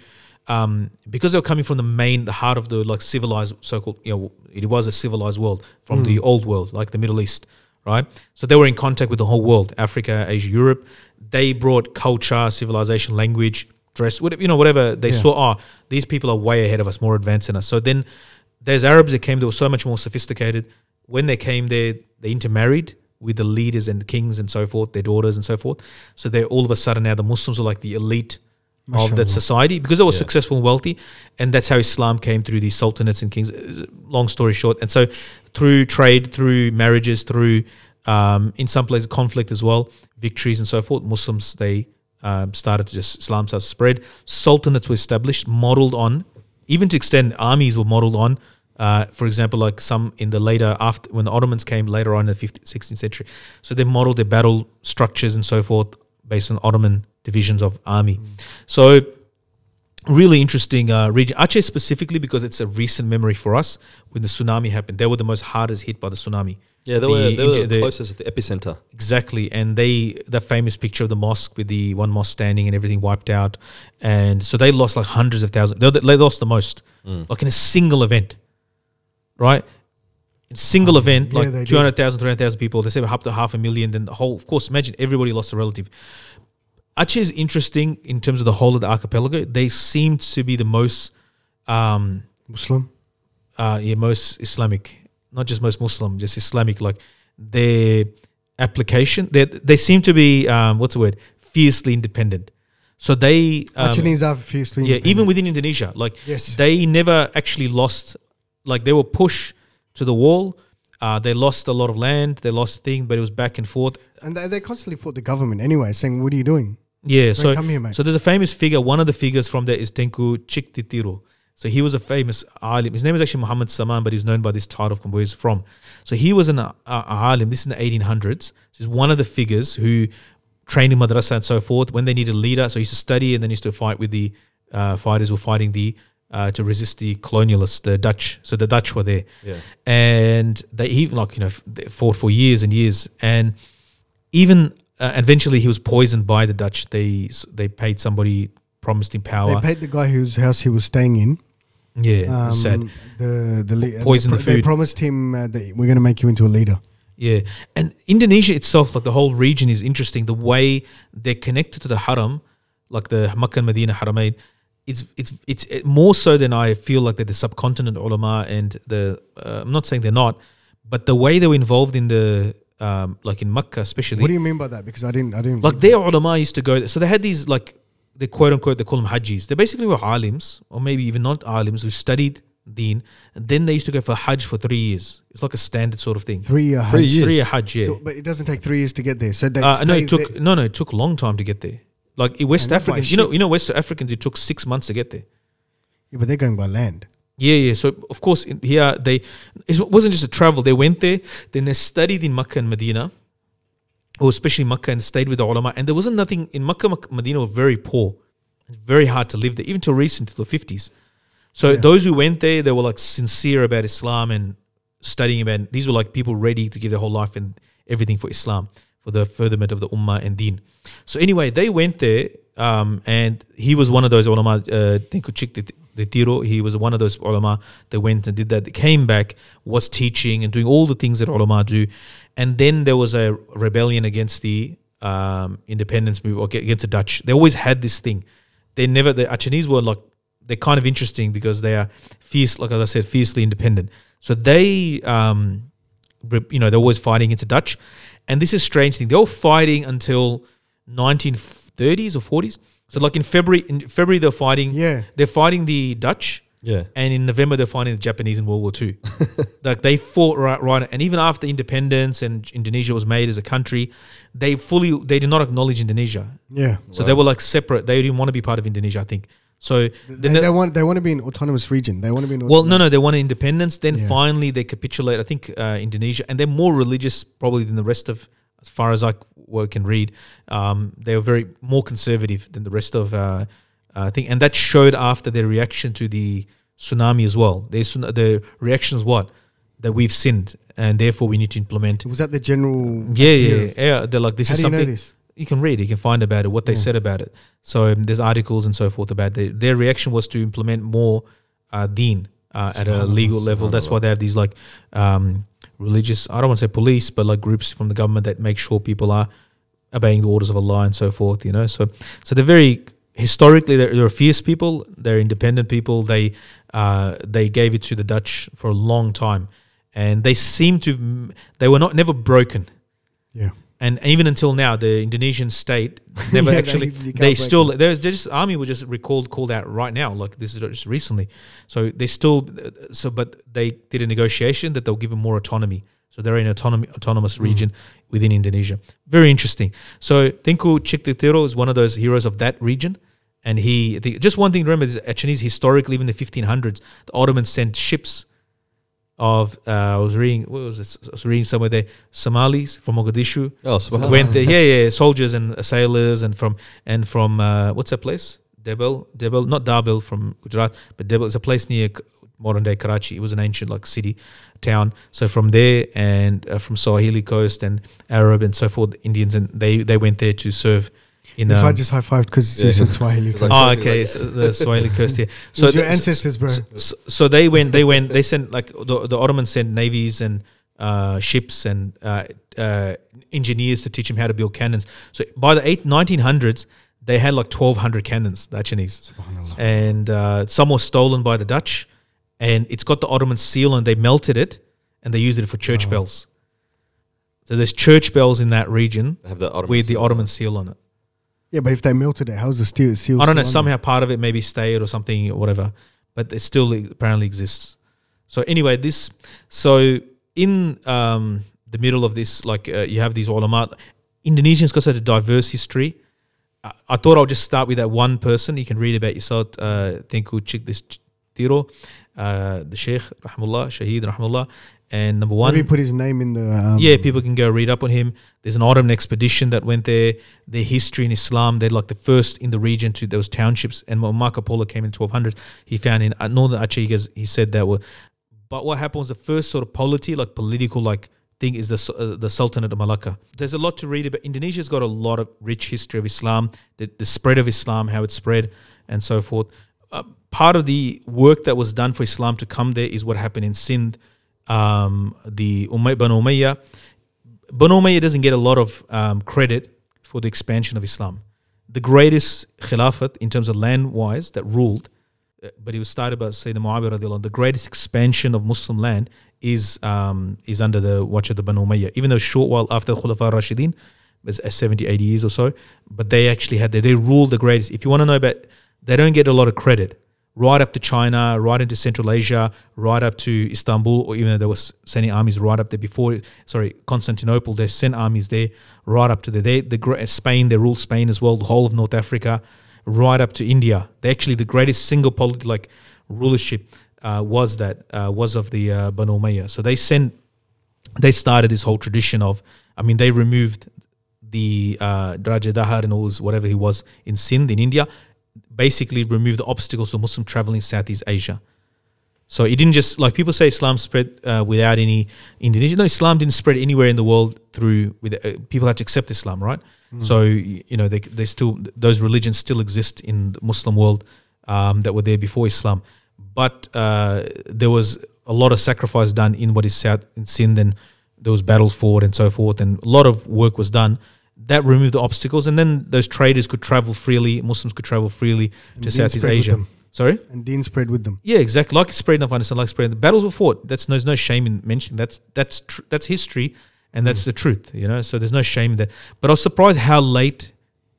[SPEAKER 4] because they were coming from the heart of the like civilized, so-called, it was a civilized world from the old world, like the Middle East, right? So they were in contact with the whole world, Africa, Asia, Europe. They brought culture, civilization, language, dress, whatever they saw. These people are way ahead of us, more advanced than us. So then there's Arabs that came, they were so much more sophisticated. When they came there, they intermarried with the leaders and the kings and so forth, their daughters and so forth. So they're all of a sudden now the Muslims are like the elite of that society because they were successful and wealthy. And that's how Islam came through these sultanates and kings. Long story short. And so through trade, through marriages, through in some places conflict as well, victories and so forth, Muslims, they Islam started to spread. Sultanates were established, modeled on, even to extend armies were modeled on. For example, like some in the later, after when the Ottomans came later on in the 15th, 16th century. So they modeled their battle structures and so forth based on Ottoman divisions of army. So really interesting region. Aceh specifically because it's a recent memory for us. When the tsunami happened, they were the most hardest hit by the tsunami.
[SPEAKER 3] Yeah, they were the closest to the epicenter. Exactly.
[SPEAKER 4] And the famous picture of the mosque with the one mosque standing and everything wiped out. And so they lost like hundreds of thousands. They lost the most, like in a single event. Right? Single event, like 200,000, 300,000 people. They say up to 500,000. Then the whole, of course, imagine everybody lost a relative. Aceh is interesting in terms of the whole of the archipelago. They seem to be the most
[SPEAKER 2] Muslim?
[SPEAKER 4] Most Islamic. Not just most Muslim, just Islamic. Like their application, they seem to be, fiercely independent. So they...
[SPEAKER 2] Acehnese are fiercely independent.
[SPEAKER 4] Yeah, even within Indonesia. Like they never actually lost... Like they were pushed to the wall. They lost a lot of land. They lost things, but it was back and forth.
[SPEAKER 2] And they constantly fought the government anyway, saying, "What are you doing?"
[SPEAKER 4] Yeah.
[SPEAKER 2] Don't come here, mate.
[SPEAKER 4] So there's a famous figure. One of the figures from there is Tengkeu Cik Di Tiro. So he was a famous alim. His name is actually Muhammed Saman, but he's known by this title from where he's from. So he was an alim. This is in the 1800s. So he's one of the figures who trained in madrasa and so forth. When they needed a leader, so he used to study and then used to fight with the fighters who were fighting to resist the colonialists, the Dutch. So the Dutch were there, and they fought for years and years, and even eventually he was poisoned by the Dutch. They paid somebody, promised him power.
[SPEAKER 2] They paid the guy whose house he was staying in.
[SPEAKER 4] Yeah, sad.
[SPEAKER 2] Poison the food. They promised him that we're going to make you into a leader.
[SPEAKER 4] Yeah, and Indonesia itself, like the whole region, is interesting. The way they're connected to the Haram, like the Makkah and Medina Haramain. It's more so than I feel like that the subcontinent ulama and I'm not saying they're not, but the way they were involved in the like in Makkah especially.
[SPEAKER 2] What do you mean by that? Because I didn't
[SPEAKER 4] like their ulama used to go. So they had these like they quote unquote they call them hajjis. They basically were alims or maybe even not alims who studied deen, and then they used to go for hajj for 3 years. It's like a standard sort of thing.
[SPEAKER 2] 3 year hajj.
[SPEAKER 4] 3 years. 3 year hajj. Yeah.
[SPEAKER 2] So, but it doesn't take 3 years to get there. So they
[SPEAKER 4] it took a long time to get there. Like West Africans, you know, West Africans, it took 6 months to get there.
[SPEAKER 2] Yeah, but they're going by land.
[SPEAKER 4] Yeah. So of course, here it wasn't just a travel. They went there, then they studied in Makkah and Medina, or especially Makkah, and stayed with the ulama. And there wasn't nothing in Makkah. Medina were very poor. It's very hard to live there, even till recent, till the 50s. So those who went there, they were like sincere about Islam and studying about. These were like people ready to give their whole life and everything for Islam, for the furtherment of the ummah and deen. So anyway, they went there, and he was one of those ulama, Tengkeu Cik Di Tiro. He was one of those ulama that went and did that. They came back, was teaching and doing all the things that ulama do. And then there was a rebellion against the independence movement, or against the Dutch. They always had this thing. The Acehnese were like, they're kind of interesting because they are like I said, fiercely independent. So they, they're always fighting against the Dutch. And this is a strange thing. They were fighting until 1930s or 40s. So like in February they're fighting. Yeah. They're fighting the Dutch. Yeah. And in November they're fighting the Japanese in World War II. Like they fought right. And even after independence and Indonesia was made as a country, they did not acknowledge Indonesia. Yeah. So they were like separate. They didn't want to be part of Indonesia, I think. So
[SPEAKER 2] they want to be an autonomous region. They want to be
[SPEAKER 4] they wanted independence. Then finally they capitulate. I think Indonesia, and they're more religious probably than the rest of, as far as I can read. They were very more conservative than the rest of thing, and that showed after their reaction to the tsunami as well. The reaction is what? That we've sinned and therefore we need to implement.
[SPEAKER 2] Was that the general?
[SPEAKER 4] Yeah. They're like, this
[SPEAKER 2] How
[SPEAKER 4] is
[SPEAKER 2] do
[SPEAKER 4] something.
[SPEAKER 2] You know this?
[SPEAKER 4] You can read, you can find about it, what they said about it. So there's articles and so forth about it. Their reaction was to implement more deen at a legal level. That's why they have these like religious, I don't want to say police, but like groups from the government that make sure people are obeying the orders of Allah and so forth, So they're very, historically, they're fierce people, they're independent people. They gave it to the Dutch for a long time. And they were not never broken. Yeah. And even until now, the Indonesian state never their army was just called out right now, like this is just recently. So but they did a negotiation that they'll give them more autonomy. So they're in an autonomous region within Indonesia. Very interesting. So Tengkeu Cik Di Tiro is one of those heroes of that region. And just one thing to remember is actually historically, even in the 1500s, the Ottomans sent ships I was reading somewhere there, Somalis from Mogadishu. Went there, soldiers and sailors and from what's that place? Debel, not Dabel from Gujarat, but Debel is a place near modern day Karachi. It was an ancient like city, town. So from there and from Swahili coast and Arab and so forth, Indians, and they went there to serve.
[SPEAKER 2] If I just high-fived because you said Swahili coast.
[SPEAKER 4] Oh, okay, so the Swahili coast here.
[SPEAKER 2] So your ancestors, bro.
[SPEAKER 4] So they sent like the Ottomans sent navies and ships and engineers to teach them how to build cannons. So by the 1900s, they had like 1,200 cannons, the Acehnese. And some were stolen by the Dutch, and it's got the Ottoman seal, and they melted it, and they used it for church bells. So there's church bells in that region with the Ottoman seal on it.
[SPEAKER 2] Yeah, but if they melted it, how's the seal?
[SPEAKER 4] I don't know. Somehow part of it maybe stayed or something or whatever, but it still apparently exists. So anyway, in the middle of this, like you have these ulama. Indonesians got such a diverse history. I thought I'll just start with that one person. You can read about yourself. Tengkeu Cik Di Tiro, the Sheikh Rahmullah, Shaheed Rahmullah. And number one,
[SPEAKER 2] maybe put his name in the
[SPEAKER 4] people can go read up on him. There's an Ottoman expedition that went there. Their history in Islam, they're like the first in the region to those townships. And when Marco Polo came in 1200s, he found in northern Aceh, he said that but what happened was the first sort of political thing is the Sultanate of Malacca. There's a lot to read about. Indonesia's got a lot of rich history of Islam, the spread of Islam, how it spread, and so forth. Part of the work that was done for Islam to come there is what happened in Sindh. The Banu Umayyah. Banu Umayyah doesn't get a lot of credit for the expansion of Islam. The greatest khilafat in terms of land-wise that ruled, but it was started by Sayyidina Muawiyah radiallahu anh. The greatest expansion of Muslim land is under the watch of the Banu Umayyah. Even though a short while after the Khulafa Rashidin, it's 70, 80 years or so, but they actually they ruled the greatest. If you want to know about, they don't get a lot of credit. Right up to China, right into Central Asia, right up to Istanbul, or even though they were sending armies right up there Constantinople, they sent armies there, right up to Spain, they ruled Spain as well, the whole of North Africa, right up to India. They actually, the greatest single rulership was of the Banu Umayyah. So they started this whole tradition of, they removed the Raja Dahar and all this, whatever he was in Sindh in India, basically remove the obstacles to Muslim travel in Southeast Asia. So it didn't just, like people say Islam spread without any Indonesia. No, Islam didn't spread anywhere in the world through, people had to accept Islam, right? So, you know, they still, those religions still exist in the Muslim world that were there before Islam. But there was a lot of sacrifice done in what is South in Sindh, and there was battles fought and so forth, and a lot of work was done. That removed the obstacles, and then those traders could travel freely, Muslims could travel freely to Southeast Asia. Sorry?
[SPEAKER 2] And deen spread with them.
[SPEAKER 4] Yeah, exactly. Like it spread in Afghanistan, like spread. The battles were fought. There's no shame in mentioning that's history, and that's the truth, you know. So there's no shame in that. But I was surprised how late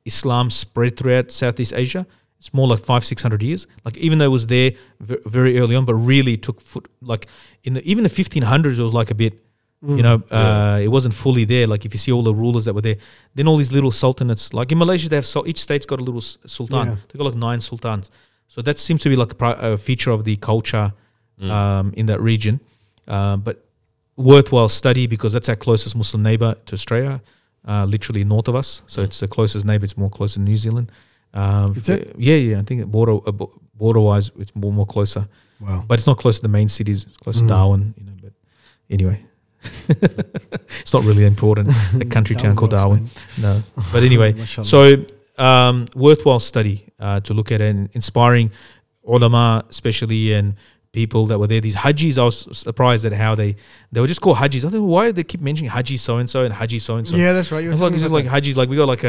[SPEAKER 4] Islam spread throughout Southeast Asia. It's more like 500-600 years. Like even though it was there very early on, but really took like even the 1500s, it was like a bit, you know, it wasn't fully there. Like if you see all the rulers that were there, then all these little sultanates. Like in Malaysia, they have each state's got a little sultan. Yeah. They got like 9 sultans. So that seems to be like a feature of the culture in that region. But worthwhile study, because that's our closest Muslim neighbor to Australia, literally north of us. So it's the closest neighbor. It's more closer to New Zealand.
[SPEAKER 2] Is it?
[SPEAKER 4] Yeah. I think border-wise, it's more closer.
[SPEAKER 2] Wow.
[SPEAKER 4] But it's not close to the main cities. It's close to Darwin, you know. But anyway, it's not really important. A country town called Darwin. No. But anyway, so worthwhile study to look at, and inspiring ulama especially, and people that were there. These hajis, I was surprised at how they were just called hajis. I thought, why do they keep mentioning haji so-and-so and haji so-and-so?
[SPEAKER 2] Yeah, that's right.
[SPEAKER 4] It's just like hajis, like we got like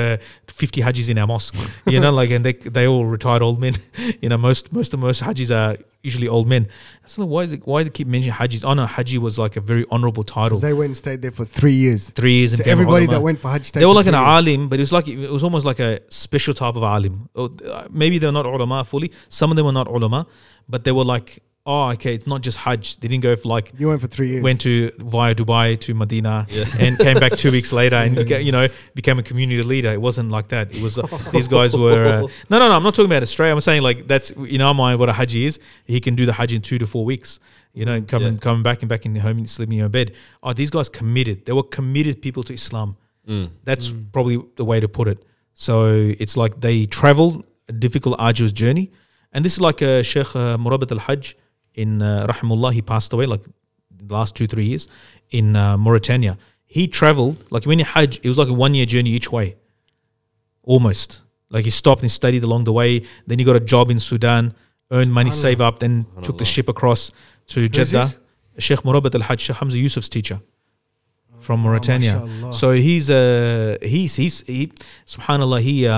[SPEAKER 4] 50 hajis in our mosque, you know, like, and they all retired old men. You know, most hajis are usually old men. I was like, why do they keep mentioning hajis? Oh no, haji was like a very honourable title.
[SPEAKER 2] They went and stayed there for 3 years.
[SPEAKER 4] 3 years.
[SPEAKER 2] So everybody that went for hajj stayed.
[SPEAKER 4] They were like an alim, but it was almost like a special type of alim. Maybe they're not ulama fully. Some of them were not ulama, but they were like, oh, okay, it's not just Hajj. They didn't go for like...
[SPEAKER 2] You went for 3 years.
[SPEAKER 4] Went via Dubai to Medina and came back 2 weeks later and, became a community leader. It wasn't like that. It was, these guys were... No, I'm not talking about Australia. I'm saying like that's, in our mind, what a Hajj is. He can do the Hajj in 2 to 4 weeks, you know, and coming back in the home and sleeping in your bed. Oh, these guys committed. They were committed people to Islam. That's probably the way to put it. So it's like they traveled a difficult, arduous journey. And this is like Sheikh Murabat al-Hajj, in Rahimullah, he passed away like the last 2-3 years in Mauritania. He traveled, like when he Hajj, it was like a 1 year journey each way, almost. Like he stopped and studied along the way. Then he got a job in Sudan, earned money, save up, then took the ship across to Jeddah. Sheikh Murabat al-Hajj, Sheikh Hamza Yusuf's teacher from Mauritania. So he's subhanallah, he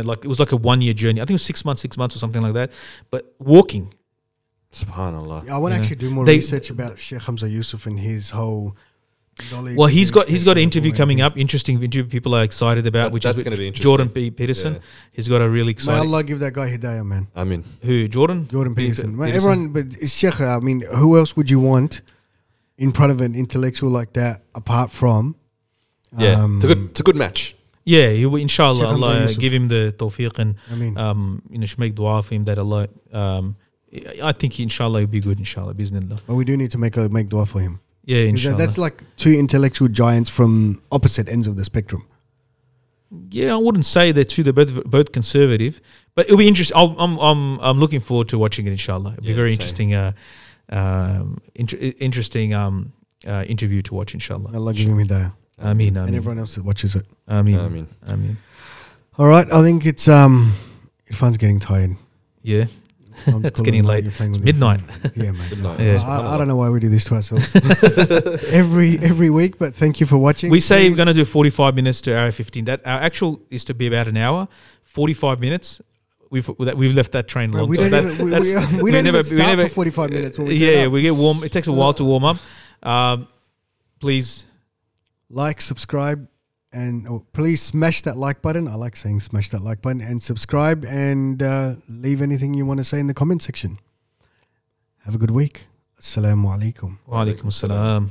[SPEAKER 4] like it was like a 1 year journey. I think it was 6 months or something like that. But walking.
[SPEAKER 3] Subhanallah.
[SPEAKER 2] Yeah, I want to actually do more research about Sheikh Hamza Yusuf and his whole knowledge.
[SPEAKER 4] Well, he's got an interview coming up, interesting interview people are excited about, which is going to be interesting. Jordan B. Peterson. Yeah. He's got a really exciting...
[SPEAKER 2] May Allah give that guy hidayah, man.
[SPEAKER 3] I mean...
[SPEAKER 4] Who, Jordan?
[SPEAKER 2] Jordan Peterson. Man, everyone, but it's Sheikh, I mean, who else would you want in front of an intellectual like that, apart from...
[SPEAKER 3] Yeah, it's a good match.
[SPEAKER 4] Yeah, inshallah, Allah give him the tawfiq, and should make dua for him that Allah... I think inshallah he'll be good, inshallah, bismillah.
[SPEAKER 2] But we do need to make dua for him.
[SPEAKER 4] Yeah, inshallah.
[SPEAKER 2] That's like 2 intellectual giants from opposite ends of the spectrum.
[SPEAKER 4] Yeah, I wouldn't say they're two. They're both conservative, but it'll be interesting. I'm looking forward to watching it, inshallah. It'll be very interesting. Interesting interview to watch, inshallah.
[SPEAKER 2] Allah give him hidayah.
[SPEAKER 4] Ameen.
[SPEAKER 2] And everyone else that watches it.
[SPEAKER 4] Ameen.
[SPEAKER 2] All right, I think it's Irfan's getting tired.
[SPEAKER 4] Yeah. It's getting late. It's midnight.
[SPEAKER 2] Yeah, man. I don't know why we do this to ourselves every week, but thank you for watching.
[SPEAKER 4] We say we're going to do 45 minutes to hour 15. That our actual is to be about an hour. 45 minutes. We've left that train long.
[SPEAKER 2] We don't even start for 45 minutes. We
[SPEAKER 4] get warm. It takes a while to warm up. Please
[SPEAKER 2] like, subscribe. And please smash that like button. I like saying smash that like button. And subscribe, and leave anything you want to say in the comment section. Have a good week. Assalamu alaikum.
[SPEAKER 4] Wa alaikum assalam.